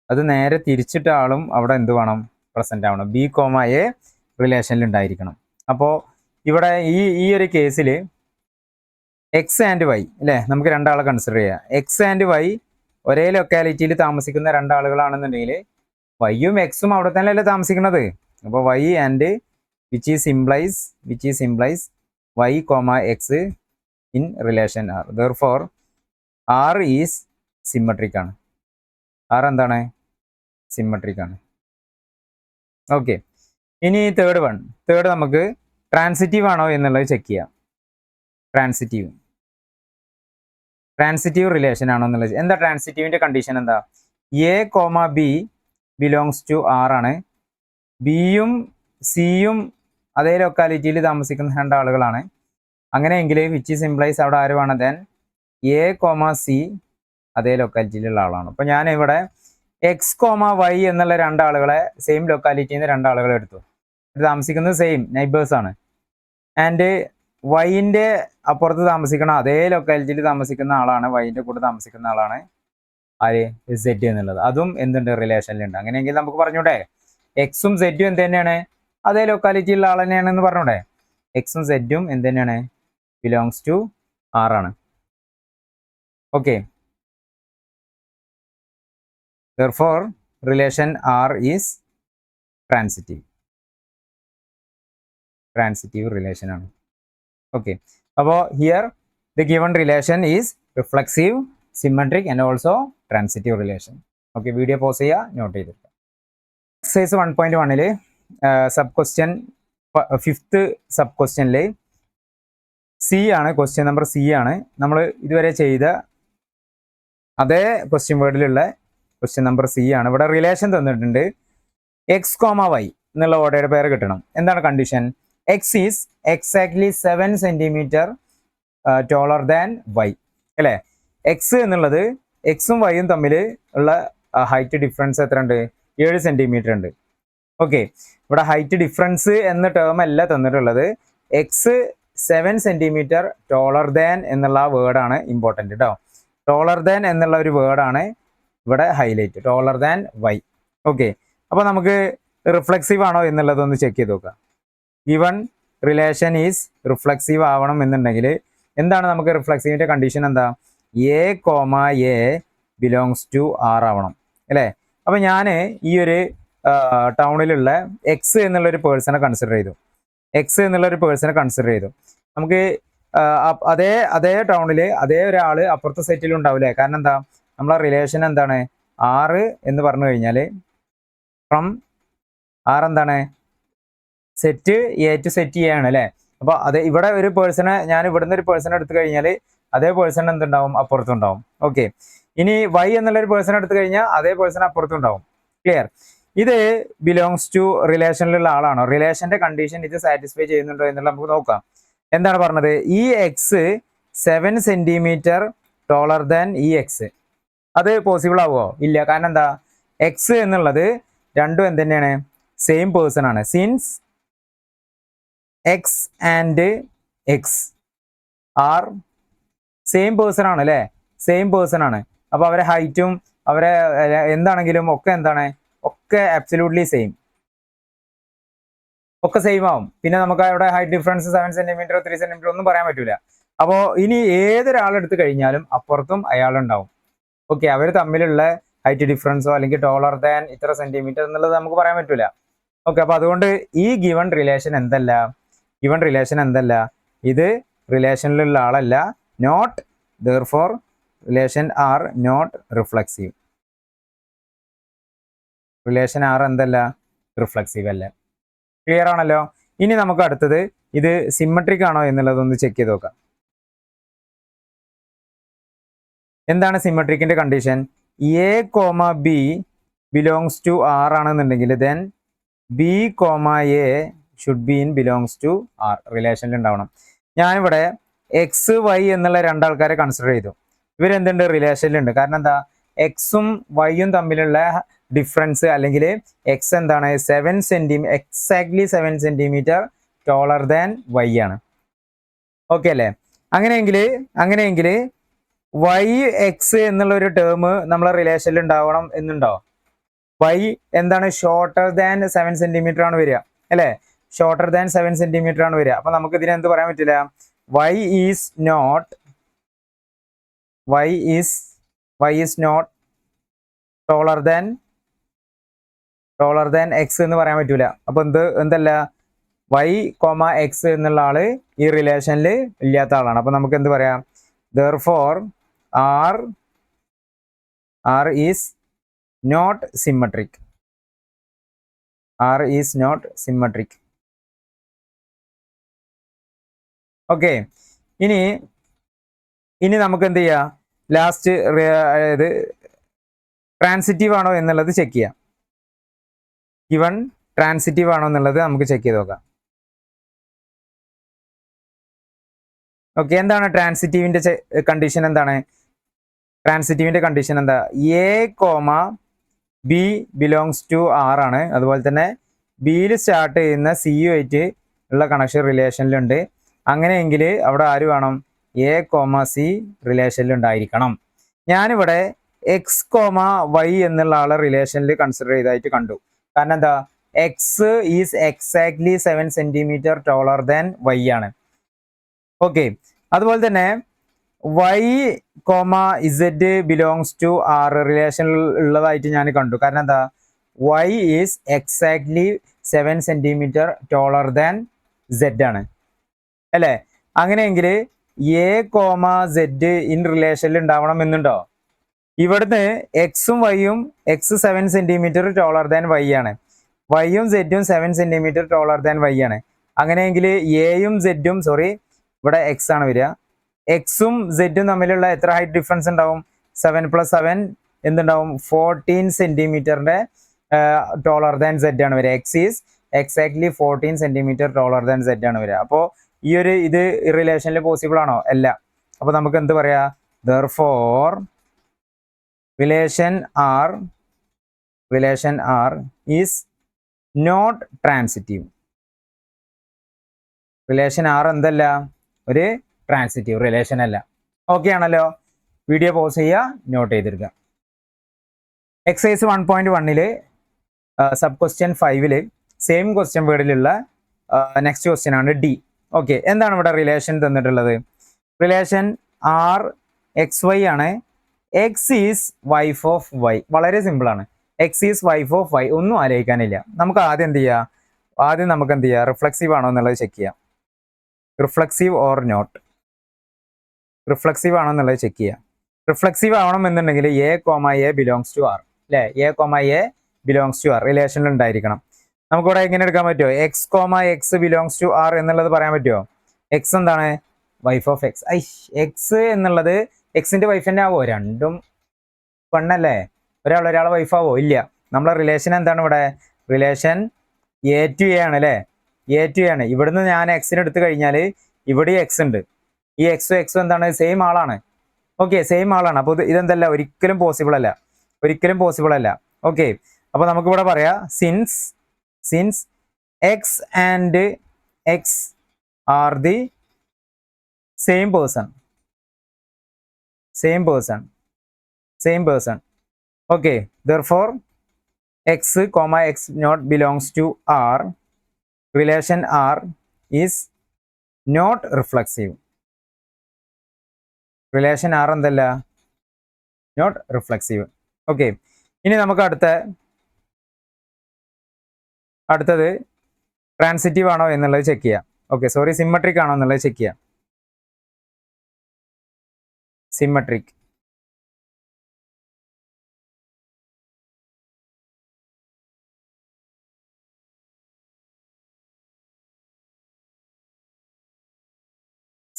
അത് നേരെ തിരിച്ചിട്ട ആളും അവിടെ എന്ത് വേണം? പ്രസന്റ് ആവണം. ബി കോമ എ റിലേഷനിൽ ഉണ്ടായിരിക്കണം. അപ്പോൾ ഇവിടെ ഈ ഒരു കേസിൽ എക്സ് ആൻഡ് വൈ അല്ലേ, നമുക്ക് രണ്ടാളെ കൺസിഡർ ചെയ്യാം. എക്സ് ആൻഡ് വൈ ഒരേ ലൊക്കാലിറ്റിയിൽ താമസിക്കുന്ന രണ്ടാളുകളാണെന്നുണ്ടെങ്കിൽ വൈയും എക്സും അവിടെ തന്നെയല്ലേ താമസിക്കുന്നത്. അപ്പോൾ Y and which is implies Y comma X in relation R. Therefore R is symmetric ആണ്. ആർ എന്താണ്? സിമ്മട്രിക് ആണ്. ഓക്കെ, ഇനി തേർഡ് നമുക്ക് ട്രാൻസിറ്റീവ് ആണോ എന്നുള്ളത് ചെക്ക് ചെയ്യാം. ട്രാൻസിറ്റീവ് റിലേഷൻ ആണോ എന്നുള്ളത്. എന്താ ട്രാൻസിറ്റീവിൻ്റെ കണ്ടീഷൻ? എന്താ? A comma B belongs to R ആണ്. ബിയും സിയും അതേ ലൊക്കാലിറ്റിയിൽ താമസിക്കുന്ന രണ്ടാളുകളാണ്. അങ്ങനെയെങ്കിൽ വിച്ച് ഈസ് ഇംപ്ലൈസ് അവിടെ ആര് വേണം? ദെൻ എ കോമ സി അതേ ലൊക്കാലിറ്റിയിലുള്ള ആളാണ്. അപ്പോൾ ഞാൻ ഇവിടെ എക്സ് കോമ വൈ എന്നുള്ള രണ്ടാളുകളെ സെയിം ലൊക്കാലിറ്റിയിൽ നിന്ന് രണ്ടാളുകളെ എടുത്തു. താമസിക്കുന്നത് സെയിം നൈബേഴ്സാണ്. ആൻഡ് വൈൻ്റെ അപ്പുറത്ത് താമസിക്കുന്ന അതേ ലൊക്കാലിറ്റിയിൽ താമസിക്കുന്ന ആളാണ്, വൈൻ്റെ കൂടെ താമസിക്കുന്ന ആളാണ് ആര്? സെഡ് എന്നുള്ളത്. അതും എന്തുണ്ട്? റിലേഷനിലുണ്ട്. അങ്ങനെയെങ്കിൽ നമുക്ക് പറഞ്ഞൂടെ എക്സും സെഡും എന്ത് തന്നെയാണ്? അതേ ലൊക്കാലിറ്റിയിലുള്ള ആൾ തന്നെയാണെന്ന് പറഞ്ഞൂടെ? എക്സും സെഡും എന്ത് തന്നെയാണ്? ബിലോങ്സ് ടു ആർ ആണ്. Okay, Therefore, relation R is transitive. Transitive relation ആണ്. Okay. അപ്പോൾ here the given relation is reflexive, symmetric and also transitive relation. Okay, video pause ചെയ്യുക, നോട്ട് ചെയ്തിട്ട്. Exercise 1.1 sub question 5th sub ക്വസ്റ്റ്യനിൽ C ആണ്, question number C ആണ്. നമ്മൾ ഇതുവരെ ചെയ്ത അതേ ക്വസ്റ്റ്യൻ വേർഡിലുള്ള ക്വസ്റ്റ്യൻ നമ്പർ സി ആണ്. ഇവിടെ റിലേഷൻ തന്നിട്ടുണ്ട്, എക്സ് കോമ വൈ എന്നുള്ള ഓർഡറുടെ പേര് കിട്ടണം. എന്താണ് condition? X is exactly 7 centimetre taller than Y അല്ലേ. എക്സ് എന്നുള്ളത് എക്സും വൈയും തമ്മിൽ ഉള്ള ഹൈറ്റ് ഡിഫറൻസ് എത്ര ഉണ്ട്? 7 സെന്റിമീറ്റർ ഉണ്ട്. ഓക്കെ, ഇവിടെ ഹൈറ്റ് ഡിഫറൻസ് എന്ന ടേം അല്ല തന്നിട്ടുള്ളത്. എക്സ് 7 സെന്റിമീറ്റർ ടോളർ ദാൻ എന്നുള്ള വേർഡാണ് ഇമ്പോർട്ടൻ്റ് കേട്ടോ. ടോളർ ദാൻ എന്നുള്ള ഒരു വേർഡാണ് ഇവിടെ highlight, taller than Y. Okay, അപ്പോൾ നമുക്ക് റിഫ്ലെക്സീവ് ആണോ എന്നുള്ളതൊന്ന് ചെക്ക് ചെയ്ത് നോക്കാം. ഗിവൺ റിലേഷൻ ഈസ് റിഫ്ലെക്സീവ് ആവണം എന്നുണ്ടെങ്കിൽ എന്താണ് നമുക്ക് റിഫ്ലെക്സീവിൻ്റെ കണ്ടീഷൻ? എന്താ? A comma A belongs to R ആവണം അല്ലേ. അപ്പോൾ ഞാൻ ഈ ഒരു ടൗണിലുള്ള എക്സ് എന്നുള്ളൊരു പേഴ്സണെ കൺസിഡർ ചെയ്തു. എക്സ് എന്നുള്ളൊരു പേഴ്സണെ കൺസിഡർ ചെയ്തു. നമുക്ക് അതേ ടൗണിൽ അതേ ഒരാൾ അപ്പുറത്തെ സെറ്റിലും ഉണ്ടാവില്ലേ? കാരണം എന്താ, നമ്മളെ റിലേഷൻ എന്താണ്? ആറ് എന്ന് പറഞ്ഞു കഴിഞ്ഞാൽ ഫ്രം ആർ എന്താണ്? Set A to set A ആണ് അല്ലേ. അപ്പോൾ അത് ഇവിടെ ഒരു പേഴ്സണെ, ഞാൻ ഇവിടുന്ന് ഒരു പേഴ്സണെ എടുത്തു കഴിഞ്ഞാൽ അതേ പേഴ്സൺ എന്തുണ്ടാവും? അപ്പുറത്തുണ്ടാവും. ഓക്കെ, ഇനി വൈ എന്നുള്ളൊരു പേഴ്സൺ എടുത്തു കഴിഞ്ഞാൽ അതേ പേഴ്സൺ അപ്പുറത്തുണ്ടാവും. ക്ലിയർ? ഇത് ബിലോങ്സ് ടു റിലേഷനിലുള്ള ആളാണോ? റിലേഷന്റെ കണ്ടീഷൻ ഇത് സാറ്റിസ്ഫൈ ചെയ്യുന്നുണ്ടോ എന്നുള്ള നമുക്ക് നോക്കാം. എന്താണ് പറഞ്ഞത്? ഈ എക്സ് 7 സെന്റിമീറ്റർ ടോളർ ദാൻ ഈ എക്സ്. അത് പോസിബിൾ ആവുമോ? ഇല്ല. കാരണം എന്താ? എക്സ് എന്നുള്ളത് രണ്ടും എന്ത് തന്നെയാണ്? സെയിം പേഴ്സൺ ആണ്. Since X and X are same person ആണ് അല്ലേ. സെയിം പേഴ്സൺ ആണ്. അപ്പോൾ അവരെ ഹൈറ്റും അവരെ എന്താണെങ്കിലും ഒക്കെ എന്താണ്? ഒക്കെ അബ്സല്യൂട്ട്ലി സെയിം, ഒക്കെ സെയിം ആവും. പിന്നെ നമുക്ക് അവിടെ ഹൈറ്റ് ഡിഫറൻസ് 7 സെന്റിമീറ്റർ 3 സെന്റിമീറ്റർ ഒന്നും പറയാൻ പറ്റൂല. അപ്പോൾ ഇനി ഏതൊരാളെടുത്ത് കഴിഞ്ഞാലും അപ്പുറത്തും അയാളുണ്ടാവും. ഓക്കെ, അവർ തമ്മിലുള്ള ഹൈറ്റ് ഡിഫറൻസോ അല്ലെങ്കിൽ ടോളർ ദാൻ ഇത്ര സെന്റിമീറ്റർ എന്നുള്ളത് നമുക്ക് പറയാൻ പറ്റൂല. ഓക്കെ, അപ്പോൾ അതുകൊണ്ട് ഈ ഗിവൺ റിലേഷൻ എന്തല്ല? ഗിവൺ റിലേഷൻ എന്തല്ല? ഇത് റിലേഷനിലുള്ള ആളല്ല. Not, therefore relation R not reflexive. Relation R എന്തല്ല? റിഫ്ലെക്സീവ് അല്ല. ക്ലിയർ ആണല്ലോ. ഇനി നമുക്ക് അടുത്തത് ഇത് സിമ്മട്രിക് ആണോ എന്നുള്ളതൊന്ന് ചെക്ക് ചെയ്ത് നോക്കാം. എന്താണ് സിമ്മട്രിക്കിന്റെ condition? A comma B belongs to R ആണെന്നുണ്ടെങ്കിൽ then B comma A should be in belongs to R. റിലേഷനിൽ ഉണ്ടാവണം. ഞാനിവിടെ എക്സ് വൈ എന്നുള്ള രണ്ടാൾക്കാരെ കൺസിഡർ ചെയ്തു. ഇവരെന്തുണ്ട്? റിലേഷനിലുണ്ട്. കാരണം എന്താ? എക്സും വൈയും തമ്മിലുള്ള ഡിഫറൻസ് അല്ലെങ്കിൽ എക്സ് എന്താണ്? 7 centimetre, exactly 7 centimetre taller than Y ആണ്. ഓക്കെ അല്ലേ? അങ്ങനെയെങ്കിൽ വൈ എക്സ് എന്നുള്ള ഒരു ടേം നമ്മളെ റിലേഷനിൽ ഉണ്ടാവണം എന്നുണ്ടോ? വൈ എന്താണ്? ഷോർട്ടർ ദാൻ 7 സെന്റിമീറ്റർ ആണ് വരിക അല്ലേ. ഷോർട്ടർ ദാൻ 7 സെന്റിമീറ്റർ ആണ് വരിക. അപ്പൊ നമുക്ക് ഇതിനെ എന്ത് പറയാൻ പറ്റില്ല? Y is not taller than X എന്ന് പറയാൻ പറ്റൂല. അപ്പൊ എന്തല്ല? വൈ കോമ എക്സ് എന്നുള്ള ആള് ഈ റിലേഷനിൽ ഇല്ലാത്ത ആളാണ്. അപ്പൊ നമുക്ക് എന്ത് പറയാം? therefore r is not symmetric. R is not symmetric. Okay, ഇനി നമുക്ക് എന്ത് ചെയ്യാം? ലാസ്റ്റ് ഇത് ട്രാൻസിറ്റീവ് ആണോ എന്നുള്ളത് ചെക്ക് ചെയ്യാം. ഇവൺ ട്രാൻസിറ്റീവ് ആണോ എന്നുള്ളത് നമുക്ക് ചെക്ക് ചെയ്ത് നോക്കാം. ഓക്കെ, എന്താണ് ട്രാൻസിറ്റീവിന്റെ കണ്ടീഷൻ? എന്താണ് ട്രാൻസിറ്റീവിന്റെ കണ്ടീഷൻ? എന്താ? A comma B belongs to R ആണ്. അതുപോലെ തന്നെ ബിയിൽ സ്റ്റാർട്ട് ചെയ്യുന്ന സി ആയിട്ട് ഉള്ള കണക്ഷൻ റിലേഷനിലുണ്ട്. അങ്ങനെയെങ്കിൽ അവിടെ ആര് വേണം? എ കോമ സി റിലേഷനിൽ ഉണ്ടായിരിക്കണം. ഞാനിവിടെ എക്സ് കോമ വൈ എന്നുള്ള ആളെ റിലേഷനിൽ കൺസിഡർ ചെയ്തായിട്ട് കണ്ടു. കാരണം എന്താ? X is exactly 7 centimetre taller than Y ആണ്. ഓക്കെ, അതുപോലെ തന്നെ Y comma Z belongs to R relation ഉള്ളതായിട്ട് ഞാൻ കണ്ടു. കാരണം എന്താ, Y is exactly 7 centimetre taller than Z ആണ് അല്ലേ? അങ്ങനെയെങ്കിൽ എ കോമ സെഡ് ഇൻ റിലേഷനിൽ ഉണ്ടാവണം എന്നുണ്ടോ? ഇവിടുന്ന് എക്സും വൈയും X 7 centimetre taller than Y ആണ്, വൈയും സെഡും 7 സെന്റിമീറ്റർ ടോളർ ദാൻ വൈ ആണ്. അങ്ങനെയെങ്കിൽ എയും സെഡും ഇവിടെ എക്സ് ആണ് വരിക, എക്സും സെഡും തമ്മിലുള്ള എത്ര ഹൈറ്റ് ഡിഫറൻസ് ഉണ്ടാവും? 7 + 7 എന്തുണ്ടാവും? 14 സെന്റിമീറ്ററിന്റെ ടോളർ ദാൻ സെഡ് ആണ് വരിക. X is exactly 14 centimetre taller than Z ആണ് വരിക. അപ്പോൾ ഈ ഒരു ഇത് റിലേഷനിൽ പോസിബിൾ ആണോ? അല്ല. അപ്പൊ നമുക്ക് എന്ത് പറയാ? therefore relation R is not transitive. Relation R എന്തല്ല? ഒരു ട്രാൻസിറ്റീവ് റിലേഷൻ അല്ല. ഓക്കെ ആണല്ലോ? വീഡിയോ പോസ് ചെയ്യുക, നോട്ട് ചെയ്തെടുക്കുക. Exercise 1.1 sub question 5 same question വേർഡിലുള്ള നെക്സ്റ്റ് ക്വസ്റ്റ്യൻ ആണ് ഡി. ഓക്കെ, എന്താണ് ഇവിടെ റിലേഷൻ തന്നിട്ടുള്ളത്? റിലേഷൻ ആർ എക്സ് വൈ ആണ്. X is wife of Y. വളരെ സിമ്പിൾ ആണ്. X is wife of Y, ഒന്നും ആലോചിക്കാനില്ല. നമുക്ക് ആദ്യം എന്ത് ചെയ്യാം? ആദ്യം നമുക്ക് എന്ത് ചെയ്യാം? റിഫ്ലക്സീവ് ആണോ എന്നുള്ളത് ചെക്ക് ചെയ്യാം. റിഫ്ലക്സീവ് ഓർ നോട്ട്, റിഫ്ലക്സീവ് ആണോ എന്നുള്ളത് ചെക്ക് ചെയ്യാം. റിഫ്ലക്സീവ് ആവണം എന്നുണ്ടെങ്കിൽ A comma A belongs to R അല്ലേ? A comma A belongs to R റിലേഷനിൽ ഉണ്ടായിരിക്കണം. നമുക്കിവിടെ എങ്ങനെ എടുക്കാൻ പറ്റുമോ? X comma X belongs to R എന്നുള്ളത് പറയാൻ പറ്റുമോ? എക്സ് എന്താണ്? Wife of X. എക്സ് എന്നുള്ളത് എക്സിന്റെ വൈഫ് തന്നെ ആവോ? രണ്ടും പെണ്ണല്ലേ? ഒരാളെ വൈഫാവോ? ഇല്ല. നമ്മളെ റിലേഷൻ എന്താണ് ഇവിടെ? റിലേഷൻ എ ടു എ ആണ് അല്ലേ? എ ടു എ ആണ്. ഇവിടുന്ന് ഞാൻ എക്സിന് എടുത്തു കഴിഞ്ഞാൽ ഇവിടെ എക്സ് ഉണ്ട്. ഈ എക്സും എന്താണ്? സെയിം ആളാണ്. ഓക്കെ, സെയിം ആളാണ്. അപ്പോൾ ഇതെന്തല്ല? ഒരിക്കലും പോസിബിൾ അല്ല, ഒരിക്കലും പോസിബിൾ അല്ല. ഓക്കെ, അപ്പോൾ നമുക്കിവിടെ പറയാം since X and X are the same person. Okay, therefore x comma x not belongs to R. Relation R is not reflexive. Relation R എന്തല്ല? Not reflexive. Okay, ഇനി നമുക്ക് അടുത്തത് ട്രാൻസിറ്റീവ് ആണോ എന്നുള്ളത് ചെക്ക് ചെയ്യാം. ഓക്കെ, സോറി, സിമ്മട്രിക് ആണോ എന്നുള്ളത് check ചെയ്യാം. സിമ്മട്രിക്.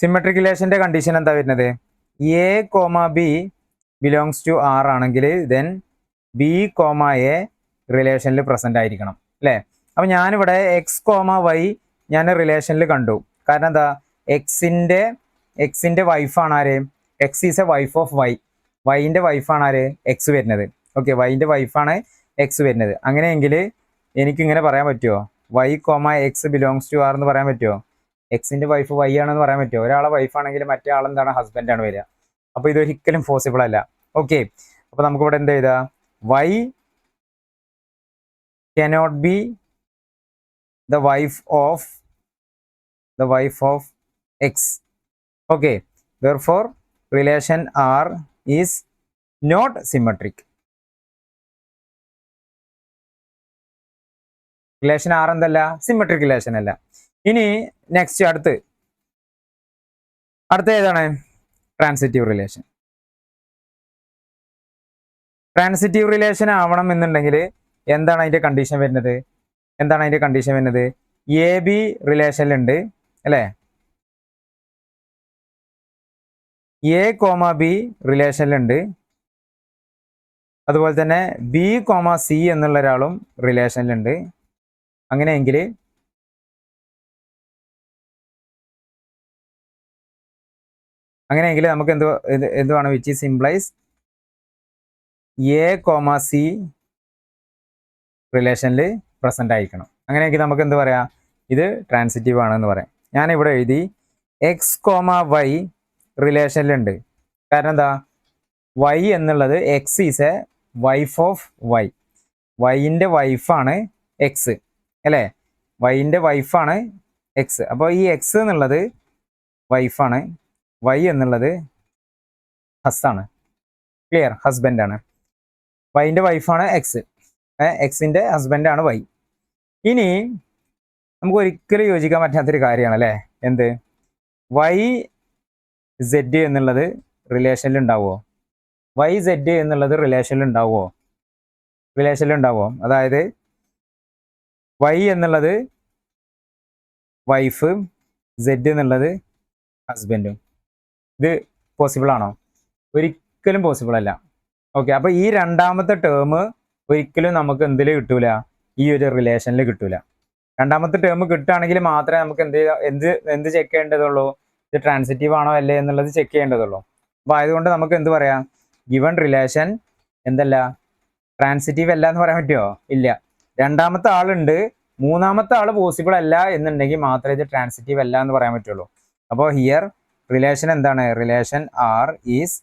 സിമ്മട്രിക് റിലേഷന്റെ കണ്ടീഷൻ എന്താ വരുന്നത്? A comma B belongs to R ആണെങ്കിൽ ദെൻ ബി കോമ എ റിലേഷനിൽ പ്രസന്റ് ആയിരിക്കണം അല്ലേ? അപ്പം ഞാനിവിടെ എക്സ് കോമ വൈ ഞാൻ റിലേഷനിൽ കണ്ടു. കാരണം എന്താ? എക്സിന്റെ വൈഫാണ് ആര്? X is a wife of Y. വൈൻ്റെ വൈഫാണ് ആര്? എക്സ് വരുന്നത്. ഓക്കെ, വൈൻ്റെ വൈഫാണ് എക്സ് വരുന്നത്. അങ്ങനെയെങ്കിൽ എനിക്കിങ്ങനെ പറയാൻ പറ്റുമോ? Y comma X belongs to R എന്ന് പറയാൻ പറ്റുമോ? എക്സിന്റെ വൈഫ് വൈ ആണെന്ന് പറയാൻ പറ്റുമോ? ഒരാളെ വൈഫാണെങ്കിൽ മറ്റേ ആളെന്താണ്? ഹസ്ബൻഡാണ് വരിക. അപ്പോൾ ഇതൊരിക്കലും പോസിബിൾ അല്ല. ഓക്കെ, അപ്പോൾ നമുക്കിവിടെ എന്ത് ചെയ്താ? Y cannot be the wife of x. Okay, therefore relation R is not symmetric. Relation R എന്തല്ല? സിമെട്രിക് റിലേഷൻ അല്ല. ഇനി നെക്സ്റ്റ് അടുത്ത ഏതാണ്? Transitive relation. ട്രാൻസിറ്റീവ് റിലേഷൻ ആവണം എന്നുണ്ടെങ്കിൽ എന്താണ് അതിന്റെ കണ്ടീഷൻ വരുന്നത്? എ ബി റിലേഷനിലുണ്ട് അല്ലേ? എ കോമ ബി റിലേഷനിലുണ്ട്. അതുപോലെ തന്നെ ബി കോമ സി എന്നുള്ള ഒരാളും റിലേഷനിലുണ്ട്. അങ്ങനെയെങ്കിൽ നമുക്ക് എന്തുവാണ്? Which is സിംപ്ലൈസ് A comma C റിലേഷനിൽ പ്രസന്റ് ആയിരിക്കണം. അങ്ങനെയെങ്കിൽ നമുക്ക് എന്ത് പറയാം? ഇത് ട്രാൻസിറ്റീവ് ആണെന്ന് പറയാം. ഞാനിവിടെ എഴുതി എക്സ് കോമ വൈ റിലേഷനിലുണ്ട്. കാരണം എന്താ? വൈ എന്നുള്ളത് X is a wife of Y. വൈൻ്റെ വൈഫാണ് എക്സ് അല്ലേ? വൈൻ്റെ വൈഫാണ് എക്സ്. അപ്പോൾ ഈ എക്സ് എന്നുള്ളത് വൈഫാണ്, വൈ എന്നുള്ളത് ഹസ്സാണ്. ക്ലിയർ? ഹസ്ബൻഡാണ്. വൈൻ്റെ വൈഫാണ് എക്സ്. എക്സിൻ്റെ ഹസ്ബൻഡാണ് വൈ. ഇനി നമുക്ക് ഒരിക്കലും യോജിക്കാൻ പറ്റാത്തൊരു കാര്യമാണ് അല്ലേ? എന്ത്? വൈ സെഡ് എന്നുള്ളത് റിലേഷനിൽ ഉണ്ടാവുമോ? വൈ സെഡ് എന്നുള്ളത് റിലേഷനിൽ ഉണ്ടാവുമോ? അതായത് വൈ എന്നുള്ളത് വൈഫ്, സെഡ് എന്നുള്ളത് ഹസ്ബൻഡും. ഇത് പോസിബിൾ ആണോ? ഒരിക്കലും പോസിബിൾ അല്ല. ഓക്കെ, അപ്പോൾ ഈ രണ്ടാമത്തെ ടേം ഒരിക്കലും നമുക്ക് എന്തിൽ കിട്ടൂല? ഈ ഒരു റിലേഷനിൽ കിട്ടൂല. രണ്ടാമത്തെ ടേം കിട്ടുകയാണെങ്കിൽ മാത്രമേ നമുക്ക് എന്ത് ചെക്ക് ചെയ്യേണ്ടതുള്ളൂ? ഇത് ട്രാൻസിറ്റീവ് ആണോ അല്ലേ എന്നുള്ളത് ചെക്ക് ചെയ്യേണ്ടതുള്ളൂ. അപ്പോൾ ആയതുകൊണ്ട് നമുക്ക് എന്ത് പറയാം? ഗിവൺ റിലേഷൻ എന്തല്ല? ട്രാൻസിറ്റീവ് അല്ല എന്ന് പറയാൻ പറ്റുമോ? ഇല്ല. രണ്ടാമത്തെ ആളുണ്ട്, മൂന്നാമത്തെ ആൾ പോസിബിൾ അല്ല എന്നുണ്ടെങ്കിൽ മാത്രമേ ഇത് ട്രാൻസിറ്റീവ് അല്ല എന്ന് പറയാൻ പറ്റുള്ളൂ. അപ്പോൾ ഹിയർ റിലേഷൻ എന്താണ്? റിലേഷൻ ആർ ഈസ്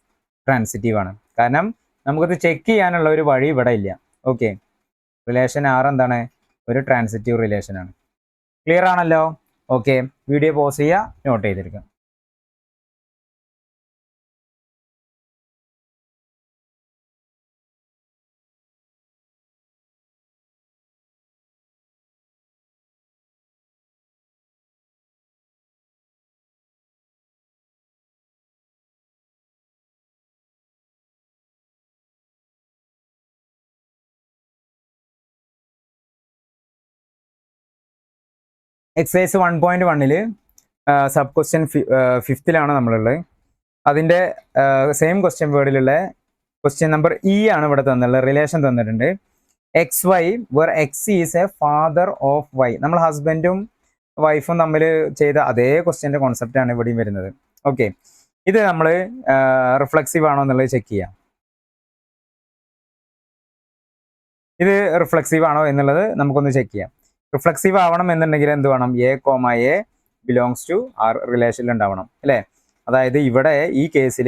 ട്രാൻസിറ്റീവ് ആണ്. കാരണം നമുക്കത് ചെക്ക് ചെയ്യാനുള്ള ഒരു വഴി ഇവിടെ ഇല്ല. ഓക്കെ, റിലേഷൻ ആർ എന്താണ്? ഒരു ട്രാൻസിറ്റീവ് റിലേഷൻ ആണ്. ക്ലിയർ ആണല്ലോ? ഓക്കെ, വീഡിയോ പോസ് ചെയ്യുക, നോട്ട് ചെയ്തെടുക്കുക. എക്സസൈസ് 1.1 സബ് ക്വസ്റ്റ്യൻ 5th നമ്മളുള്ളത്. അതിൻ്റെ സെയിം ക്വസ്റ്റ്യൻ വേർഡിലുള്ള ക്വസ്റ്റ്യൻ നമ്പർ ഇ ആണ് ഇവിടെ തന്നിട്ടുള്ളത്. റിലേഷൻ തന്നിട്ടുണ്ട്. X Y where X is a father of Y. നമ്മൾ ഹസ്ബൻഡും വൈഫും തമ്മിൽ ചെയ്ത അതേ ക്വസ്റ്റ്യൻ്റെ കോൺസെപ്റ്റ് ആണ് ഇവിടെയും വരുന്നത്. ഓക്കെ, ഇത് നമ്മൾ റിഫ്ലെക്സീവ് ആണോ എന്നുള്ളത് ചെക്ക് ചെയ്യാം. ഇത് റിഫ്ലെക്സീവ് ആണോ എന്നുള്ളത് നമുക്കൊന്ന് ചെക്ക് ചെയ്യാം. റിഫ്ലെക്സീവ് ആവണം എന്നുണ്ടെങ്കിൽ എന്ത് വേണം? A comma A belongs to R റിലേഷനിൽ ഉണ്ടാവണം അല്ലേ? അതായത് ഇവിടെ ഈ കേസിൽ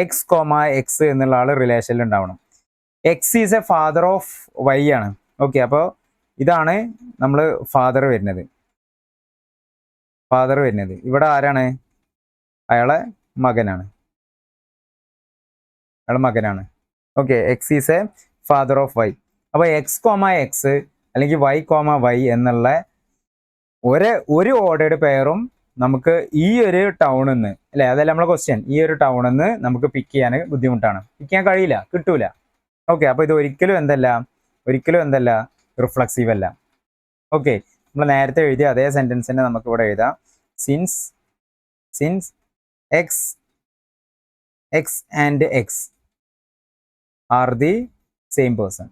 എക്സ് കോമ എക്സ് എന്നുള്ള ആൾ റിലേഷനിൽ ഉണ്ടാവണം. X is a father of Y ആണ്. ഓക്കെ, അപ്പോൾ ഇതാണ് നമ്മൾ ഫാദർ വരുന്നത്. ഇവിടെ ആരാണ്? അയാളെ മകനാണ്. Okay, X is a father of Y. അപ്പോൾ എക്സ് കോമ എക്സ് അല്ലെങ്കിൽ വൈ കോമ വൈ എന്നുള്ള ഒരു ഓർഡേഡ് പെയറും നമുക്ക് ഈ ഒരു ടൗണിൽ നിന്ന് അല്ലേ? അതല്ല നമ്മളെ ക്വസ്റ്റ്യൻ. ഈ ഒരു ടൗണിൽ നിന്ന് നമുക്ക് പിക്ക് ചെയ്യാൻ ബുദ്ധിമുട്ടാണ്, പിക്ക് ചെയ്യാൻ കഴിയില്ല, കിട്ടൂല. ഓക്കെ, അപ്പോൾ ഇത് ഒരിക്കലും എന്തല്ല? റിഫ്ലെക്സീവ് അല്ല. ഓക്കെ, നമ്മൾ നേരത്തെ എഴുതിയ അതേ സെന്റൻസിനെ നമുക്ക് ഇവിടെ എഴുതാം. Since X and X are the same person.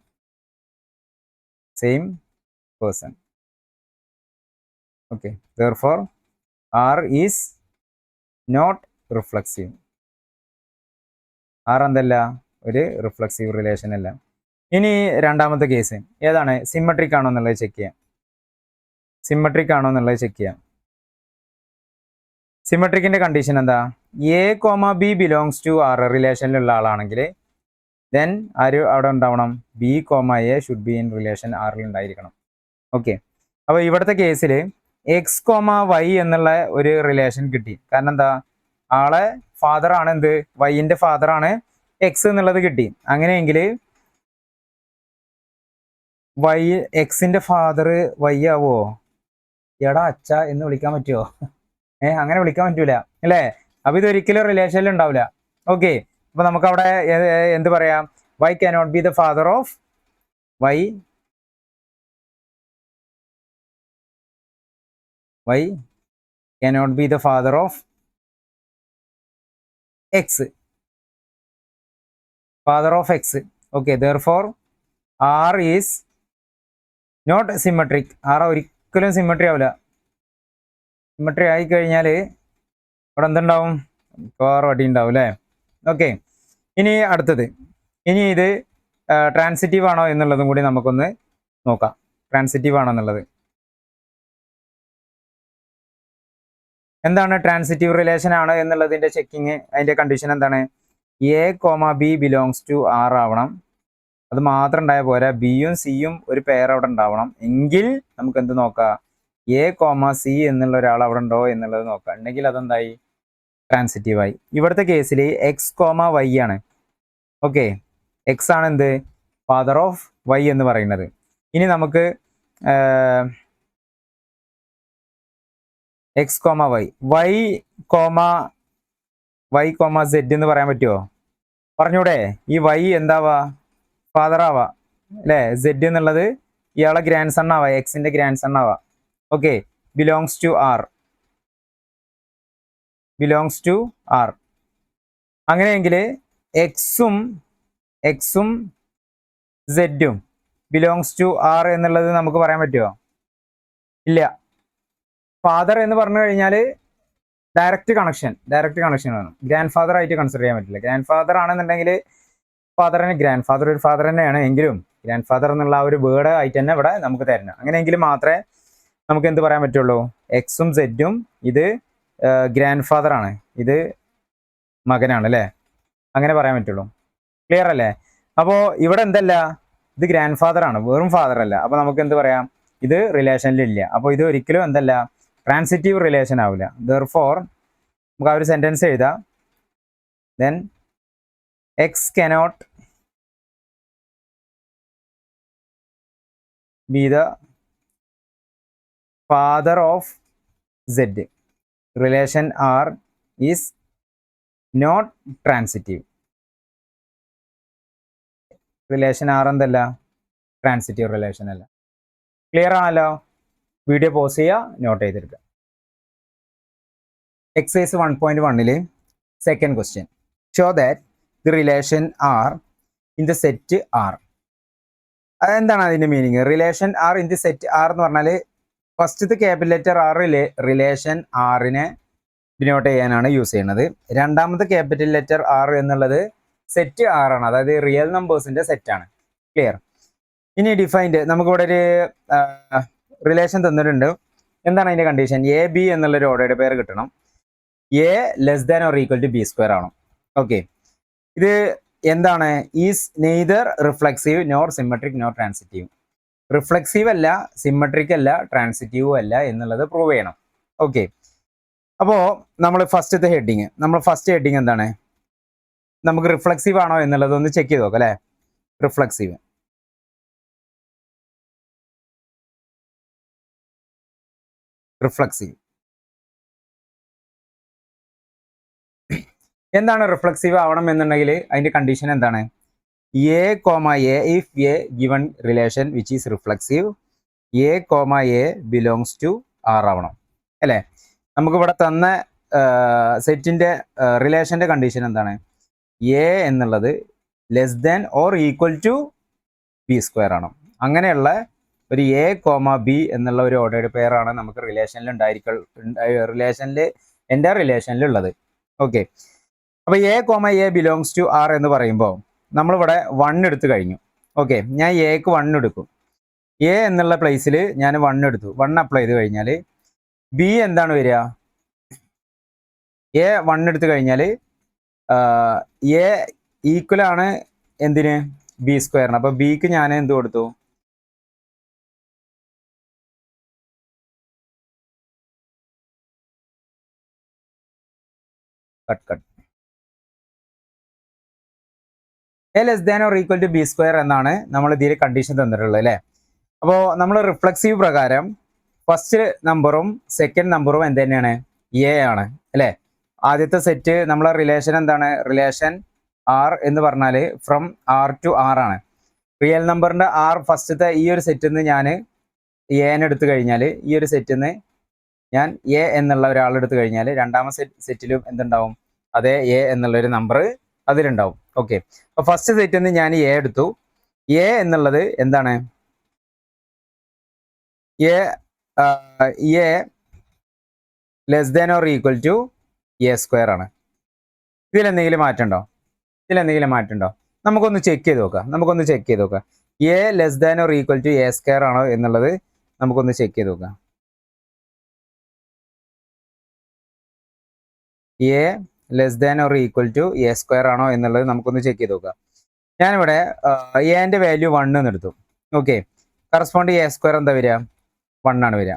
Okay, therefore R is not reflexive. R എന്തല്ല? ഒരു റിഫ്ലെക്സീവ് റിലേഷൻ അല്ല. ഇനി രണ്ടാമത്തെ കേസ് ഏതാണ്? സിമ്മട്രിക് ആണോ എന്നുള്ളത് ചെക്ക് ചെയ്യാം. സിമ്മട്രിക്കിന്റെ കണ്ടീഷൻ എന്താ? A comma B belongs to R റിലേഷനിലുള്ള ആളാണെങ്കിൽ ദെൻ ആര് അവിടെ ഉണ്ടാവണം? B comma A should be in relation ആറിൽ ഉണ്ടായിരിക്കണം. ഓക്കെ, അപ്പോൾ ഇവിടുത്തെ കേസിൽ എക്സ് കോമ വൈ എന്നുള്ള ഒരു റിലേഷൻ കിട്ടി. കാരണം എന്താ? ആളെ ഫാദർ ആണ് എന്ത്? വൈൻ്റെ ഫാദർ ആണ് എക്സ് എന്നുള്ളത് കിട്ടി. അങ്ങനെയെങ്കിൽ വൈ എക്സിന്റെ ഫാദർ വൈ ആവോ? എടാ അച്ഛ എന്ന് വിളിക്കാൻ പറ്റുമോ? അങ്ങനെ വിളിക്കാൻ പറ്റൂല അല്ലേ? അപ്പൊ ഇതൊരിക്കലും റിലേഷനിൽ ഉണ്ടാവില്ല. ഓക്കെ, അപ്പൊ നമുക്ക് അവിടെ എന്ത് പറയാം? Y cannot be the father of Y cannot be the father of x. Okay, therefore R is not symmetric. R ഒരിക്കലും സിമ്മട്രി ആവില്ല. സിമ്മട്രി ആയി കഴിഞ്ഞാൽ ഇവിടെ എന്തുണ്ടാവും? വടി ഉണ്ടാവും അല്ലേ? ഓക്കെ, ഇനി അടുത്തത്. ഇനി ഇത് ട്രാൻസിറ്റീവ് ആണോ എന്നുള്ളതും കൂടി നമുക്കൊന്ന് നോക്കാം. ട്രാൻസിറ്റീവ് ആണോ എന്നുള്ളത് എന്താണ്? ട്രാൻസിറ്റീവ് റിലേഷൻ ആണ് എന്നുള്ളതിന്റെ ചെക്കിങ്, അതിന്റെ കണ്ടീഷൻ എന്താണ്? A comma B belongs to R ആവണം. അത് മാത്രം ഉണ്ടായാൽ പോരാ, ബിയും സിയും ഒരു പെയർ അവിടെ ഉണ്ടാവണം. എങ്കിൽ നമുക്ക് എന്ത് നോക്കാം? എ കോമ സി എന്നുള്ള ഒരാൾ അവിടെ ഉണ്ടോ എന്നുള്ളത് നോക്കാം. ഉണ്ടെങ്കിൽ അതെന്തായി? ട്രാൻസിറ്റീവായി. ഇവിടുത്തെ കേസിൽ എക്സ് കോമ വൈ ആണ്. ഓക്കെ, എക്സ് ആണ് എന്ത്, ഫാദർ ഓഫ് വൈ എന്ന് പറയുന്നത്. ഇനി നമുക്ക് X comma Y, Y comma Z എന്ന് പറയാൻ പറ്റുമോ? പറഞ്ഞൂടെ? ഈ വൈ എന്താവാ, ഫാദർ ആവാ അല്ലേ? സെഡ് എന്നുള്ളത് ഇയാളെ ഗ്രാൻഡ് സൺ ആവാ, എക്സിന്റെ ഗ്രാൻഡ് സൺ ആവാ. Okay, belongs to R. അങ്ങനെയെങ്കിൽ എക്സും സെഡും ബിലോങ്സ് ടു ആർ എന്നുള്ളത് നമുക്ക് പറയാൻ പറ്റുമോ? ഇല്ല. ഫാദർ എന്ന് പറഞ്ഞു കഴിഞ്ഞാൽ ഡയറക്റ്റ് കണക്ഷൻ ആണ്. ഗ്രാൻഡ് ഫാദർ ആയിട്ട് കൺസിഡർ ചെയ്യാൻ പറ്റില്ല. ഗ്രാൻഡ് ഫാദർ ആണെന്നുണ്ടെങ്കിൽ ഗ്രാൻഡ് ഫാദർ ഒരു ഫാദർ തന്നെയാണ്, എങ്കിലും ഗ്രാൻഡ് ഫാദർ എന്നുള്ള ആ ഒരു വേർഡ് ആയിട്ട് തന്നെ ഇവിടെ നമുക്ക് തരണം. അങ്ങനെയെങ്കിൽ മാത്രമേ നമുക്ക് എന്ത് പറയാൻ പറ്റുള്ളൂ, എക്സും സെഡും ഇത് ഗ്രാൻഡ് ഫാദർ ആണ്, ഇത് മകനാണ് അല്ലേ, അങ്ങനെ പറയാൻ പറ്റുള്ളൂ. ക്ലിയർ അല്ലേ? അപ്പോൾ ഇവിടെ എന്തല്ല, ഇത് ഗ്രാൻഡ് ഫാദർ ആണ്, വെറും ഫാദർ അല്ല. അപ്പോൾ നമുക്ക് എന്ത് പറയാം, ഇത് റിലേഷനിലില്ല. അപ്പോൾ ഇത് ഒരിക്കലും എന്തല്ല, ട്രാൻസിറ്റീവ് റിലേഷൻ ആവില്ല. ദെർഫോർ നമുക്ക് ആ ഒരു സെന്റൻസ് എഴുതാം. Then X cannot be the father of Z. Relation R is not transitive. Relation R എന്തല്ല, ട്രാൻസിറ്റീവ് റിലേഷൻ അല്ല. ക്ലിയർ ആണല്ലോ? വീഡിയോ പോസ് ചെയ്യുക, നോട്ട് ചെയ്തെടുക്കുക. Exercise 1.1 second question, show that the relation R in the set R. അതെന്താണ് അതിന്റെ meaning? റിലേഷൻ R ഇൻ the സെറ്റ് ആർ എന്ന് പറഞ്ഞാൽ ഫസ്റ്റത്തെ ക്യാപിറ്റൽ ലെറ്റർ ആർ റിലേഷൻ ആറിനെ ഡിനോട്ട് ചെയ്യാനാണ് യൂസ് ചെയ്യുന്നത്. രണ്ടാമത്തെ ക്യാപിറ്റൽ ലെറ്റർ ആർ എന്നുള്ളത് സെറ്റ് ആർ ആണ്, അതായത് റിയൽ നമ്പേഴ്സിന്റെ സെറ്റ് ആണ്. ക്ലിയർ? ഇനി ഡിഫൈൻഡ്, നമുക്കിവിടെ ഒരു റിലേഷൻ തന്നിട്ടുണ്ട്. എന്താണ് അതിന്റെ കണ്ടീഷൻ? എ ബി എന്നുള്ളൊരു ഓർഡറുടെ പേര് കിട്ടണം. A less than or equal to B square ആണോ? ഓക്കെ, ഇത് എന്താണ്? Is neither reflexive nor symmetric nor transitive. Reflexive അല്ല, സിമെട്രിക് അല്ല, ട്രാൻസിറ്റീവും അല്ല എന്നുള്ളത് പ്രൂവ് ചെയ്യണം. ഓക്കെ, അപ്പോൾ നമ്മൾ ഫസ്റ്റ് ഹെഡിങ് എന്താണ്? നമുക്ക് റിഫ്ലെക്സീവ് ആണോ എന്നുള്ളത് ഒന്ന് ചെക്ക് ചെയ്ത് നോക്കാം അല്ലേ? റിഫ്ലെക്സീവ് എന്താണ്? റിഫ്ലെക്സീവ് ആവണം എന്നുണ്ടെങ്കിൽ അതിന്റെ കണ്ടീഷൻ എന്താണ്? A comma A, if a given relation which is reflexive, A comma A belongs to R ആവണം അല്ലേ? നമുക്കിവിടെ തന്ന സെറ്റിന്റെ റിലേഷന്റെ കണ്ടീഷൻ എന്താണ്? എ എന്നുള്ളത് less than or equal to B square ആണ്. അങ്ങനെയുള്ള ഒരു എ കോമ ബി എന്നുള്ള ഒരു ഓർഡേഡ് പെയർ ആണ് നമുക്ക് റിലേഷനിലുള്ളത്. ഓക്കെ, അപ്പോൾ A comma A belongs to R എന്ന് പറയുമ്പോൾ നമ്മളിവിടെ 1 എടുത്തു കഴിഞ്ഞു. ഓക്കെ, ഞാൻ എക്ക് 1 എടുക്കും. എ എന്നുള്ള പ്ലേസിൽ ഞാൻ 1 എടുത്തു. 1 അപ്ലൈ ചെയ്ത് കഴിഞ്ഞാൽ ബി എന്താണ് വരിക? എ 1 എടുത്തു കഴിഞ്ഞാൽ എ ഈക്വൽ ആണ് എന്തിന്? ബി സ്ക്വയറിന്. അപ്പോൾ ബിക്ക് ഞാൻ എന്ത് കൊടുത്തു? കട്ട് A less than or equal to B square എന്നാണ് നമ്മൾ ഇതിൽ കണ്ടീഷൻ തന്നിട്ടുള്ളത് അല്ലേ? അപ്പോൾ നമ്മൾ റിഫ്ലെക്സീവ് പ്രകാരം ഫസ്റ്റ് നമ്പറും സെക്കൻഡ് നമ്പറും എന്ത് തന്നെയാണ്? എ ആണ് അല്ലേ? ആദ്യത്തെ സെറ്റ് നമ്മളെ റിലേഷൻ എന്താണ്? റിലേഷൻ ആർ എന്ന് പറഞ്ഞാൽ ഫ്രം ആർ ടു ആർ ആണ്. റിയൽ നമ്പറിന്റെ ആർ ഫസ്റ്റത്തെ ഈ ഒരു സെറ്റിൽ നിന്ന് ഞാൻ എനെ എടുത്തു കഴിഞ്ഞാൽ, ഈ ഒരു സെറ്റിൽ നിന്ന് ഞാൻ എ എന്നുള്ള ഒരാളെടുത്തു കഴിഞ്ഞാൽ രണ്ടാമത്തെ സെറ്റിലും എന്തുണ്ടാവും? അതേ എ എന്നുള്ള ഒരു നമ്പർ അതിലുണ്ടാവും. ഓക്കെ, അപ്പോൾ ഫസ്റ്റ് സെറ്റിൽ നിന്ന് ഞാൻ എ എടുത്തു. എ എന്നുള്ളത് എന്താണ്? A less than or equal to A square ആണ്. ഇതിലെന്തെങ്കിലും മാറ്റമുണ്ടോ? നമുക്കൊന്ന് ചെക്ക് ചെയ്ത് നോക്കാം. A less than or equal to A square ആണോ എന്നുള്ളത് നമുക്കൊന്ന് ചെക്ക് ചെയ്ത് നോക്കാം. A less than or equal to A square ആണോ എന്നുള്ളത് നമുക്കൊന്ന് ചെക്ക് ചെയ്ത് നോക്കാം. ഞാനിവിടെ എന്റെ വാല്യൂ 1 എന്ന് എടുത്തു. ഓക്കെ, കറസ്പോണ്ട് എ സ്ക്വയർ എന്താ വരിക? 1 ആണ് വരിക.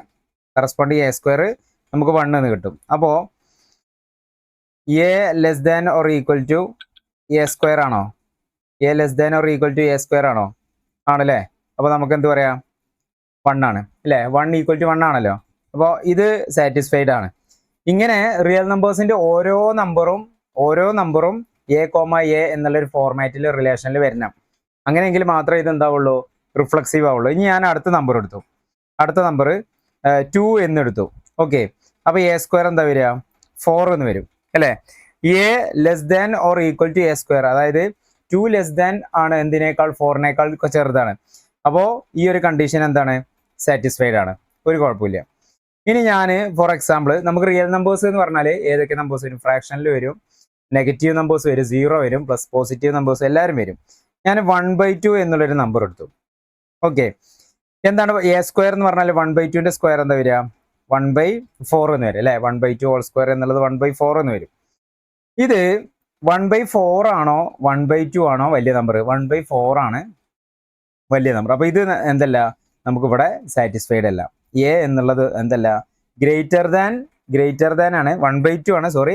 കറസ്പോണ്ട് എ സ്ക്വയർ നമുക്ക് 1 എന്ന് കിട്ടും. അപ്പോൾ A less than or equal to A square ആണോ? A less than or equal to A square ആണോ? ആണല്ലേ. അപ്പോൾ നമുക്ക് എന്ത് പറയാം? 1 ആണ് അല്ലേ? 1 ഈക്വൽ ടു 1 ആണല്ലോ. അപ്പോൾ ഇത് സാറ്റിസ്ഫൈഡ് ആണ്. ഇങ്ങനെ റിയൽ നമ്പേഴ്സിന്റെ ഓരോ നമ്പറും എ കോമ എ എന്നുള്ളൊരു ഫോർമാറ്റിൽ റിലേഷനിൽ വരണം. അങ്ങനെയെങ്കിൽ മാത്രമേ ഇത് എന്താവുള്ളൂ? റിഫ്ലക്സീവ് ആവുള്ളൂ. ഇനി ഞാൻ അടുത്ത നമ്പർ എടുത്തു. അടുത്ത നമ്പർ 2 എന്നെടുത്തു. ഓക്കെ, അപ്പോൾ എ സ്ക്വയർ എന്താ വരിക? 4 എന്ന് വരും അല്ലേ? A less than or equal to A square, അതായത് 2 ലെസ് ദാൻ ആണ് എന്തിനേക്കാൾ? 4നേക്കാൾ ചെറുതാണ്. അപ്പോൾ ഈ ഒരു കണ്ടീഷൻ എന്താണ്? സാറ്റിസ്ഫൈഡ് ആണ്, ഒരു കുഴപ്പമില്ല. ഇനി ഞാൻ ഫോർ എക്സാമ്പിൾ, നമുക്ക് റിയൽ നമ്പേഴ്സ് എന്ന് പറഞ്ഞാൽ ഏതൊക്കെ നമ്പേഴ്സ് വരും? ഫ്രാക്ഷനിൽ വരും, നെഗറ്റീവ് നമ്പേഴ്സ് വരും, 0 വരും, പ്ലസ് പോസിറ്റീവ് നമ്പേഴ്സ് എല്ലാവരും വരും. ഞാൻ 1/2 എന്നുള്ളൊരു നമ്പർ എടുത്തു. ഓക്കെ, എന്താണ് എ സ്ക്വയർ എന്ന് പറഞ്ഞാൽ? 1/2ന്റെ സ്ക്വയർ എന്താ വരിക? 1/4 എന്ന് വരും അല്ലേ? 1/2 ഹോൾ സ്ക്വയർ എന്നുള്ളത് 1/4 എന്ന് വരും. ഇത് 1/4 ആണോ 1/2 ആണോ വലിയ നമ്പർ? 1/4 ആണ് വലിയ നമ്പർ. അപ്പോൾ ഇത് എന്തല്ല? നമുക്കിവിടെ സാറ്റിസ്ഫൈഡ് അല്ല. എ എന്നുള്ളത് എന്തല്ല? ഗ്രേറ്റർ ദാൻ ആണ്. 1/2 ആണ്, സോറി,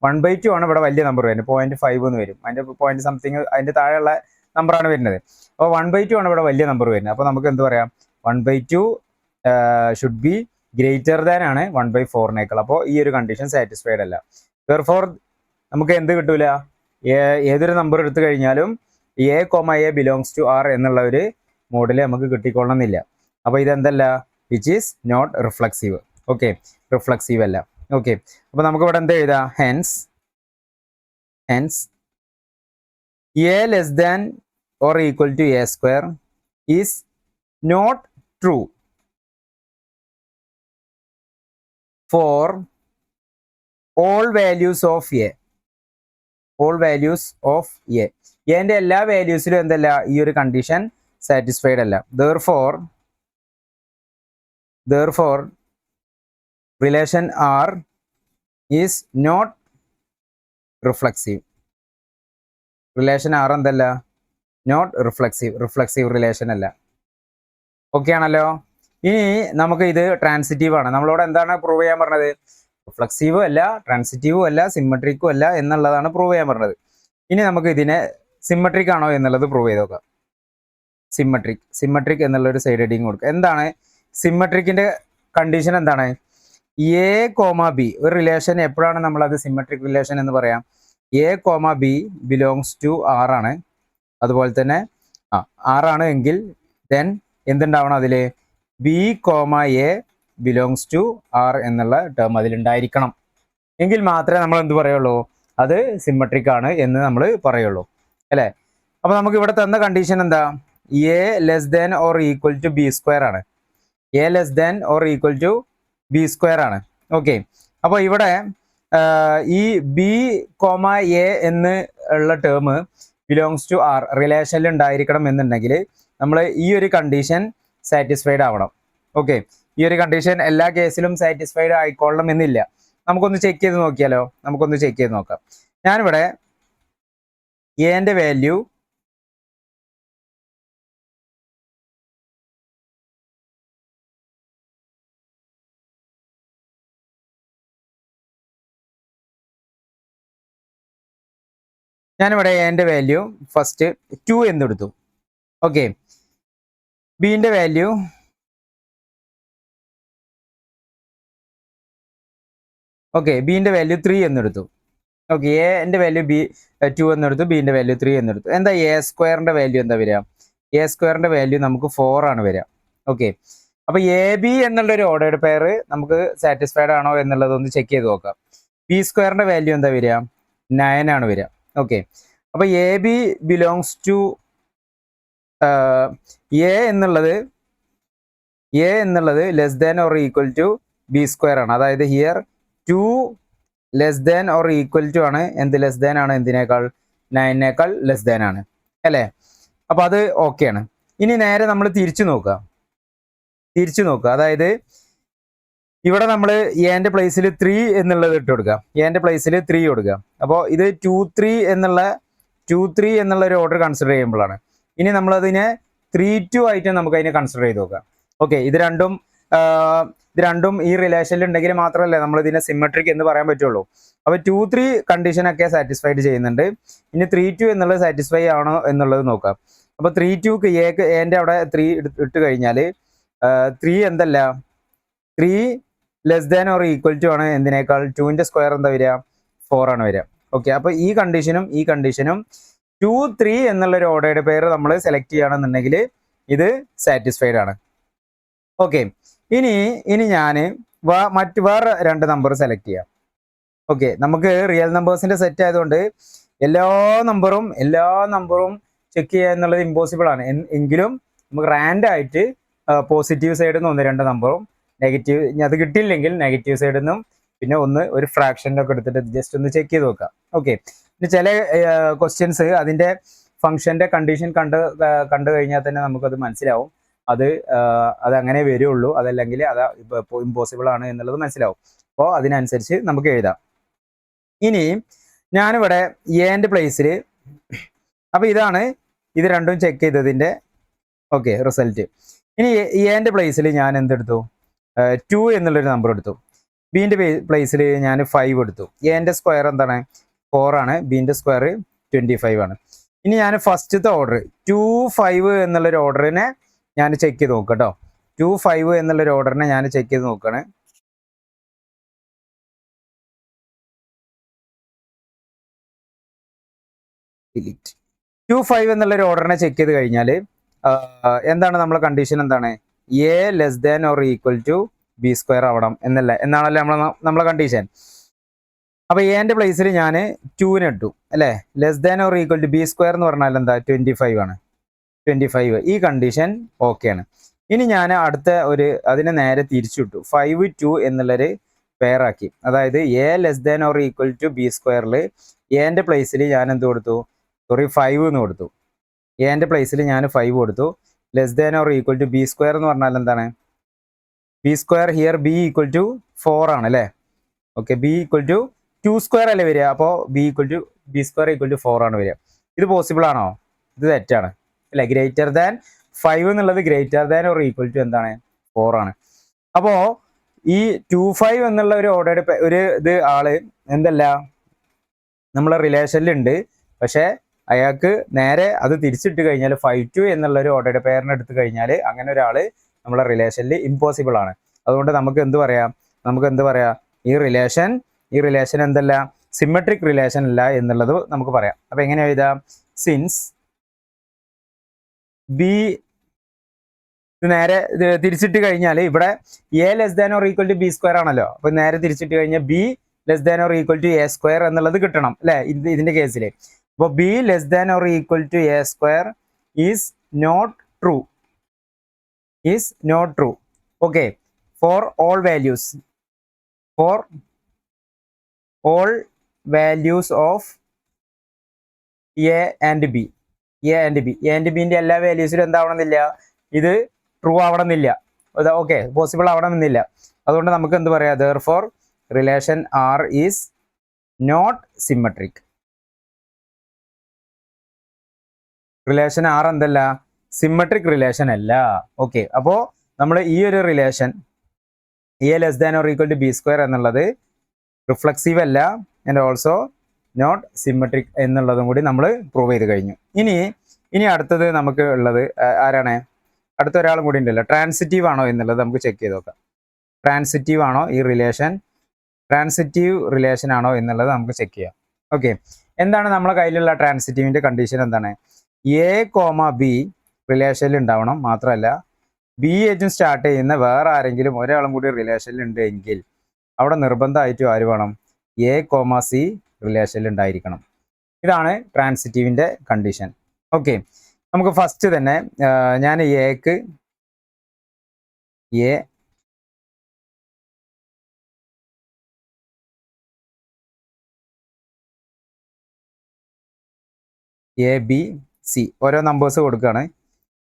1/2 ആണ് ഇവിടെ വലിയ നമ്പർ വരുന്നത്. 0.5 എന്ന് വരും. അതിൻ്റെ പോയിന്റ് സംതിങ് അതിൻ്റെ താഴെയുള്ള നമ്പറാണ് വരുന്നത്. അപ്പോൾ 1/2 ആണ് ഇവിടെ വലിയ നമ്പർ വരുന്നത്. അപ്പോൾ നമുക്ക് എന്ത് പറയാം? 1/2 ഷുഡ് ബി ഗ്രേറ്റർ ദാൻ ആണ് 1/4നേക്കാൾ. അപ്പോൾ ഈ ഒരു കണ്ടീഷൻ സാറ്റിസ്ഫൈഡ് അല്ല. ദെർഫോർ നമുക്ക് എന്ത് കിട്ടൂല? ഏതൊരു നമ്പർ എടുത്തു കഴിഞ്ഞാലും A comma A belongs to R എന്നുള്ള ഒരു മോഡിൽ നമുക്ക് കിട്ടിക്കൊള്ളണമെന്നില്ല. അപ്പോൾ ഇതെന്തല്ല? Which is not reflexive. Okay, reflexive അല്ല. ഓക്കെ, അപ്പോൾ നമുക്ക് ഇവിടെ എന്താ എഴുതാം? Hence A less than or equal to A square is not true for all values of a. എന്റെ എല്ലാ വാല്യൂസിലും എന്തല്ല? ഈ ഒരു കണ്ടീഷൻ സാറ്റിസ്ഫൈഡ് അല്ല. therefore relation R is not reflexive. relation R എന്തല്ല? നോട്ട് റിഫ്ലക്സീവ് റിലേഷൻ അല്ല. ഓക്കെ ആണല്ലോ. ഇനി നമുക്ക് ഇത് ട്രാൻസിറ്റീവ് ആണ്. നമ്മളോട് എന്താണ് പ്രൂവ് ചെയ്യാൻ പറഞ്ഞത്? റിഫ്ലക്സീവും അല്ല, ട്രാൻസിറ്റീവും അല്ല, സിമ്മട്രിക്കും അല്ല എന്നുള്ളതാണ് പ്രൂവ് ചെയ്യാൻ പറഞ്ഞത്. ഇനി നമുക്ക് ഇതിനെ സിമ്മട്രിക് ആണോ എന്നുള്ളത് പ്രൂവ് ചെയ്ത് നോക്കാം. സിമ്മട്രിക് എന്നുള്ളൊരു സൈഡ് ഹെഡിങ് കൊടുക്കുക. എന്താണ് സിമ്മട്രിക്കിന്റെ കണ്ടീഷൻ? എന്താണ്? എ കോമ ബി ഒരു റിലേഷൻ എപ്പോഴാണ് നമ്മളത് സിമ്മട്രിക് റിലേഷൻ എന്ന് പറയാം? A comma B belongs to R ആണ്. അതുപോലെ തന്നെ ആറാണ് എങ്കിൽ ദെൻ എന്തുണ്ടാവണം? അതിൽ B comma A belongs to R എന്നുള്ള ടേം അതിലുണ്ടായിരിക്കണം. എങ്കിൽ മാത്രമേ നമ്മൾ എന്ത് പറയുള്ളൂ? അത് സിമ്മട്രിക് ആണ് എന്ന് നമ്മൾ പറയുള്ളൂ അല്ലേ? അപ്പോൾ നമുക്ക് ഇവിടെ തന്ന കണ്ടീഷൻ എന്താ? A less than or equal to B square ആണ്. A less than or equal to B square ആണ്. ഓക്കെ, അപ്പോൾ ഇവിടെ ഈ ബി കോമ എ എന്ന് ഉള്ള ടേം ബിലോങ്സ് ടു ആർ റിലേഷനിൽ ഉണ്ടായിരിക്കണം എന്നുണ്ടെങ്കിൽ നമ്മൾ ഈ ഒരു കണ്ടീഷൻ സാറ്റിസ്ഫൈഡ് ആവണം. ഓക്കെ, ഈ ഒരു കണ്ടീഷൻ എല്ലാ കേസിലും സാറ്റിസ്ഫൈഡ് ആയിക്കൊള്ളണം എന്നില്ല. നമുക്കൊന്ന് ചെക്ക് ചെയ്ത് നോക്കിയാലോ? നമുക്കൊന്ന് ചെക്ക് ചെയ്ത് നോക്കാം. ഞാനിവിടെ എന്റെ വാല്യൂ ഫസ്റ്റ് 2 എന്നെടുത്തു. ഓക്കെ, ബിന്റെ വാല്യൂ ബിന്റെ വാല്യൂ 3 എന്നെടുത്തു. ഓക്കെ, എന്റെ വാല്യൂ 2 എന്നെടുത്തു, ബിന്റെ വാല്യൂ 3 എന്നെടുത്തു. എന്താ എ സ്ക്വയറിന്റെ വാല്യൂ എന്താ വരിക? എ സ്ക്വയറിന്റെ വാല്യൂ നമുക്ക് 4 ആണ് വരിക. ഓക്കെ, അപ്പൊ എ ബി എന്നുള്ള ഒരു ഓർഡേർഡ് പെയർ നമുക്ക് സാറ്റിസ്ഫൈഡ് ആണോ എന്നുള്ളതൊന്ന് ചെക്ക് ചെയ്ത് നോക്കാം. ബി സ്ക്വയറിന്റെ വാല്യൂ എന്താ വരിക? 9 ആണ് വരിക. ഓക്കെ, അപ്പൊ A B belongs to A എന്നുള്ളത് less than or equal to B square ആണ്. അതായത് here 2 less than or equal to ആണ്. എന്ത് ലെസ് ദാൻ ആണ്? എന്തിനേക്കാൾ? 9നേക്കാൾ ലെസ് ദാൻ ആണ് അല്ലേ? അപ്പൊ അത് ഓക്കെ ആണ്. ഇനി നേരെ നമ്മൾ തിരിച്ചു നോക്കുക. അതായത് ഇവിടെ നമ്മൾ എന്റെ പ്ലേസിൽ 3 എന്നുള്ളത് ഇട്ട് കൊടുക്കുക. എന്റെ പ്ലേസിൽ 3 കൊടുക്കുക. അപ്പോൾ ഇത് 2 3 എന്നുള്ള ഒരു ഓർഡർ കൺസിഡർ ചെയ്യുമ്പോഴാണ്. ഇനി നമ്മളതിനെ 3 2 ആയിട്ട് നമുക്ക് അതിനെ കൺസിഡർ ചെയ്ത് നോക്കാം. ഓക്കെ, ഇത് രണ്ടും ഇത് രണ്ടും ഈ റിലേഷനിൽ ഉണ്ടെങ്കിൽ മാത്രമല്ലേ നമ്മൾ ഇതിനെ സിമെട്രിക് എന്ന് പറയാൻ പറ്റുള്ളൂ. അപ്പോൾ 2-3 കണ്ടീഷനൊക്കെ സാറ്റിസ്ഫൈഡ് ചെയ്യുന്നുണ്ട്. ഇനി 3-2 എന്നുള്ളത് സാറ്റിസ്ഫൈ ആണോ എന്നുള്ളത് നോക്കാം. അപ്പോൾ 3-2 എൻ്റെ അവിടെ 3 ഇട്ട് കഴിഞ്ഞാൽ 3 എന്തല്ല 3 less than or equal to ആണ് എന്തിനേക്കാൾ 2ന്റെ സ്ക്വയർ എന്താ വരിക 4 ആണ് വരിക. ഓക്കെ, അപ്പോൾ ഈ കണ്ടീഷനും 2-3 എന്നുള്ളൊരു ഓർഡേഡ് പെയർ നമ്മൾ സെലക്ട് ചെയ്യുകയാണെന്നുണ്ടെങ്കിൽ ഇത് സാറ്റിസ്ഫൈഡ് ആണ്. ഓക്കെ, ഇനി ഞാൻ വേറെ 2 നമ്പർ സെലക്ട് ചെയ്യാം. ഓക്കെ, നമുക്ക് റിയൽ നമ്പേഴ്സിന്റെ സെറ്റ് ആയതുകൊണ്ട് എല്ലാ നമ്പറും ചെക്ക് ചെയ്യുക എന്നുള്ളത് ഇമ്പോസിബിൾ ആണ്. എങ്കിലും നമുക്ക് റാൻഡ് ആയിട്ട് പോസിറ്റീവ് സൈഡിൽ നിന്ന് 1-2 നമ്പറും നെഗറ്റീവ്, അത് കിട്ടിയില്ലെങ്കിൽ നെഗറ്റീവ് സൈഡിൽ നിന്നും പിന്നെ ഒരു ഫ്രാക്ഷനൊക്കെ എടുത്തിട്ട് ജസ്റ്റ് ഒന്ന് ചെക്ക് ചെയ്ത് നോക്കാം. ഓക്കെ, പിന്നെ ചില ക്വസ്റ്റ്യൻസ് അതിന്റെ ഫംഗ്ഷന്റെ കണ്ടീഷൻ കണ്ടു കഴിഞ്ഞാൽ തന്നെ നമുക്കത് മനസ്സിലാവും അത് അങ്ങനെ വരുള്ളൂ, അതല്ലെങ്കിൽ അത് ഇമ്പോസിബിൾ ആണ് എന്നുള്ളത് മനസ്സിലാവും. അപ്പോൾ അതിനനുസരിച്ച് നമുക്ക് എഴുതാം. ഇനി ഞാനിവിടെ എൻ്റെ പ്ലേസിൽ, അപ്പോൾ ഇത് രണ്ടും ചെക്ക് ചെയ്തതിൻ്റെ റിസൾട്ട്. ഇനി എൻ്റെ പ്ലേസിൽ ഞാൻ എന്തെടുത്തു 2 എന്നുള്ളൊരു നമ്പർ എടുത്തു. ബീൻ്റെ പ്ലേസിൽ ഞാൻ 5 എടുത്തു. എൻ്റെ സ്ക്വയർ എന്താണ് 4 ആണ്, ബീൻ്റെ സ്ക്വയർ 25 ആണ്. ഇനി ഞാൻ ഫസ്റ്റത്തെ ഓർഡർ 2-5 എന്നുള്ളൊരു ഓർഡറിനെ ഞാൻ ചെക്ക് ചെയ്ത് നോക്കാം കേട്ടോ. 2-5 എന്നുള്ളൊരു ഓർഡറിനെ ഞാൻ ചെക്ക് ചെയ്ത് നോക്കുകയാണ്. ഡിലീറ്റ് 2-5 എന്നുള്ളൊരു ഓർഡറിനെ ചെക്ക് ചെയ്ത് കഴിഞ്ഞാൽ എന്താണ് നമ്മളെ കണ്ടീഷൻ? എന്താണ് A less than or equal to B square ആവണം എന്നാണല്ലേ നമ്മളെ കണ്ടീഷൻ. അപ്പൊ എൻ്റെ പ്ലേസിൽ ഞാൻ 2നെ ഇട്ടു അല്ലേ. Less than or equal to B square എന്ന് പറഞ്ഞാൽ എന്താ 25 ആണ്. 25 ഈ കണ്ടീഷൻ ഓക്കെ ആണ്. ഇനി ഞാൻ അതിനെ നേരെ തിരിച്ചിട്ടു 5-2 എന്നുള്ളൊരു പെയറാക്കി. അതായത് A less than or equal to B സ്ക്വയറിൽ എൻ്റെ പ്ലേസിൽ ഞാൻ എന്ത് കൊടുത്തു 5 എന്ന് കൊടുത്തു. എൻ്റെ പ്ലേസിൽ ഞാൻ 5 കൊടുത്തു. Less than or equal to B square എന്ന് പറഞ്ഞാൽ എന്താണ് B square here B equal to 4 ആണ് അല്ലേ. Okay, B equal to 2 square അല്ലേ വരിക. അപ്പോൾ ബി സ്ക്വയർ ഈക്വൽ ടു 4 ആണ് വരിക. ഇത് പോസിബിൾ ആണോ? ഇത് തെറ്റാണ് അല്ലേ. ഗ്രേറ്റർ ദാൻ 5 എന്നുള്ളത് greater than or equal to എന്താണ് 4 ആണ്. അപ്പോൾ ഈ 2-5 എന്നുള്ള ഒരു ഓർഡർ ആള് എന്തല്ല നമ്മളെ റിലേഷനിലുണ്ട്. പക്ഷേ അയാൾക്ക് നേരെ അത് തിരിച്ചിട്ട് കഴിഞ്ഞാൽ 5-2 എന്നുള്ള ഒരു ഓർഡർ പെയറിനെ എടുത്തു കഴിഞ്ഞാൽ അങ്ങനെ ഒരാൾ നമ്മളെ റിലേഷനിൽ ഇമ്പോസിബിൾ ആണ്. അതുകൊണ്ട് നമുക്ക് എന്ത് പറയാം ഈ റിലേഷൻ എന്തല്ല സിമെട്രിക് റിലേഷൻ അല്ല എന്നുള്ളത് നമുക്ക് പറയാം. അപ്പൊ എങ്ങനെ എഴുതാം? സിൻസ് ബി നേരെ തിരിച്ചിട്ട് കഴിഞ്ഞാൽ ഇവിടെ A less than or equal to B square ആണല്ലോ. അപ്പൊ നേരെ തിരിച്ചിട്ട് കഴിഞ്ഞാൽ B less than or equal to A square എന്നുള്ളത് കിട്ടണം അല്ലെ ഇതിന്റെ കേസിൽ. അപ്പോൾ B less than or equal to A square is not true. Okay, for all values of A and B. ബിന്റെ എല്ലാ വാല്യൂസിലും എന്താവണമെന്നില്ല, ഇത് ട്രൂ ആവണമെന്നില്ല. ഓക്കെ, പോസിബിൾ ആവണമെന്നില്ല. അതുകൊണ്ട് നമുക്ക് എന്ത് പറയാം? therefore relation R is not symmetric. Relation R എന്തല്ല സിമെട്രിക് റിലേഷൻ അല്ല. ഓക്കെ, അപ്പോൾ നമ്മൾ ഈ ഒരു relation A less than or equal to B square എന്നുള്ളത് റിഫ്ലക്സീവ് അല്ല ആൻഡ് ഓൾസോ നോട്ട് സിമെട്രിക് എന്നുള്ളതും കൂടി നമ്മൾ പ്രൂവ് ചെയ്ത് കഴിഞ്ഞു. ഇനി അടുത്തത് നമുക്ക് ഉള്ളത് ആരാണ്? അടുത്ത ഒരാളും കൂടി ഉണ്ടല്ലോ. ട്രാൻസിറ്റീവ് ആണോ എന്നുള്ളത് നമുക്ക് ചെക്ക് ചെയ്ത് നോക്കാം. ട്രാൻസിറ്റീവ് ആണോ ഈ റിലേഷൻ? ട്രാൻസിറ്റീവ് റിലേഷൻ ആണോ എന്നുള്ളത് നമുക്ക് ചെക്ക് ചെയ്യാം. ഓക്കെ, എന്താണ് നമ്മളെ കയ്യിലുള്ള ട്രാൻസിറ്റീവിന്റെ കണ്ടീഷൻ? എന്താണ്? എ കോമ ബി റിലേഷനിൽ ഉണ്ടാവണം. മാത്രമല്ല ബി ആയിട്ടും സ്റ്റാർട്ട് ചെയ്യുന്ന വേറെ ആരെങ്കിലും ഒരാളും കൂടി റിലേഷനിൽ ഉണ്ട് എങ്കിൽ അവിടെ നിർബന്ധമായിട്ടും ആര് വേണം? എ കോമ സി റിലേഷനിൽ ഉണ്ടായിരിക്കണം. ഇതാണ് ട്രാൻസിറ്റീവിന്റെ കണ്ടീഷൻ. ഓക്കെ, നമുക്ക് ഫസ്റ്റ് തന്നെ ഞാൻ എക്ക് എ ബി സി ഓരോ നമ്പേഴ്സ് കൊടുക്കുകയാണ്.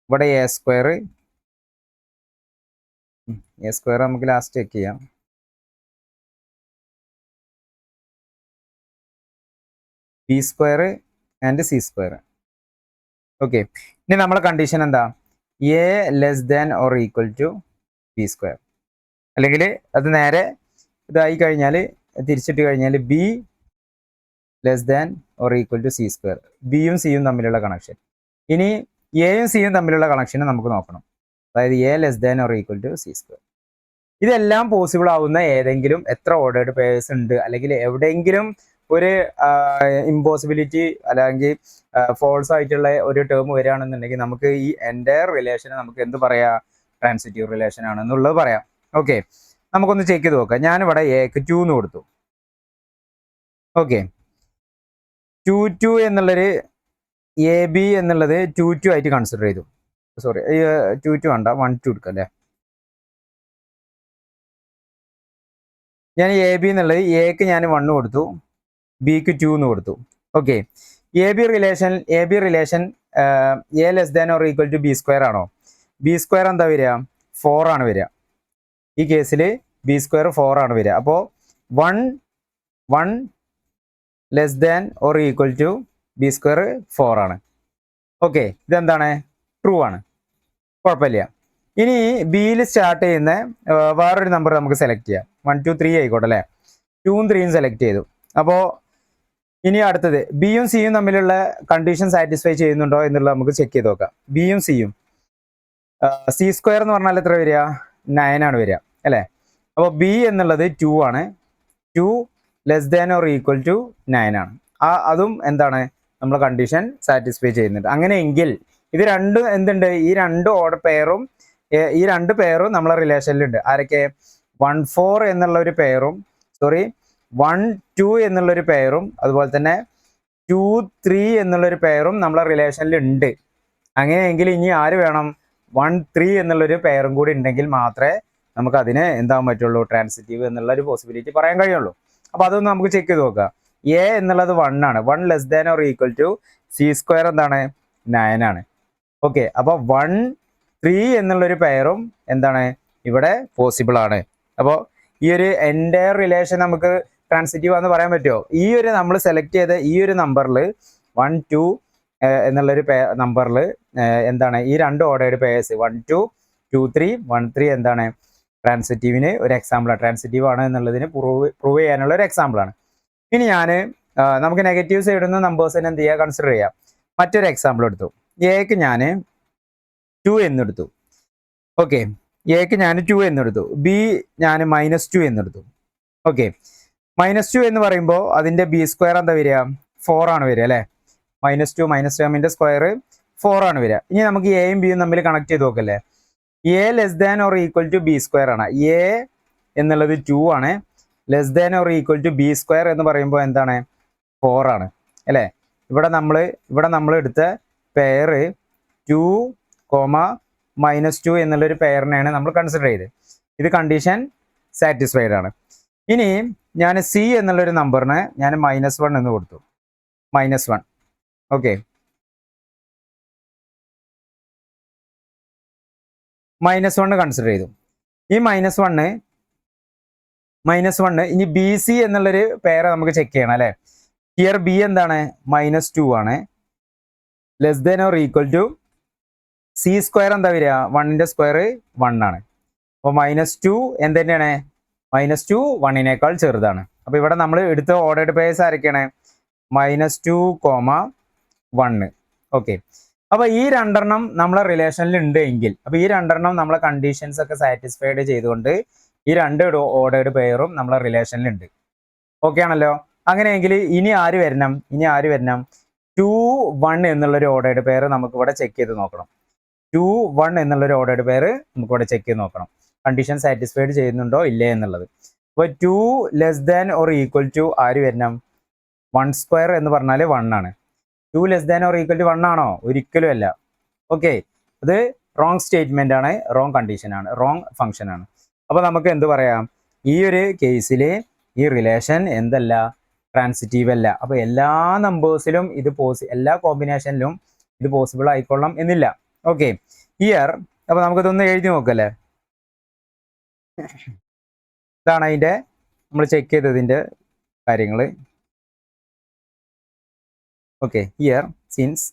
ഇവിടെ എ സ്ക്വയർ നമുക്ക് ലാസ്റ്റ് ചെക്ക് ചെയ്യാം. B square and C square. Okay, ഇനി നമ്മളെ കണ്ടീഷൻ എന്താ? A less than or equal to B square. അല്ലെങ്കിൽ അത് നേരെ ഇതായി കഴിഞ്ഞാൽ തിരിച്ചിട്ട് കഴിഞ്ഞാൽ B less than or equal to C square, ബിയും സിയും തമ്മിലുള്ള കണക്ഷൻ. ഇനി എയും സിയും തമ്മിലുള്ള കണക്ഷനെ നമുക്ക് നോക്കണം. അതായത് A less than or equal to C square. ഇതെല്ലാം പോസിബിൾ ആവുന്ന ഏതെങ്കിലും എത്ര ഓർഡേർഡ് പേയേഴ്സ് ഉണ്ട്, അല്ലെങ്കിൽ എവിടെയെങ്കിലും ഒരു ഇമ്പോസിബിലിറ്റി അല്ലെങ്കിൽ ഫോൾസ് ആയിട്ടുള്ള ഒരു ടേം വരികയാണെന്നുണ്ടെങ്കിൽ നമുക്ക് ഈ എൻ്റയർ റിലേഷനെ നമുക്ക് എന്ത് പറയാം, ട്രാൻസിറ്റീവ് റിലേഷൻ ആണെന്നുള്ളത് പറയാം. ഓക്കെ, നമുക്കൊന്ന് ചെക്ക് ചെയ്ത് നോക്കാം. ഞാനിവിടെ എക്ക് 2 എന്ന് കൊടുത്തു. ഓക്കെ, 2 എന്നുള്ളൊരു എ ബി എന്നുള്ളത് 2 ആയിട്ട് കൺസിഡർ ചെയ്തു. സോറി, 2 വേണ്ട, 1 എടുക്കാം അല്ലേ. ഞാൻ എ ബി എന്നുള്ളത് എക്ക് ഞാൻ 1 കൊടുത്തു, ബിക്ക് 2 എന്ന് കൊടുത്തു. Okay, A B relation A less than or equal to B square ആണോ? ബി സ്ക്വയർ എന്താ വരിക? 4 ആണ് വരിക. ഈ കേസിൽ ബി സ്ക്വയർ 4 ആണ് വരിക. അപ്പോൾ 1 less than or equal to B square 4 ആണ്. ഓക്കെ, ഇതെന്താണ്? ട്രൂ ആണ്, കുഴപ്പമില്ല. ഇനി ബിയിൽ സ്റ്റാർട്ട് ചെയ്യുന്ന വേറൊരു നമ്പർ നമുക്ക് സെലക്ട് ചെയ്യാം. 1 2 3 ആയിക്കോട്ടെ അല്ലേ. 2 ഉം 3 സെലക്ട് ചെയ്തു. അപ്പോൾ ഇനി അടുത്തത് ബിയും സിയും തമ്മിലുള്ള കണ്ടീഷൻ സാറ്റിസ്ഫൈ ചെയ്യുന്നുണ്ടോ എന്നുള്ളത് നമുക്ക് ചെക്ക് ചെയ്ത് നോക്കാം. ബിയും സിയും സി സ്ക്വയർ എന്ന് പറഞ്ഞാൽ എത്ര വരിക? 9 ആണ് വരിക അല്ലേ. അപ്പോൾ ബി എന്നുള്ളത് 2 ആണ്. 2 less than or equal to 9 ആണ്. അതും എന്താണ്? നമ്മൾ കണ്ടീഷൻ സാറ്റിസ്ഫൈ ചെയ്യുന്നുണ്ട്. അങ്ങനെയെങ്കിൽ ഇത് രണ്ടും എന്തുണ്ട്? ഈ രണ്ട് ഓർഡർ പെയറും നമ്മളെ റിലേഷനിലുണ്ട്. ആരൊക്കെ? 1 4 എന്നുള്ള ഒരു പെയറും 1 2 എന്നുള്ളൊരു പെയറും അതുപോലെ തന്നെ 2 3 എന്നുള്ളൊരു പെയറും നമ്മളെ റിലേഷനിൽ ഉണ്ട്. അങ്ങനെയെങ്കിൽ ഇനി ആര് വേണം? 1 3 എന്നുള്ളൊരു പെയറും കൂടി ഉണ്ടെങ്കിൽ മാത്രമേ നമുക്ക് അതിനെ എന്താകാൻ പറ്റുള്ളൂ? ട്രാൻസിറ്റീവ് എന്നുള്ള ഒരു പോസിബിലിറ്റി പറയാൻ കഴിയുള്ളൂ. അപ്പോൾ അതൊന്ന് നമുക്ക് ചെക്ക് ചെയ്ത് നോക്കാം. എ എന്നുള്ളത് 1 ആണ്. 1 less than or equal to C square എന്താണ്? 9 ആണ്. ഓക്കെ, അപ്പോൾ 1 3 എന്നുള്ളൊരു പെയറും എന്താണ്? ഇവിടെ പോസിബിൾ ആണ്. അപ്പോൾ ഈ ഒരു എൻ്റയർ റിലേഷൻ നമുക്ക് ട്രാൻസിറ്റീവ് ആണെന്ന് പറയാൻ പറ്റുമോ? ഈ ഒരു നമ്മൾ സെലക്ട് ചെയ്ത ഈ ഒരു നമ്പറിൽ 1 2 എന്നുള്ളൊരു നമ്പറിൽ എന്താണ്? ഈ രണ്ട് ഓർഡേർഡ് പേയേഴ്സ് 1 2 2 3 1 3 എന്താണ്? ട്രാൻസിറ്റീവിന് ഒരു എക്സാമ്പിളാണ്. ട്രാൻസിറ്റീവ് ആണ് എന്നുള്ളതിന് പ്രൂവ് ചെയ്യാനുള്ള ഒരു എക്സാമ്പിളാണ്. ഇനി ഞാൻ നമുക്ക് നെഗറ്റീവ് സൈഡിൽ നിന്ന് നമ്പേഴ്സിനെ എന്ത് ചെയ്യുക? കൺസിഡർ ചെയ്യാം. മറ്റൊരു എക്സാമ്പിൾ എടുത്തു. എക്ക് ഞാൻ 2 എന്നെടുത്തു. ഓക്കെ, എക്ക് ഞാൻ 2 എന്നെടുത്തു. ബി ഞാൻ -2 എന്നെടുത്തു. ഓക്കെ, -2 എന്ന് പറയുമ്പോൾ അതിൻ്റെ ബി സ്ക്വയർ എന്താ വരിക? 4 ആണ് വരിക അല്ലേ. -2 -2 സ്ക്വയർ 4 ആണ് വരിക. ഇനി നമുക്ക് എയും ബിയും തമ്മിൽ കണക്ട് ചെയ്ത് നോക്കല്ലേ. A less than or equal to B square ആണ്. എ എന്നുള്ളത് 2 ആണ്. Less than or equal to B square എന്ന് പറയുമ്പോൾ എന്താണ്? 4 ആണ് അല്ലേ. ഇവിടെ നമ്മൾ എടുത്ത പെയർ 2, -2 എന്നുള്ളൊരു പെയറിനെയാണ് നമ്മൾ കൺസിഡർ ചെയ്ത്. ഇത് കണ്ടീഷൻ സാറ്റിസ്ഫൈഡ് ആണ്. ഇനി ഞാൻ സി എന്നുള്ളൊരു നമ്പറിന് ഞാൻ -1 എന്ന് കൊടുത്തു. -1. ഓക്കെ, -1 കൺസിഡർ ചെയ്തു. ഈ -1 ഇനി ബി സി എന്നുള്ളൊരു പെയർ നമുക്ക് ചെക്ക് ചെയ്യണം അല്ലേ. ഹിയർ ബി എന്താണ്? -2 ആണ്. Less than or equal to C square എന്താ വരിക? 1ന്റെ സ്ക്വയർ 1 ആണ്. അപ്പോൾ -2 എന്ത് തന്നെയാണ്? -2 1നേക്കാൾ ചെറുതാണ്. അപ്പോൾ ഇവിടെ നമ്മൾ എടുത്ത ഓർഡേർഡ് പേയേഴ്സ് ആരൊക്കെയാണ്? -2, 1. ഓക്കെ, അപ്പോൾ ഈ രണ്ടെണ്ണം നമ്മളെ റിലേഷനിൽ ഉണ്ട് എങ്കിൽ, അപ്പോൾ ഈ രണ്ടെണ്ണം നമ്മളെ കണ്ടീഷൻസ് ഒക്കെ സാറ്റിസ്ഫൈഡ് ചെയ്തുകൊണ്ട് ഈ രണ്ട് ഓർഡേർഡ് പെയറും നമ്മളെ റിലേഷനിലുണ്ട്. ഓക്കെ ആണല്ലോ. അങ്ങനെയെങ്കിൽ ഇനി ആര് വരണം? 2 1 എന്നുള്ളൊരു ഓർഡേർഡ് പെയർ നമുക്ക് ഇവിടെ ചെക്ക് ചെയ്ത് നോക്കണം. 2 1 എന്നുള്ളൊരു ഓർഡേർഡ് പെയർ നമുക്ക് ഇവിടെ ചെക്ക് ചെയ്ത് നോക്കണം, കണ്ടീഷൻ സാറ്റിസ്ഫൈഡ് ചെയ്യുന്നുണ്ടോ ഇല്ലേ എന്നുള്ളത്. അപ്പോൾ 2 less than or equal to ആര് വരണം? 1 സ്ക്വയർ എന്ന് പറഞ്ഞാൽ 1 ആണ്. 2 less than or equal to 1 ആണോ? ഒരിക്കലും അല്ല. ഓക്കെ, അത് റോങ് സ്റ്റേറ്റ്മെന്റ് ആണ്, റോങ് കണ്ടീഷൻ ആണ്, റോങ് ഫംഗ്ഷൻ ആണ്. അപ്പോൾ നമുക്ക് എന്ത് പറയാം? ഈ ഒരു കേസിൽ ഈ റിലേഷൻ എന്തല്ല? ട്രാൻസിറ്റീവ് അല്ല. അപ്പോൾ എല്ലാ നമ്പേഴ്സിലും ഇത് എല്ലാ കോമ്പിനേഷനിലും ഇത് പോസിബിൾ ആയിക്കൊള്ളാം എന്നില്ല. ഓക്കെ, ഹിയർ അപ്പോൾ നമുക്കിതൊന്ന് എഴുതി നോക്കല്ലേ. ഇതാണ് അതിൻ്റെ നമ്മൾ ചെക്ക് ചെയ്തതിൻ്റെ കാര്യങ്ങൾ. Okay, here since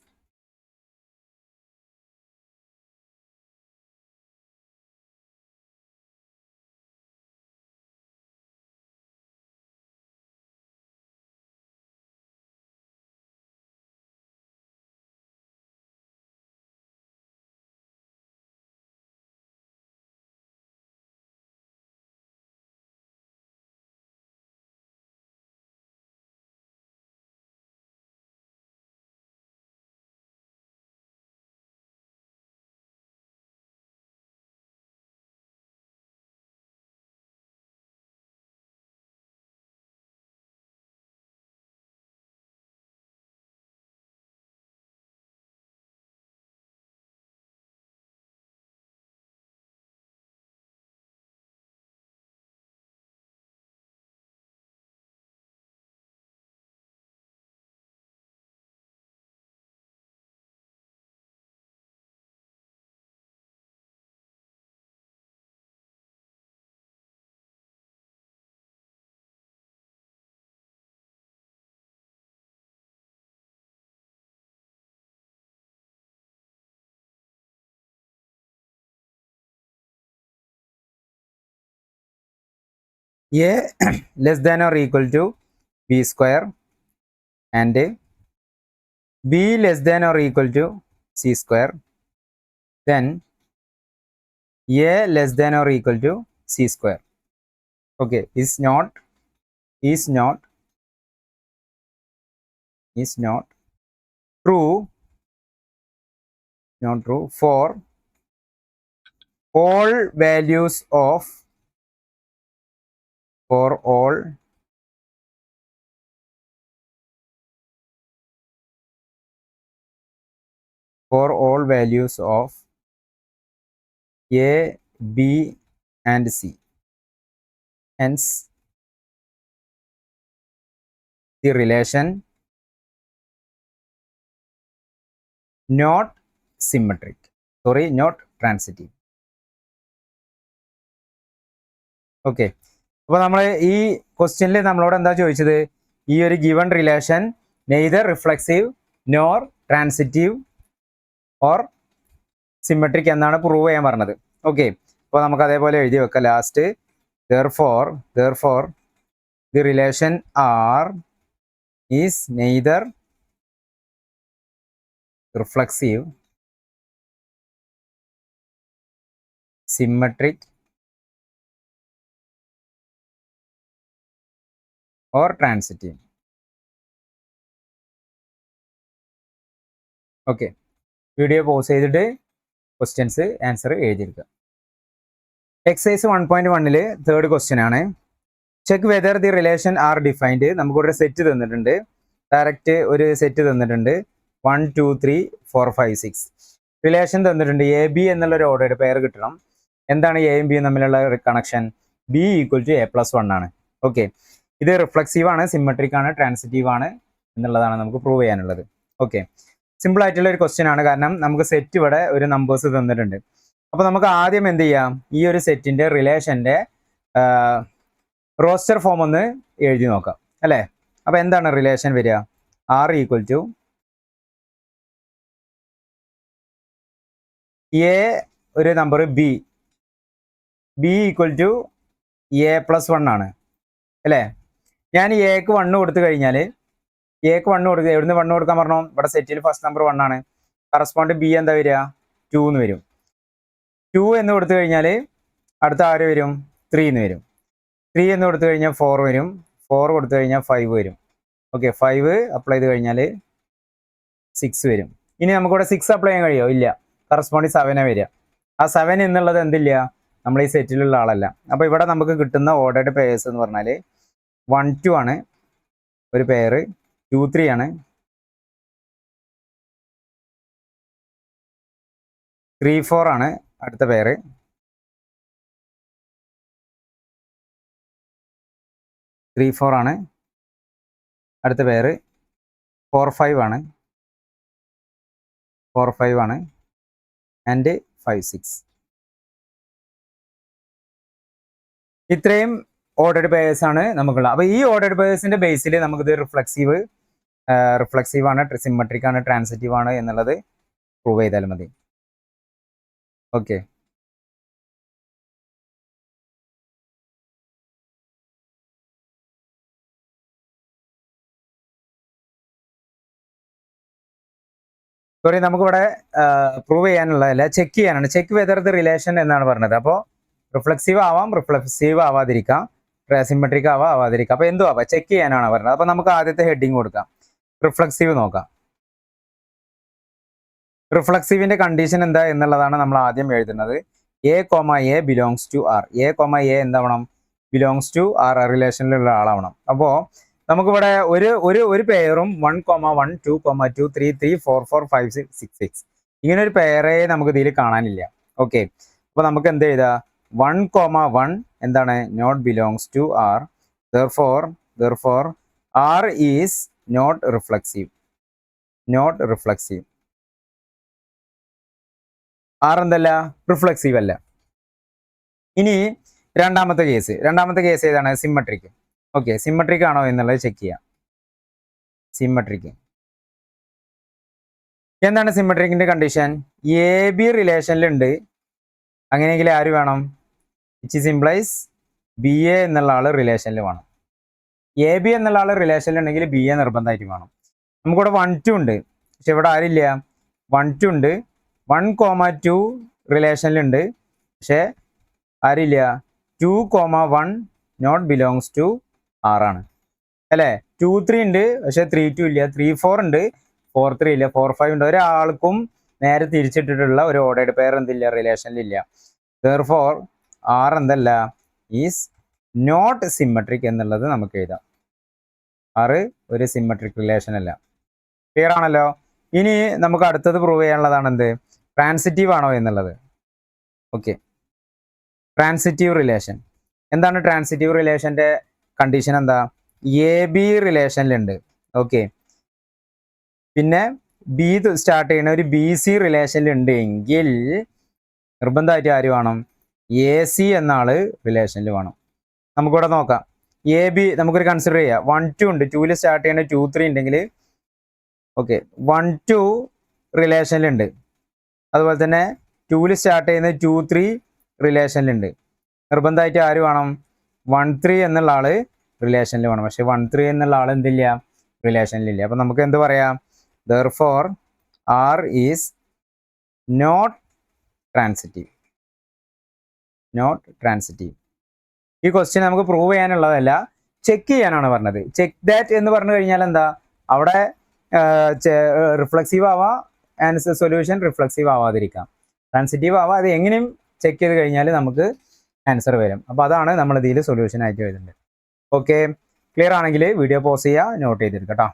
a less than or equal to b square and b less than or equal to c square, then a less than or equal to c square. Okay, is not true, not true for all values of values of a, b and c. Hence the relation not symmetric, sorry, not transitive. Okay, അപ്പോൾ നമ്മൾ ഈ ക്വസ്റ്റ്യനിൽ നമ്മളോട് എന്താ ചോദിച്ചത്? ഈ ഒരു given relation neither reflexive nor transitive or symmetric എന്നാണ് പ്രൂവ് ചെയ്യാൻ പറഞ്ഞത്. ഓക്കെ, അപ്പോൾ നമുക്ക് അതേപോലെ എഴുതി വെക്കാം last. therefore the relation R is neither reflexive, symmetric or transitive. Okay, video pause ചെയ്തിട്ട് ക്വസ്റ്റ്യൻസ് ആൻസർ എഴുതിയെടുക്കുക. എക്സസൈസ് 1.1 തേർഡ് ക്വസ്റ്റ്യൻ ആണ്. Check whether the relation R defined. നമുക്കൊരു സെറ്റ് തന്നിട്ടുണ്ട്, ഡയറക്റ്റ് ഒരു സെറ്റ് തന്നിട്ടുണ്ട്. 1 2 3 4 5 6 റിലേഷൻ തന്നിട്ടുണ്ട്. എ ബി എന്നുള്ളൊരു order pair കിട്ടണം. എന്താണ് എയും ബിയും തമ്മിലുള്ള connection? B equal to a+1 ആണ്. ഓക്കെ, ഇത് റിഫ്ലെക്സീവ് ആണ്, സിമെട്രിക് ആണ്, ട്രാൻസിറ്റീവ് ആണ് എന്നുള്ളതാണ് നമുക്ക് പ്രൂവ് ചെയ്യാനുള്ളത്. ഓക്കെ, സിമ്പിൾ ആയിട്ടുള്ള ഒരു ക്വസ്റ്റ്യൻ ആണ്, കാരണം നമുക്ക് സെറ്റ് ഇവിടെ ഒരു നമ്പേഴ്സ് തന്നിട്ടുണ്ട്. അപ്പോൾ നമുക്ക് ആദ്യം എന്ത് ചെയ്യാം? ഈ ഒരു സെറ്റിന്റെ റിലേഷന്റെ റോസ്റ്റർ ഫോം ഒന്ന് എഴുതി നോക്കാം അല്ലേ? അപ്പോൾ എന്താണ് റിലേഷൻ വരിക? ആർ ഈക്വൽ ടു എ ഒരു number B equal to a+1 ആണ് അല്ലേ? ഞാൻ എക്ക് 1 കൊടുത്തു കഴിഞ്ഞാൽ എക്ക് 1 കൊടുക്കുക. എവിടുന്ന് 1 കൊടുക്കാൻ പറഞ്ഞു? ഇവിടെ സെറ്റിൽ ഫസ്റ്റ് നമ്പർ 1 ആണ്. കറസ്പോണ്ട് ബി എന്താ വരിക? 2 എന്ന് വരും. 2 എന്ന് കൊടുത്തു കഴിഞ്ഞാൽ അടുത്ത ആര് വരും? 3 എന്ന് വരും. 3 എന്ന് കൊടുത്തു കഴിഞ്ഞാൽ 4 വരും. 4 കൊടുത്തു കഴിഞ്ഞാൽ 5 വരും. ഓക്കെ, 5 അപ്ലൈ ചെയ്ത് കഴിഞ്ഞാൽ 6 വരും. ഇനി നമുക്കിവിടെ 6 അപ്ലൈ ചെയ്യാൻ കഴിയുമോ? ഇല്ല. കറസ്പോണ്ടിങ് 7 വരിക. ആ 7 എന്നുള്ളത് എന്തില്ല? നമ്മൾ ഈ സെറ്റിലുള്ള ആളല്ല. അപ്പോൾ ഇവിടെ നമുക്ക് കിട്ടുന്ന ഓർഡേഡ് പെയേഴ്സ് എന്ന് പറഞ്ഞാൽ 1 2 ആണ് ഒരു പെയർ, 2 3 ആണ്, 3 4 ആണ് അടുത്ത പെയർ, 3 4 ആണ് അടുത്ത പെയർ, 4 5 ആണ്, 4 5 ആണ് ആൻഡ് 5 6. ഇത്രയും ഓർഡേഡ് പെയേഴ്സ് ആണ് നമുക്കുള്ളത്. അപ്പോൾ ഈ ഓർഡേഡ് പെയേഴ്സിന്റെ ബേസിൽ നമുക്കിത് റിഫ്ലെക്സീവ് ആണ്, സിമെട്രിക് ആണ്, ട്രാൻസിറ്റീവ് ആണ് എന്നുള്ളത് പ്രൂവ് ചെയ്താൽ മതി. ഓക്കെ, സോറി, നമുക്കിവിടെ പ്രൂവ് ചെയ്യാനുള്ളതല്ല, ചെക്ക് ചെയ്യാനാണ്. ചെക്ക് വെദർ ദി റിലേഷൻ എന്നാണ് പറഞ്ഞത്. അപ്പോൾ റിഫ്ലെക്സീവ് ആവാം, റിഫ്ലെക്സീവ് ആവാതിരിക്കാം, സിമെട്രിക് ആവാതിരിക്കാം. അപ്പോൾ എന്തും ആവാം, ചെക്ക് ചെയ്യാനാണ് പറഞ്ഞത്. അപ്പോൾ നമുക്ക് ആദ്യത്തെ ഹെഡിങ് കൊടുക്കാം, റിഫ്ലെക്സീവ് നോക്കാം. റിഫ്ലെക്സീവിന്റെ കണ്ടീഷൻ എന്താ എന്നുള്ളതാണ് നമ്മൾ ആദ്യം എഴുതുന്നത്. A belongs to R. A എന്താവണം? ബിലോങ്സ് ടു ആർ, റിലേഷനിലുള്ള ആളാവണം. അപ്പോൾ നമുക്കിവിടെ ഒരു പെയറും 1 1 2 2 3 3 4 4 5 6 6 ഇങ്ങനെ ഒരു പെയറേ നമുക്ക് ഇതിൽ കാണാനില്ല. ഓക്കെ, അപ്പോൾ നമുക്ക് എന്ത് ചെയ്താ? 1 1 എന്താണ്? Not belongs to R. therefore R is not reflexive. R എന്തല്ല? റിഫ്ലെക്സീവ് അല്ല. ഇനി രണ്ടാമത്തെ കേസ് ഏതാണ്? സിമെട്രിക്. ഓക്കെ, സിമെട്രിക് ആണോ എന്നുള്ളത് ചെക്ക് ചെയ്യാം. സിമെട്രിക് എന്താണ്? സിമെട്രിക്കിന്റെ കണ്ടീഷൻ എ ബി റിലേഷനിലുണ്ട്. അങ്ങനെയെങ്കിൽ ആര് വേണം? Which is implies B A എന്നുള്ള ആൾ റിലേഷനിൽ വേണം. എ ബി എന്നുള്ള ആൾ റിലേഷനിലുണ്ടെങ്കിൽ ബി എ നിർബന്ധമായിട്ട് വേണം. നമുക്കിവിടെ 1 2 ഉണ്ട്, പക്ഷെ ഇവിടെ ആരില്ല. 1 2 ഉണ്ട്, 1,2 റിലേഷനിലുണ്ട്, പക്ഷെ ആരില്ല. 2,1 നോട്ട് ബിലോങ്സ് ടു ആർ ആണ് അല്ലേ. 2 3 ഉണ്ട്, പക്ഷെ 3 2 ഇല്ല. 3 4 ഉണ്ട്, 4 3 ഇല്ല. 4 5 ഉണ്ട്. ഒരാൾക്കും നേരെ തിരിച്ചിട്ടിട്ടുള്ള ഒരു ഓർഡേഡ് പെയർ എന്തില്ല, റിലേഷനിലില്ല. Therefore ആർ എന്തല്ല, ഈസ് നോട്ട് സിമ്മട്രിക് എന്നുള്ളത് നമുക്ക് എഴുതാം. ആറ് ഒരു സിമ്മട്രിക് റിലേഷൻ അല്ല. ക്ലിയർ ആണല്ലോ. ഇനി നമുക്ക് അടുത്തത് പ്രൂവ് ചെയ്യാനുള്ളതാണ് എന്ത്, ട്രാൻസിറ്റീവ് ആണോ എന്നുള്ളത്. ഓക്കെ, ട്രാൻസിറ്റീവ് റിലേഷൻ എന്താണ്? ട്രാൻസിറ്റീവ് റിലേഷന്റെ കണ്ടീഷൻ എന്താ? എ ബി റിലേഷനിലുണ്ട്. ഓക്കെ, പിന്നെ ബി സ്റ്റാർട്ട് ചെയ്യുന്ന ഒരു ബി സി റിലേഷനിലുണ്ട് എങ്കിൽ നിർബന്ധമായിട്ട് ആര് വേണം? എ സി എന്ന ആള് റിലേഷനിൽ വേണം. നമുക്കിവിടെ നോക്കാം. എ ബി നമുക്കൊരു കൺസിഡർ ചെയ്യാം. 1 2 ഉണ്ട്, 2ൽ സ്റ്റാർട്ട് ചെയ്യുന്ന 2 3 ഉണ്ടെങ്കിൽ ഓക്കെ 1 2 റിലേഷനിലുണ്ട്. അതുപോലെ തന്നെ 2ൽ സ്റ്റാർട്ട് ചെയ്യുന്ന 2 3 റിലേഷനിലുണ്ട്. നിർബന്ധമായിട്ട് ആര് വേണം? 1 3 എന്നുള്ള ആള് റിലേഷനിൽ വേണം. പക്ഷെ 1 3 എന്നുള്ള ആൾ എന്തില്ല, റിലേഷനിലില്ല. അപ്പൊ നമുക്ക് എന്ത് പറയാം? Therefore R is not transitive. Not transitive. ഈ ക്വസ്റ്റ്യൻ നമുക്ക് പ്രൂവ് ചെയ്യാനുള്ളതല്ല, ചെക്ക് ചെയ്യാനാണ് പറഞ്ഞത്. ചെക്ക് ദാറ്റ് എന്ന് പറഞ്ഞു കഴിഞ്ഞാൽ എന്താ, അവിടെ റിഫ്ലക്സീവ് ആവാം, ആൻസർ സൊല്യൂഷൻ റിഫ്ലക്സീവ് ആവാതിരിക്കാം, ട്രാൻസിറ്റീവ് ആവാം. അത് എങ്ങനെയും ചെക്ക് ചെയ്ത് കഴിഞ്ഞാൽ നമുക്ക് ആൻസർ വരും. അപ്പോൾ അതാണ് നമ്മൾ ഇതിൽ സൊല്യൂഷൻ ആയിട്ട് വരുന്നത്. ഓക്കെ, ക്ലിയർ ആണെങ്കിൽ വീഡിയോ പോസ് ചെയ്യുക, നോട്ട് ചെയ്തിരിക്കുക കേട്ടോ.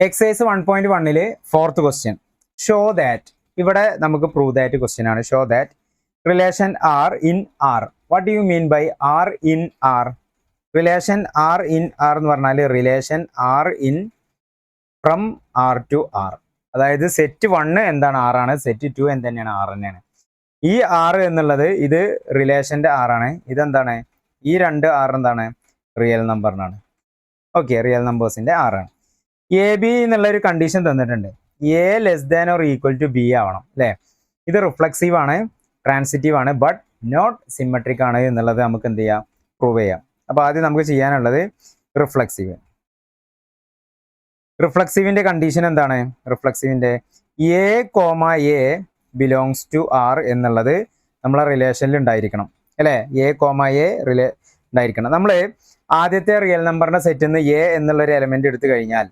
Exercise 1.1 fourth question, show that. ഇവിടെ നമുക്ക് പ്രൂവ് ദാറ്റ് ക്വസ്റ്റ്യൻ ആണ്. Show that relation R in R. What do you mean by R in R? Relation R in R എന്ന് പറഞ്ഞാൽ relation R in from R to R. അതായത് set 1 എന്താണ്, ആറാണ്. Set 2 എന്ത് തന്നെയാണ്, ആർ തന്നെയാണ്. ഈ ആർ എന്നുള്ളത് ഇത് റിലേഷന്റെ ആറാണ്. ഇതെന്താണ്, ഈ 2 ആർ എന്താണ്, റിയൽ നമ്പറിനാണ്. ഓക്കെ, റിയൽ നമ്പേഴ്സിന്റെ ആറാണ്. എ ബി എന്നുള്ള ഒരു കണ്ടീഷൻ തന്നിട്ടുണ്ട്. A less than or equal to B ആവണം അല്ലേ. ഇത് റിഫ്ലക്സീവ് ആണ്, ട്രാൻസിറ്റീവ് ആണ്, ബട്ട് നോട്ട് സിമ്മട്രിക് ആണ് എന്നുള്ളത് നമുക്ക് എന്ത് ചെയ്യാം, പ്രൂവ് ചെയ്യാം. അപ്പോൾ ആദ്യം നമുക്ക് ചെയ്യാനുള്ളത് റിഫ്ലക്സീവ്. റിഫ്ലക്സീവിന്റെ കണ്ടീഷൻ എന്താണ്? റിഫ്ലക്സീവിന്റെ A comma A belongs to R എന്നുള്ളത് നമ്മളെ റിലേഷനിൽ ഉണ്ടായിരിക്കണം അല്ലേ. എ കോമ എ ഉണ്ടായിരിക്കണം. നമ്മൾ ആദ്യത്തെ റിയൽ നമ്പറിന്റെ സെറ്റിൽ നിന്ന് എ എന്നുള്ള ഒരു എലമെന്റ് എടുത്തു കഴിഞ്ഞാൽ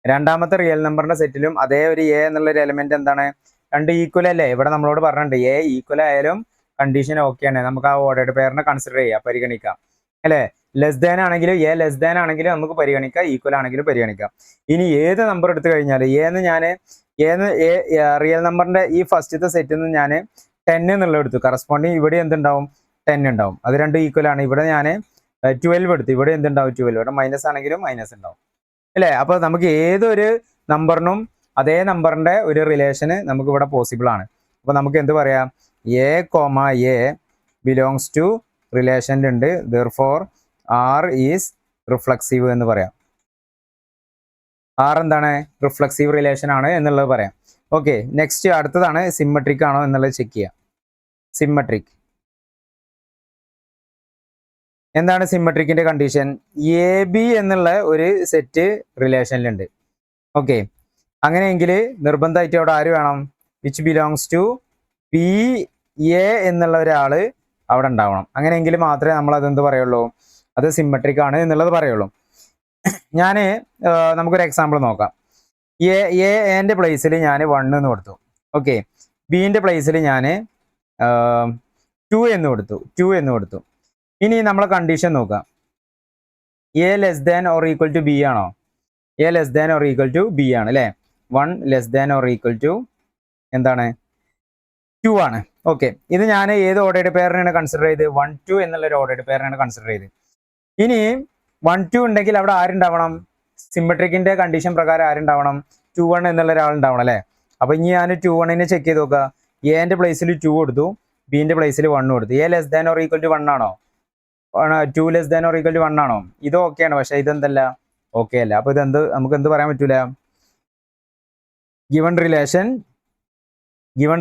രണ്ടാമത്തെ റിയൽ നമ്പറിന്റെ സെറ്റിലും അതേ ഒരു എ എന്നുള്ള ഒരു എലമെന്റ് എന്താണ്, 2 ഈക്വൽ അല്ലേ. ഇവിടെ നമ്മളോട് പറഞ്ഞിട്ടുണ്ട് എ ഈക്വൽ ആയാലും കണ്ടീഷൻ ഓക്കെയാണ്, നമുക്ക് ആ ഓർഡേഡ് പെയറിനെ കൺസിഡർ ചെയ്യാം, പരിഗണിക്കാം അല്ലേ. ലെസ് ദാൻ ആണെങ്കിലും എ ലെസ് ദാൻ ആണെങ്കിലും നമുക്ക് പരിഗണിക്കാം, ഈക്വൽ ആണെങ്കിലും പരിഗണിക്കാം. ഇനി ഏത് നമ്പർ എടുത്തു കഴിഞ്ഞാൽ റിയൽ നമ്പറിന്റെ ഈ ഫസ്റ്റത്തെ സെറ്റിൽ നിന്ന് ഞാൻ 10 എന്നുള്ളത് എടുത്തു, കറസ്പോണ്ടിങ് ഇവിടെ എന്തുണ്ടാവും, 10 ഉണ്ടാവും. അത് 2 ഈക്വൽ ആണ്. ഇവിടെ ഞാൻ 12 എടുത്തു, ഇവിടെ എന്തുണ്ടാവും, 12. ഇവിടെ മൈനസ് ആണെങ്കിലും മൈനസ് ഉണ്ടാവും അല്ലേ. അപ്പൊ നമുക്ക് ഏതൊരു നമ്പറിനും അതേ നമ്പറിന്റെ ഒരു റിലേഷന് നമുക്ക് ഇവിടെ പോസിബിൾ ആണ്. അപ്പൊ നമുക്ക് എന്ത് പറയാം, A comma A belongs to റിലേഷനിലുണ്ട്. Therefore ആർ ഈസ് റിഫ്ലക്സീവ് എന്ന് പറയാം. ആർ എന്താണ്, റിഫ്ലക്സീവ് റിലേഷൻ ആണ് എന്നുള്ളത് പറയാം. ഓക്കെ, നെക്സ്റ്റ് അടുത്തതാണ് സിമ്മട്രിക് ആണോ എന്നുള്ളത് ചെക്ക് ചെയ്യാം. സിമ്മട്രിക് എന്താണ്? സിമ്മട്രിക്കിന്റെ കണ്ടീഷൻ എ ബി എന്നുള്ള ഒരു സെറ്റ് റിലേഷനിലുണ്ട്. ഓക്കെ, അങ്ങനെയെങ്കിൽ നിർബന്ധമായിട്ട് അവിടെ ആര് വേണം, which belongs to P A എന്നുള്ള ഒരാള് അവിടെ ഉണ്ടാവണം. അങ്ങനെയെങ്കിൽ മാത്രമേ നമ്മൾ അതെന്ത് പറയുള്ളൂ, അത് സിമ്മട്രിക് ആണ് എന്നുള്ളത് പറയുള്ളൂ. ഞാൻ നമുക്കൊരു എക്സാമ്പിൾ നോക്കാം. എന്റെ പ്ലേസിൽ ഞാൻ 1 എന്ന് കൊടുത്തു. ഓക്കെ, ബിന്റെ പ്ലേസിൽ ഞാൻ 2 എന്ന് കൊടുത്തു. ഇനി നമ്മളെ കണ്ടീഷൻ നോക്കാം. A less than or equal to B ആണോ? A less than or equal to B ആണ് അല്ലേ. 1 less than or equal to എന്താണ്, 2 ആണ്. ഓക്കെ, ഇത് ഞാൻ ഏത് ഓർഡേഡ് പെയറിനാണ് കൺസിഡർ ചെയ്ത്, 1 2 എന്നുള്ള ഒരു ഓർഡേഡ് പെയറിനാണ് കൺസിഡർ ചെയ്ത്. ഇനി 1 2 ഉണ്ടെങ്കിൽ അവിടെ ആരുണ്ടാവണം, സിമ്മട്രിക്കിന്റെ കണ്ടീഷൻ പ്രകാരം ആരുണ്ടാവണം, 2 1 എന്നുള്ള ഒരാളുണ്ടാവണം അല്ലേ. അപ്പൊ ഇനി ഞാൻ 2 1 ചെക്ക് ചെയ്ത് നോക്കുക. എന്റെ പ്ലേസിൽ 2 കൊടുത്തു, ബിന്റെ പ്ലേസിൽ 1 കൊടുത്തു. A less than or equal to 1 ആണോ, 2 less than or equal to 1 ആണോ? ഇത് ഓക്കെയാണ്, പക്ഷെ ഇതെന്തല്ല, ഓക്കെ അല്ല. അപ്പൊ ഇതെന്ത്, നമുക്ക് എന്ത് പറയാൻ പറ്റൂല, given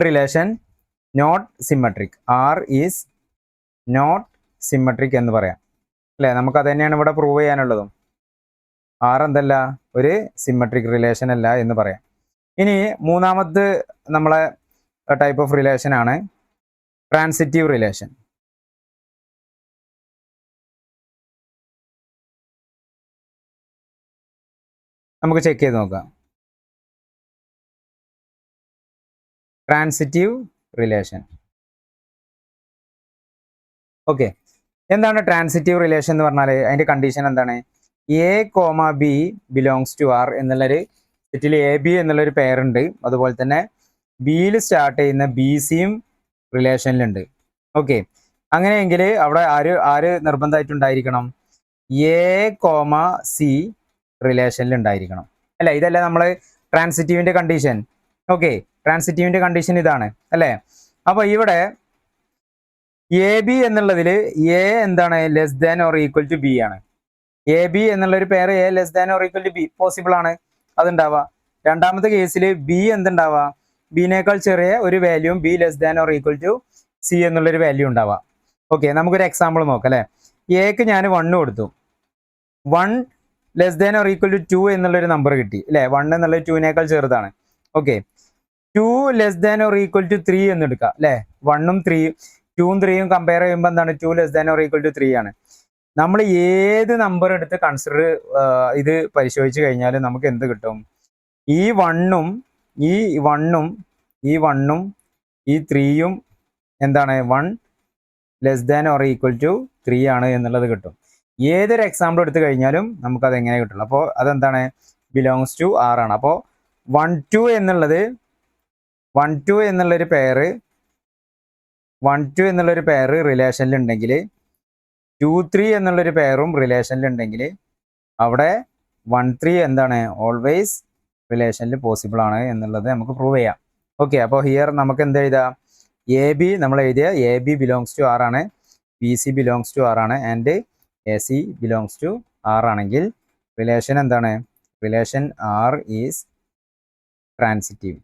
relation not symmetric. R is not symmetric എന്ന് പറയാം അല്ലേ? നമുക്കത് തന്നെയാണ് ഇവിടെ പ്രൂവ് ചെയ്യാനുള്ളതും. ആർ എന്തല്ല, ഒരു സിമ്മട്രിക് റിലേഷൻ അല്ല എന്ന് പറയാം. ഇനി മൂന്നാമത് നമ്മളെ ടൈപ്പ് ഓഫ് റിലേഷൻ ആണ് ട്രാൻസിറ്റീവ് റിലേഷൻ. നമുക്ക് ചെക്ക് ചെയ്ത് നോക്കാം. Transitive relation. ഓക്കെ, എന്താണ് ട്രാൻസിറ്റീവ് റിലേഷൻ എന്ന് പറഞ്ഞാൽ അതിന്റെ കണ്ടീഷൻ എന്താണ്? A comma B belongs to R എന്നുള്ളൊരു സെറ്റിൽ എ ബി എന്നുള്ളൊരു പെയറുണ്ട്. അതുപോലെ തന്നെ ബിയിൽ സ്റ്റാർട്ട് ചെയ്യുന്ന ബി സിയും റിലേഷനിലുണ്ട്. ഓക്കെ, അങ്ങനെയെങ്കിൽ അവിടെ ആര് നിർബന്ധമായിട്ടുണ്ടായിരിക്കണം? എ കോമ സി റിലേഷനിൽ ഉണ്ടായിരിക്കണം അല്ലേ? ഇതല്ലേ നമ്മൾ ട്രാൻസിറ്റീവിന്റെ കണ്ടീഷൻ. ഓക്കെ, ട്രാൻസിറ്റീവിന്റെ കണ്ടീഷൻ ഇതാണ് അല്ലേ? അപ്പൊ ഇവിടെ എ ബി എന്നുള്ളതിൽ എ എന്താണ്? Less than or equal to B ആണ്. എ ബി എന്നുള്ള ഒരു pair A less than or equal to B possible ആണ്, അതുണ്ടാവുക. രണ്ടാമത്തെ കേസിൽ ബി എന്തുണ്ടാവുക? ബിനേക്കാൾ ചെറിയ ഒരു value B less than or equal to C എന്നുള്ളൊരു വാല്യൂ ഉണ്ടാവുക. ഓക്കെ, നമുക്കൊരു എക്സാമ്പിൾ നോക്കാം അല്ലേ? എക്ക് ഞാൻ 1 കൊടുത്തു. 1 less than or equal to 2 എന്നുള്ളൊരു നമ്പർ കിട്ടി അല്ലേ? 1 എന്നുള്ളത് 2നേക്കാൾ ചെറുതാണ്. Okay, 2 less than or equal to 3 എന്ന് എടുക്കാം അല്ലേ? 1ഉം 3ഉം 2ഉം 3ഉം കമ്പയർ ചെയ്യുമ്പോൾ എന്താണ്? 2 less than or equal to 3 ആണ്. നമ്മൾ ഏത് നമ്പർ എടുത്ത് കൺസിഡർ ഇത് പരിശോധിച്ച് കഴിഞ്ഞാൽ നമുക്ക് എന്ത് കിട്ടും? ഈ 1ഉം ഈ 1ഉം ഈ 3ഉം എന്താണ്? 1 less than or equal to 3 ആണ് എന്നുള്ളത് കിട്ടും. ഏതൊരു എക്സാമ്പിൾ എടുത്തു കഴിഞ്ഞാലും നമുക്കത് എങ്ങനെ കിട്ടുള്ളൂ? അപ്പോൾ അതെന്താണ്? ബിലോങ്സ് ടു ആർ ആണ്. അപ്പോൾ 1 2 എന്നുള്ളൊരു പെയർ റിലേഷനിൽ ഉണ്ടെങ്കിൽ 2 3 എന്നുള്ളൊരു പെയറും റിലേഷനിൽ ഉണ്ടെങ്കിൽ അവിടെ 1 3 എന്താണ്? ഓൾവേസ് റിലേഷനിൽ പോസിബിൾ ആണ് എന്നുള്ളത് നമുക്ക് പ്രൂവ് ചെയ്യാം. ഓക്കെ, അപ്പോൾ ഹിയർ നമുക്ക് എന്ത് എഴുതാം? എ ബി നമ്മൾ എഴുതിയ A B belongs to R ആണ്, B C belongs to R ആണ്, and A C belongs to R ആണെങ്കിൽ റിലേഷൻ എന്താണ്? Relation R is transitive.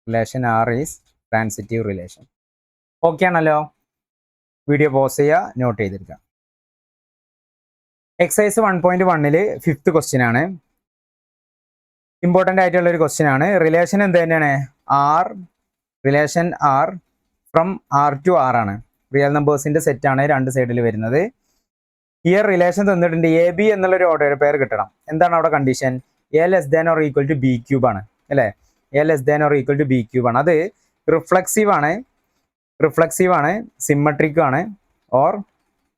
Relation R is transitive relation. Okay ആണല്ലോ? വീഡിയോ പോസ് ചെയ്യുക, note ചെയ്തെടുക്കുക. Exercise 1.1 5th question ആണ്. Important ആയിട്ടുള്ള ഒരു ക്വസ്റ്റ്യൻ ആണ്. റിലേഷൻ എന്ത് തന്നെയാണ്? Relation R from R to R ആണ്. റിയൽ നമ്പേഴ്സിന്റെ സെറ്റ് ആണ് രണ്ട് സൈഡിൽ വരുന്നത്. ഹിയർ റിലേഷൻ തന്നിട്ടുണ്ട്. എ ബി എന്നുള്ളൊരു ഓർഡർ പെയർ കിട്ടണം. എന്താണ് അവിടെ condition? A less than or equal to B cube ആണ് അല്ലേ? A less than or equal to B cube ആണ്. അത് റിഫ്ലക്സീവ് ആണ്, സിമ്മട്രിക് ആണ്, ഓർ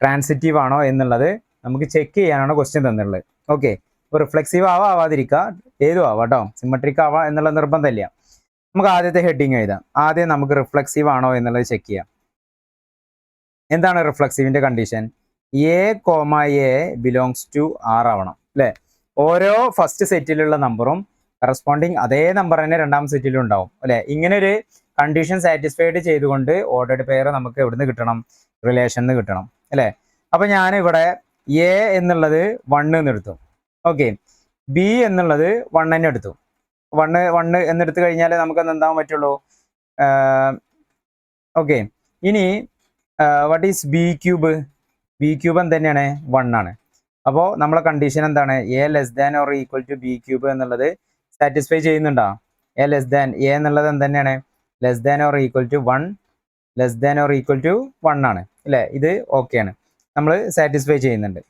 ട്രാൻസിറ്റീവ് ആണോ എന്നുള്ളത് നമുക്ക് ചെക്ക് ചെയ്യാനാണ് ക്വസ്റ്റ്യൻ തന്നിട്ടുള്ളത്. ഓക്കെ, ഇപ്പോൾ റിഫ്ലക്സീവ് ആവാതിരിക്കുക, ഏതും ആവാം കേട്ടോ, സിമ്മട്രിക് ആവാം എന്നുള്ള നിർബന്ധമില്ല. നമുക്ക് ആദ്യത്തെ ഹെഡിങ് എഴുതാം. ആദ്യം നമുക്ക് റിഫ്ലക്സീവ് ആണോ എന്നുള്ളത് ചെക്ക് ചെയ്യാം. എന്താണ് റിഫ്ലക്സീവിന്റെ condition? A comma A belongs to R ആവണം അല്ലേ? ഓരോ ഫസ്റ്റ് സെറ്റിലുള്ള നമ്പറും കറസ്പോണ്ടിങ് അതേ നമ്പർ തന്നെ രണ്ടാം സെറ്റിലും ഉണ്ടാവും അല്ലെ? ഇങ്ങനെ ഒരു കണ്ടീഷൻ സാറ്റിസ്ഫൈഡ് ചെയ്തുകൊണ്ട് ഓർഡർഡ് പെയർ നമുക്ക് എവിടുന്ന് കിട്ടണം? റിലേഷനിൽ കിട്ടണം അല്ലേ? അപ്പൊ ഞാൻ ഇവിടെ എ എന്നുള്ളത് 1 എന്ന് എടുത്തു. ഓക്കെ, ബി എന്നുള്ളത് 1 തന്നെ എടുത്തു. 1 എന്നെടുത്ത് കഴിഞ്ഞാൽ നമുക്ക് എന്താവാൻ പറ്റുള്ളൂ? ഓക്കെ, ഇനി what is B cube? B cube എന്ത് തന്നെയാണ്? 1 ആണ്. അപ്പോൾ നമ്മളെ കണ്ടീഷൻ എന്താണ്? A less than or equal to B cube എന്നുള്ളത് സാറ്റിസ്ഫൈ ചെയ്യുന്നുണ്ടോ? എ എന്നുള്ളത് എന്ത് തന്നെയാണ്? Less than or equal to 1 ആണ് അല്ലേ? ഇത് ഓക്കെ ആണ്, നമ്മൾ സാറ്റിസ്ഫൈ ചെയ്യുന്നുണ്ട്.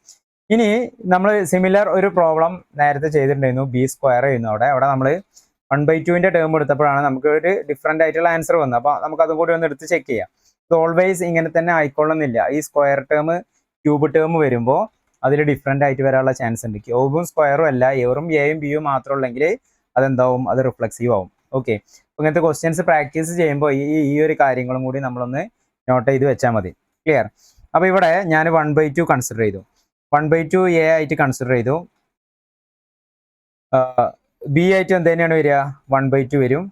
ഇനി നമ്മൾ സിമിലർ ഒരു പ്രോബ്ലം നേരത്തെ ചെയ്തിട്ടുണ്ടായിരുന്നു. ബി സ്ക്വയർ ചെയ്യുന്നു. അവിടെ നമ്മൾ 1/2 ടേം എടുത്തപ്പോഴാണ് നമുക്ക് ഒരു ഡിഫറെൻ്റ് ആയിട്ടുള്ള ആൻസർ വന്നത്. അപ്പോൾ നമുക്ക് അതും കൂടി ഒന്ന് എടുത്ത് ചെക്ക് ചെയ്യാം. ഇത് ഓൾവേസ് ഇങ്ങനെ തന്നെ ആയിക്കൊള്ളുന്നില്ല. ഈ സ്ക്വയർ ടേം ക്യൂബ് ടേം വരുമ്പോൾ അതിൽ ഡിഫറെൻ്റ് ആയിട്ട് വരാനുള്ള ചാൻസ് ഉണ്ട്. ക്യൂബും സ്ക്വയറും അല്ല, എവറും എയും ബിയും മാത്രം ഉള്ളെങ്കിൽ അതെന്താവും? അത് റിഫ്ലക്സീവ് ആവും. ഓക്കെ, ഇങ്ങനത്തെ ക്വസ്റ്റ്യൻസ് പ്രാക്ടീസ് ചെയ്യുമ്പോൾ ഈ ഒരു കാര്യങ്ങളും കൂടി നമ്മളൊന്ന് നോട്ട് ചെയ്ത് വെച്ചാൽ മതി. ക്ലിയർ? അപ്പോൾ ഇവിടെ ഞാൻ 1/2 കൺസിഡർ ചെയ്തു. 1/2 എ ആയിട്ട് കൺസിഡർ ചെയ്തു. ബി ആയിട്ട് എന്ത് തന്നെയാണ് വരിക? 1/2 വരും.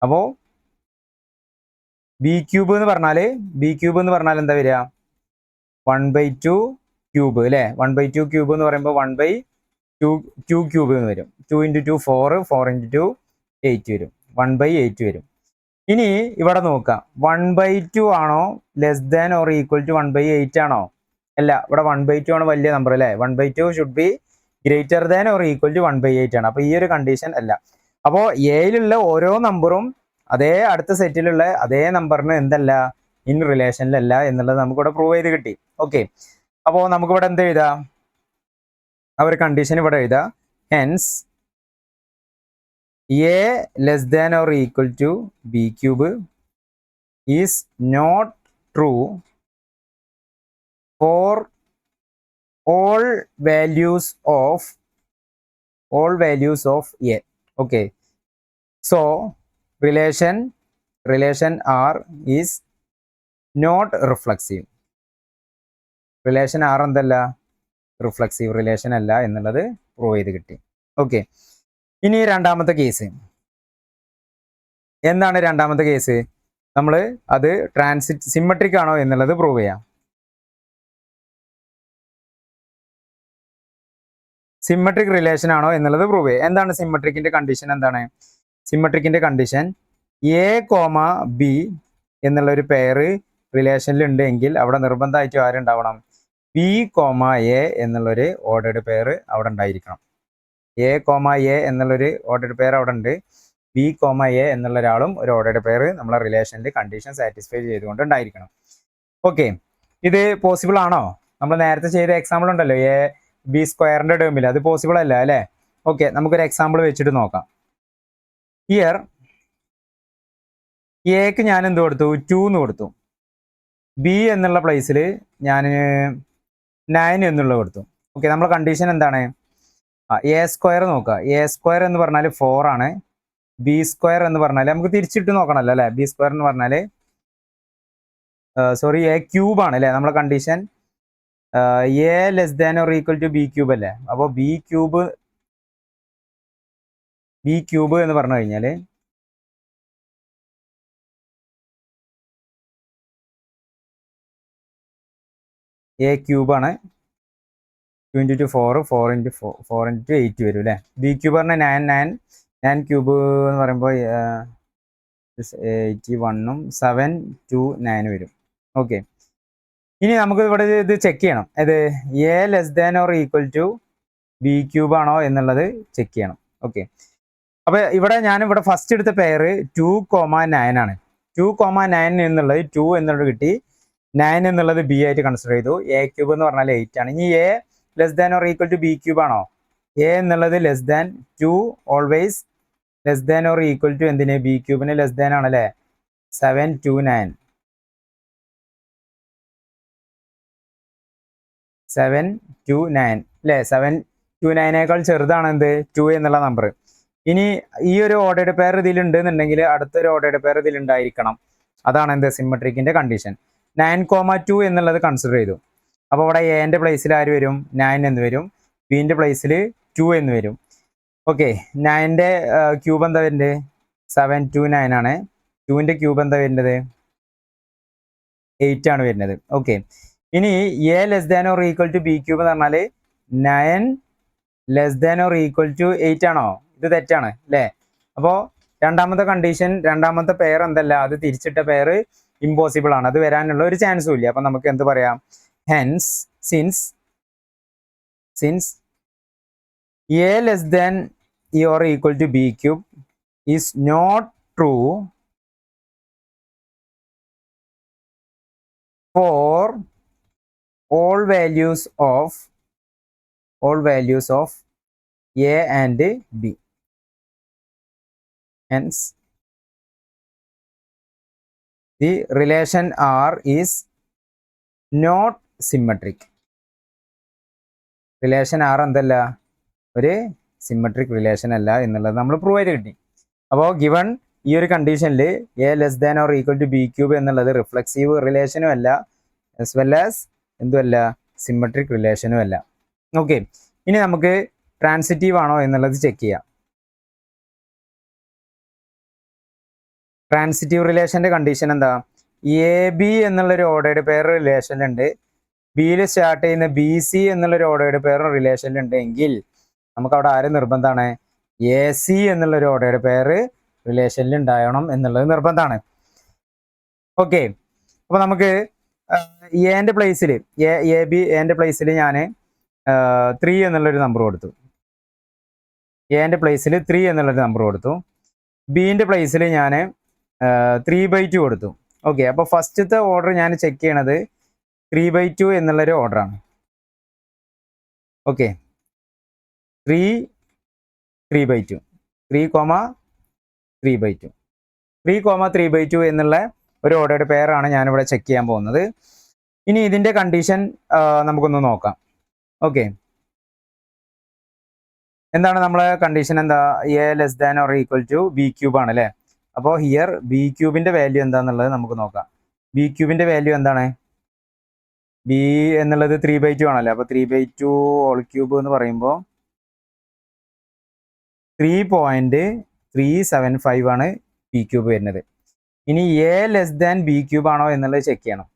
അപ്പോൾ ബി ക്യൂബ് എന്ന് പറഞ്ഞാൽ എന്താ വരിക? 1/2 ക്യൂബ് അല്ലേ? 1/2 ക്യൂബ് എന്ന് പറയുമ്പോൾ 1/2 ക്യൂബ് എന്ന് വരും. 2 × 2 4, 4 × 2 8 വരും. 1/8 വരും. ഇനി ഇവിടെ നോക്കാം 1/2 ആണോ less than or equal to 1/8 ആണോ? അല്ല, ഇവിടെ 1/2 ആണ് വലിയ നമ്പർ അല്ലേ. 1/2 should be greater than or equal to 1/8 ആണ്. അപ്പൊ ഈ ഒരു കണ്ടീഷൻ അല്ല. അപ്പോൾ എയിലുള്ള ഓരോ നമ്പറും അതേ അടുത്ത സെറ്റിലുള്ള അതേ നമ്പറിന് എന്തല്ല, ഇൻ റിലേഷനിലല്ല എന്നുള്ളത് നമുക്കിവിടെ പ്രൂവ് ചെയ്ത് കിട്ടി. ഓക്കെ, അപ്പോൾ നമുക്കിവിടെ എന്ത് എഴുതാം? ആ ഒരു കണ്ടീഷൻ ഇവിടെ എഴുതാം. Hence A less than or equal to B cube is not true for all values of a. Okay, so relation R is not reflexive. relation R എന്തല്ല, റിഫ്ലക്സീവ് റിലേഷൻ അല്ല എന്നുള്ളത് പ്രൂവ് ചെയ്ത് കിട്ടി. ഓക്കെ, ഇനി രണ്ടാമത്തെ case എന്താണ്? രണ്ടാമത്തെ case നമ്മൾ അത് സിമ്മട്രിക് ആണോ എന്നുള്ളത് പ്രൂവ് ചെയ്യാം. സിമ്മട്രിക് റിലേഷൻ ആണോ എന്നുള്ളത് പ്രൂവ് ചെയ്യുക. എന്താണ് സിമ്മട്രിക്കിന്റെ കണ്ടീഷൻ? എന്താണ് സിമ്മട്രിക്കിന്റെ കണ്ടീഷൻ? എ കോമ ബി എന്നുള്ള ഒരു പെയർ റിലേഷനിൽ ഉണ്ടെങ്കിൽ അവിടെ നിർബന്ധമായിട്ടും ആരുണ്ടാവണം? ബി കോമ എ എന്നുള്ളൊരു ഓർഡേഡ് പെയർ അവിടെ ഉണ്ടായിരിക്കണം. എ കോമ എ എന്നുള്ളൊരു ഓർഡേഡ് പെയർ അവിടെ ഉണ്ട്. ബി കോമ എ എന്നുള്ള ഒരാളും ഒരു ഓർഡേഡ് പെയർ നമ്മളെ റിലേഷനിൽ കണ്ടീഷൻ സാറ്റിസ്ഫൈ ചെയ്തുകൊണ്ട് ഉണ്ടായിരിക്കണം. ഓക്കെ, ഇത് പോസിബിൾ ആണോ? നമ്മൾ നേരത്തെ ചെയ്ത എക്സാമ്പിൾ ഉണ്ടല്ലോ, എ ബി സ്ക്വയറിന്റെ ടേമിൽ, അത് പോസിബിൾ അല്ല അല്ലേ? ഓക്കെ, നമുക്കൊരു എക്സാമ്പിൾ വെച്ചിട്ട് നോക്കാം. ഹിയർ എക്ക് ഞാൻ എന്ത് കൊടുത്തു? 2 എന്ന് കൊടുത്തു. ബി എന്നുള്ള പ്ലേസിൽ ഞാൻ 9 എന്നുള്ള കൊടുത്തു. ഓക്കെ, നമ്മളെ കണ്ടീഷൻ എന്താണ്? എ സ്ക്വയർ നോക്കുക. എ സ്ക്വയർ എന്ന് പറഞ്ഞാൽ 4 ആണ്. ബി സ്ക്വയർ എന്ന് പറഞ്ഞാൽ നമുക്ക് തിരിച്ചിട്ട് നോക്കണമല്ലോ അല്ലേ. ബി സ്ക്വയർ എന്ന് പറഞ്ഞാൽ സോറി എ ക്യൂബ് ആണ് അല്ലേ നമ്മളെ condition. A less than or equal to B cube അല്ലേ. അപ്പോൾ ബി ക്യൂബ് എന്ന് പറഞ്ഞു കഴിഞ്ഞാൽ എ ക്യൂബാണ്. 2 × 4 4 × 8 വരും അല്ലേ. ബി ക്യൂബ് പറഞ്ഞാൽ 9 ക്യൂബ് എന്ന് പറയുമ്പോൾ 81 7 2 9 വരും. ഓക്കെ, ഇനി നമുക്ക് ഇവിടെ ഇത് ചെക്ക് ചെയ്യണം. ഇത് A less than or equal to B cube ആണോ എന്നുള്ളത് ചെക്ക് ചെയ്യണം. ഓക്കെ, അപ്പോൾ ഇവിടെ ഫസ്റ്റ് എടുത്ത പെയർ 2,9 ആണ്. 2,9 എന്നുള്ളത് 2 എന്നുള്ളത് കിട്ടി. 9 എന്നുള്ളത് ബി ആയിട്ട് കൺസിഡർ ചെയ്തു. എ ക്യൂബ് എന്ന് പറഞ്ഞാൽ 8 ആണ്. ഇനി A less than or equal to B cube ആണോ? എ എന്നുള്ളത് less than 2, always less than or equal to എന്തിന്? ബി ക്യൂബിന് ലെസ് ദാൻ ആണല്ലേ. 7 2 9 7 2 9 അല്ലേ. 7 2 9 ചെറുതാണ് എന്ത്? 2 എന്നുള്ള നമ്പർ. ഇനി ഈ ഒരു ഓർഡേഡ് പെയർ ഇതിലുണ്ട് എന്നുണ്ടെങ്കിൽ അടുത്തൊരു ഓർഡേഡ് പെയർ ഇതിലുണ്ടായിരിക്കണം. അതാണ് എന്ത്? സിമ്മട്രിക്കിന്റെ കണ്ടീഷൻ. 9,2 എന്നുള്ളത് കൺസിഡർ ചെയ്തു. അപ്പോൾ ഇവിടെ എന്റെ പ്ലേസിൽ ആര് വരും? 9 എന്ന് വരും. ബിന്റെ പ്ലേസിൽ 2 എന്ന് വരും. ഓക്കെ, 9ന്റെ ക്യൂബ് എന്താ വരുന്നത്? 7 2 9 ആണ്. 2ന്റെ ക്യൂബ് എന്താ വരുന്നത്? 8 ആണ് വരുന്നത്. ഓക്കെ, ഇനി A less than or equal to B cube എന്ന് പറഞ്ഞാൽ 9 less than or equal to 8 ആണോ? ഇത് തെറ്റാണ് അല്ലേ. അപ്പോൾ രണ്ടാമത്തെ കണ്ടീഷൻ, രണ്ടാമത്തെ പെയർ എന്തല്ല, അത് തിരിച്ചിട്ട പെയർ ഇമ്പോസിബിൾ ആണ്. അത് വരാനുള്ള ഒരു ചാൻസും ഇല്ല. അപ്പൊ നമുക്ക് എന്ത് പറയാം? Hence since A less than or equal to B cube is not true for all values of a and b. Hence the relation R is not symmetric. Relation R എന്തല്ല, ഒരു സിമ്മട്രിക് റിലേഷൻ അല്ല എന്നുള്ളത് നമ്മൾ prove ചെയ്ത് കിട്ടി. അപ്പോൾ given ഈ ഒരു കണ്ടീഷനിൽ A less than or equal to B cube എന്നുള്ളത് റിഫ്ലക്സീവ് റിലേഷനും അല്ല, ആസ് വെൽ ആസ് എന്തുമല്ല, സിമ്മട്രിക് റിലേഷനും അല്ല. ഓക്കെ, ഇനി നമുക്ക് ട്രാൻസിറ്റീവ് ആണോ എന്നുള്ളത് ചെക്ക് ചെയ്യാം. ട്രാൻസിറ്റീവ് റിലേഷന്റെ കണ്ടീഷൻ എന്താ? എ ബി എന്നുള്ളൊരു ഓർഡേഡ് പെയർ റിലേഷനിലുണ്ട്, ബിയിൽ സ്റ്റാർട്ട് ചെയ്യുന്ന ബി സി എന്നുള്ളൊരു ഓർഡേഡ് പെയർ റിലേഷനിലുണ്ട് എങ്കിൽ നമുക്ക് അവിടെ ആര് നിർബന്ധമാണ്? എ സി എന്നുള്ളൊരു ഓർഡേഡ് പെയർ റിലേഷനിൽ ഉണ്ടാവണം എന്നുള്ളത് നിർബന്ധമാണ്. ഓക്കെ, അപ്പോൾ നമുക്ക് എൻ്റെ പ്ലേസിൽ എൻ്റെ പ്ലേസിൽ ഞാൻ 3 എന്നുള്ളൊരു നമ്പർ കൊടുത്തു. എൻ്റെ പ്ലേസിൽ 3 എന്നുള്ളൊരു നമ്പർ കൊടുത്തു. ബീൻ്റെ പ്ലേസിൽ ഞാൻ 3/2 കൊടുത്തു. ഓക്കെ, അപ്പോൾ ഫസ്റ്റത്തെ ഓർഡർ ഞാൻ ചെക്ക് ചെയ്യണത് 3/2 എന്നുള്ളൊരു ഓർഡറാണ്. ഓക്കെ, 3/2 3,3/2 3,3/2 എന്നുള്ള ഒരു ഓർഡറുടെ പെയറാണ് ഞാനിവിടെ ചെക്ക് ചെയ്യാൻ പോകുന്നത്. ഇനി ഇതിൻ്റെ കണ്ടീഷൻ നമുക്കൊന്ന് നോക്കാം. ഓക്കെ, എന്താണ് നമ്മളെ കണ്ടീഷൻ? എന്താ? A less than or equal to B cube ആണ് അല്ലേ? അപ്പോൾ ഹിയർ ബി ക്യൂബിൻ്റെ വാല്യൂ എന്താണെന്നുള്ളത് നമുക്ക് നോക്കാം. ബി ക്യൂബിൻ്റെ വാല്യൂ എന്താണ്? ബി എന്നുള്ളത് 3/2 ആണല്ലോ. അപ്പോൾ 3/2 ഹോൾ ക്യൂബ് എന്ന് പറയുമ്പോൾ 3.375 ആണ് ബി ക്യൂബ് വരുന്നത്. ഇനി A less than B cube ആണോ എന്നുള്ളത് ചെക്ക് ചെയ്യണം.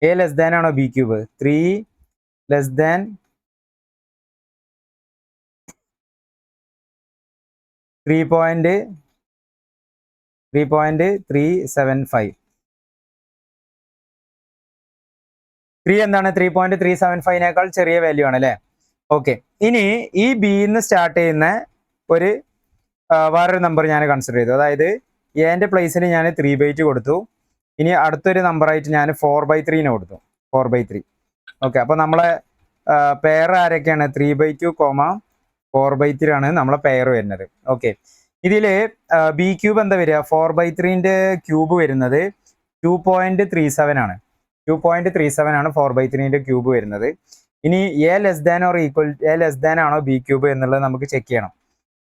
എ ലെസ് ദാൻ ആണോ ബി ക്യൂബ്? 3.375 3 എന്താണ്? 3.375നേക്കാൾ ചെറിയ വാല്യൂ ആണ് അല്ലേ? ഓക്കെ, ഇനി ഈ ബിന്ന് സ്റ്റാർട്ട് ചെയ്യുന്ന ഒരു വേറൊരു നമ്പർ ഞാൻ കൺസിഡർ ചെയ്തു. അതായത് എൻ്റെ പ്ലേസിൽ ഞാൻ 3/2 കൊടുത്തു. ഇനി അടുത്തൊരു നമ്പറായിട്ട് ഞാൻ 4/3 കൊടുത്തു. 4/3. ഓക്കെ, അപ്പോൾ നമ്മളെ പെയർ ആരൊക്കെയാണ്? 3/2, 4/3 ആണ് നമ്മളെ പെയർ വരുന്നത്. ഓക്കെ, ഇതിൽ ബി ക്യൂബ് എന്താ വരിക? 4/3ൻ്റെ ക്യൂബ് വരുന്നത് 2.37 ആണ്. 2.37 ആണ് 4/3ൻ്റെ ക്യൂബ് വരുന്നത്. ഇനി A less than or equal A less than ആണോ ബി ക്യൂബ് എന്നുള്ളത് നമുക്ക് ചെക്ക് ചെയ്യണം.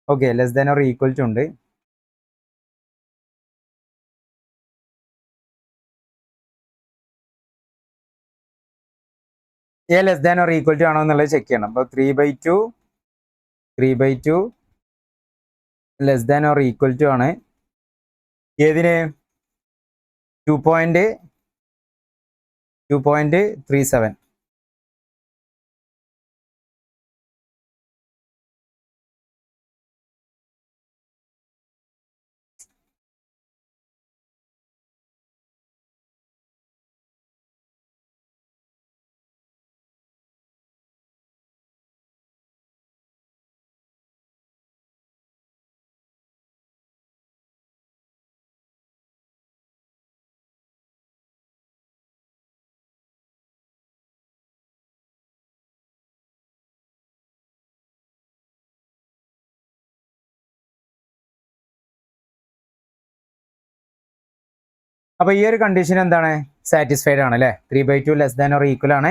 Okay, less than or equal to ഉണ്ട്. A less than or equal to ആണോ എന്നുള്ളത് ചെക്ക് ചെയ്യണം. അപ്പോൾ 3/2 less than or equal to ആണ് ഏതിന്? 2.37. അപ്പോൾ ഈ ഒരു കണ്ടീഷൻ എന്താണ്? സാറ്റിസ്ഫൈഡ് ആണ് അല്ലേ? 3/2 ലെസ് ദാൻ ഓർ ഈക്വൽ ആണ്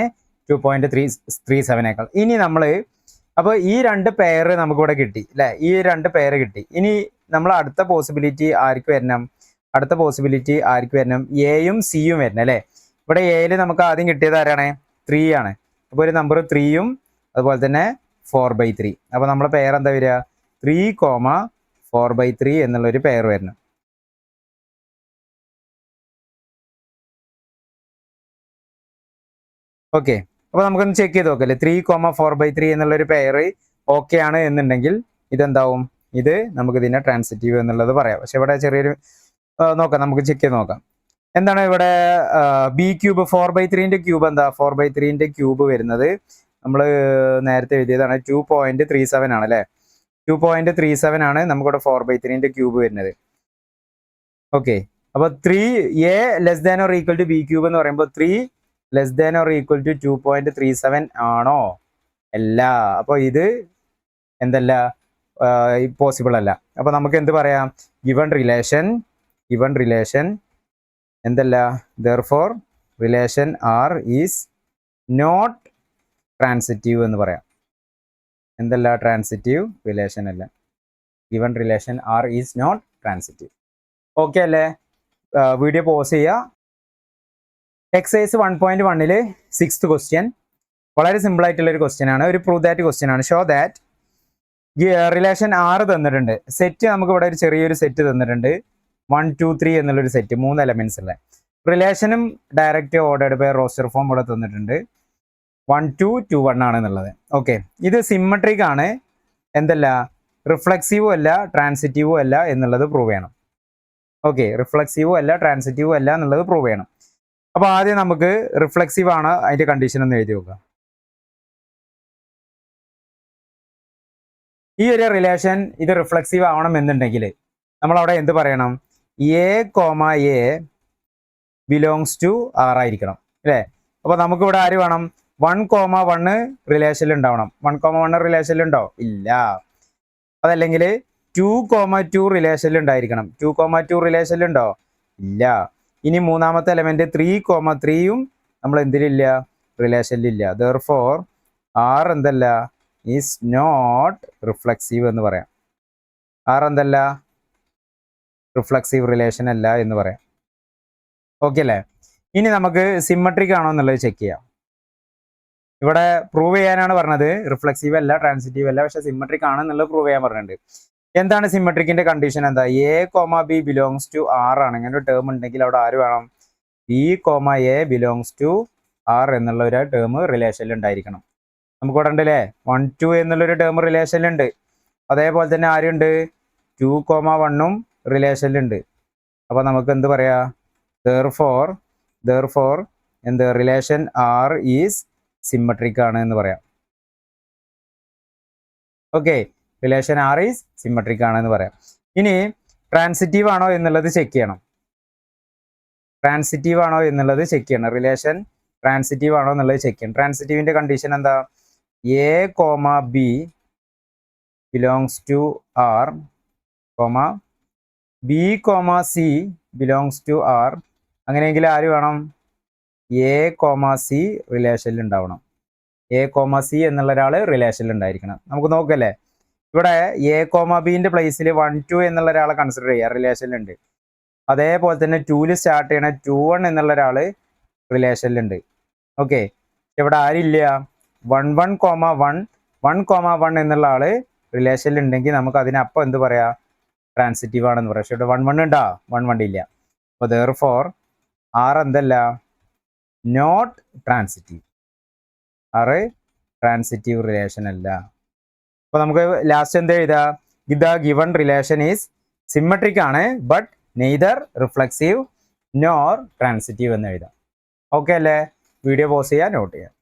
2.337നേക്കാൾ. ഇനി നമ്മൾ അപ്പോൾ ഈ രണ്ട് പെയർ നമുക്കിവിടെ കിട്ടി അല്ലേ? ഈ രണ്ട് പെയർ കിട്ടി. ഇനി നമ്മൾ അടുത്ത പോസിബിലിറ്റി ആർക്ക് വരണം? അടുത്ത പോസിബിലിറ്റി ആർക്ക് വരണം? എയും സിയും വരണം അല്ലേ? ഇവിടെ എയിൽ നമുക്ക് ആദ്യം കിട്ടിയത് ആരാണ്? 3 ആണ്. അപ്പോൾ ഒരു നമ്പർ 3യും അതുപോലെ തന്നെ 4/3. അപ്പോൾ നമ്മളെ പെയർ എന്താ വരിക? 3,4/3 എന്നുള്ളൊരു പെയർ വരണം. ഓക്കെ, അപ്പോൾ നമുക്കൊന്ന് ചെക്ക് ചെയ്ത് നോക്കല്ലേ? 3,4/3 എന്നുള്ളൊരു പെയർ ഓക്കെ ആണ് എന്നുണ്ടെങ്കിൽ ഇതെന്താവും? ഇത് നമുക്ക് ഇതിനെ ട്രാൻസിറ്റീവ് എന്നുള്ളത് പറയാം. പക്ഷെ ഇവിടെ ചെറിയൊരു നോക്കാം, നമുക്ക് ചെക്ക് ചെയ്ത് നോക്കാം. എന്താണ് ഇവിടെ ബി ക്യൂബ്? 4/3ൻ്റെ ക്യൂബ് എന്താ? 4/3ൻ്റെ ക്യൂബ് വരുന്നത് നമ്മൾ നേരത്തെ എഴുതിയതാണ് 2.37 ആണ് അല്ലേ? 2.37 ആണ് നമുക്കിവിടെ 4/3ൻ്റെ ക്യൂബ് വരുന്നത്. ഓക്കെ, അപ്പോൾ 3 A less than or equal to B cube എന്ന് പറയുമ്പോൾ 3 less than or equal to 2.37 ആണോ? അല്ല. അപ്പോൾ ഇത് എന്തല്ല? പോസിബിൾ അല്ല. അപ്പോൾ നമുക്ക് എന്ത് പറയാം? ഗിവൺ റിലേഷൻ എന്തല്ല? Therefore relation R is not transitive എന്ന് പറയാം. എന്തല്ല? ട്രാൻസിറ്റീവ് റിലേഷൻ അല്ല. Given relation R is not transitive. Okay അല്ലേ? വീഡിയോ പോസ് ചെയ്യുക. എക്സസൈസ് 1.1 6th ക്വസ്റ്റ്യൻ വളരെ സിമ്പിൾ ആയിട്ടുള്ള ഒരു ക്വസ്റ്റ്യൻ ആണ്. ഒരു പ്രൂവ് ദാറ്റ് ക്വസ്റ്റ്യൻ ആണ്. ഷോ ദാറ്റ് റിലേഷൻ 6 തന്നിട്ടുണ്ട്. സെറ്റ് നമുക്ക് ഇവിടെ ഒരു ചെറിയൊരു സെറ്റ് തന്നിട്ടുണ്ട്. 1 2 3 എന്നുള്ളൊരു സെറ്റ്, 3 എലമെന്റ്സ് ഉള്ള റിലേഷനും direct ordered by roster form ഇവിടെ തന്നിട്ടുണ്ട്. 1 2 2 1 ആണ് എന്നുള്ളത്. ഓക്കെ, ഇത് സിമ്മട്രിക് ആണ്. എന്തല്ല? റിഫ്ലെക്സീവും അല്ല ട്രാൻസിറ്റീവും അല്ല എന്നുള്ളത് പ്രൂവ് ചെയ്യണം. ഓക്കെ, റിഫ്ലക്സീവും അല്ല ട്രാൻസിറ്റീവും അല്ല എന്നുള്ളത് പ്രൂവ് ചെയ്യണം. അപ്പോൾ ആദ്യം നമുക്ക് റിഫ്ലക്സീവ് ആണ് അതിന്റെ കണ്ടീഷൻ ഒന്ന് എഴുതി നോക്കാം. ഈ ഒരു റിലേഷൻ ഇത് റിഫ്ലക്സീവ് ആവണം എന്നുണ്ടെങ്കിൽ നമ്മൾ അവിടെ എന്ത് പറയണം? A comma A belongs to R ആയിരിക്കണം അല്ലേ? അപ്പോൾ നമുക്ക് ഇവിടെ ആര് വേണം? 1,1 റിലേഷനിൽ ഉണ്ടാവണം. 1,1 റിലേഷനിൽ ഉണ്ടോ? ഇല്ല. അതല്ലെങ്കിൽ 2,2 റിലേഷനിൽ ഉണ്ടായിരിക്കണം. 2,2 റിലേഷനിൽ ഉണ്ടോ? ഇല്ല. ഇനി മൂന്നാമത്തെ എലമെന്റ് 3,3യും നമ്മൾ എന്തിലില്ല? റിലേഷനിലില്ല. ദെർഫോർ ആർ എന്തല്ല? ഈസ് നോട്ട് റിഫ്ലക്സീവ് എന്ന് പറയാം. ആർ എന്തല്ല? റിഫ്ലക്സീവ് റിലേഷൻ അല്ല എന്ന് പറയാം. ഓക്കെ അല്ലേ? ഇനി നമുക്ക് സിമ്മട്രിക് ആണോ എന്നുള്ളത് ചെക്ക് ചെയ്യാം. ഇവിടെ പ്രൂവ് ചെയ്യാനാണ് പറഞ്ഞത്, റിഫ്ലക്സീവ് അല്ല ട്രാൻസിറ്റീവ് അല്ല, പക്ഷെ സിമ്മട്രിക് ആണെന്നുള്ളത് പ്രൂവ് ചെയ്യാൻ പറഞ്ഞിട്ടുണ്ട്. എന്താണ് സിമ്മട്രിക്കിന്റെ കണ്ടീഷൻ? എന്താ? A comma B belongs to R ആണ്. ഇങ്ങനെ ഒരു ടേം ഉണ്ടെങ്കിൽ അവിടെ ആര് വേണം? B comma A belongs to R എന്നുള്ള ഒരു ടേം റിലേഷനിൽ ഉണ്ടായിരിക്കണം. നമുക്ക് ഇവിടെ ഉണ്ട് അല്ലേ, 1, 2 എന്നുള്ളൊരു ടേം റിലേഷനിലുണ്ട്. അതേപോലെ തന്നെ ആരുണ്ട്? 2,1ഉം റിലേഷനിലുണ്ട്. അപ്പൊ നമുക്ക് എന്ത് പറയാ? ദെർഫോർ എന്ത്? റിലേഷൻ ആർ ഈസ് സിമ്മട്രിക് ആണ് എന്ന് പറയാം. Okay, relation R is symmetric ആണെന്ന് പറയാം. ഇനി ട്രാൻസിറ്റീവ് ആണോ എന്നുള്ളത് ചെക്ക് ചെയ്യണം. റിലേഷൻ ട്രാൻസിറ്റീവ് ആണോ എന്നുള്ളത് ചെക്ക് ചെയ്യണം. ട്രാൻസിറ്റീവിന്റെ കണ്ടീഷൻ എന്താ? A comma B belongs to R comma B comma C belongs to R. അങ്ങനെയെങ്കിൽ ആര് വേണം? എ കോമ സി റിലേഷനിൽ ഉണ്ടാവണം. എ കോമ സി എന്നുള്ള ഒരാൾ റിലേഷനിൽ ഉണ്ടായിരിക്കണം. നമുക്ക് നോക്കല്ലേ, ഇവിടെ എ കോമ ബിന്റെ പ്ലേസിൽ 1, 2 എന്നുള്ള ഒരാളെ കൺസിഡർ ചെയ്യുക, റിലേഷനിലുണ്ട്. അതേപോലെ തന്നെ 2ൽ സ്റ്റാർട്ട് ചെയ്യണ 2, 1 എന്നുള്ള ഒരാൾ റിലേഷനിലുണ്ട്. ഓക്കെ, ഇവിടെ ആരില്ല? 1,1 എന്നുള്ള ആള് റിലേഷനിൽ ഉണ്ടെങ്കിൽ നമുക്ക് അതിനപ്പം എന്ത് പറയാ? ട്രാൻസിറ്റീവ് ആണെന്ന് പറയാം. പക്ഷെ ഇവിടെ 1, 1 ഉണ്ടാ? 1, 1 ഇല്ല. അപ്പോൾ ദെർഫോർ ആർ എന്തല്ല? Not transitive. R transitive relation അല്ല. അപ്പൊ നമുക്ക് ലാസ്റ്റ് എന്താ എഴുതാ? The given relation is symmetric ആണ്, but neither reflexive nor transitive എന്ന് എഴുതാം. ഓക്കെ അല്ലേ? വീഡിയോ പോസ് ചെയ്യാൻ നോട്ട് ചെയ്യാം.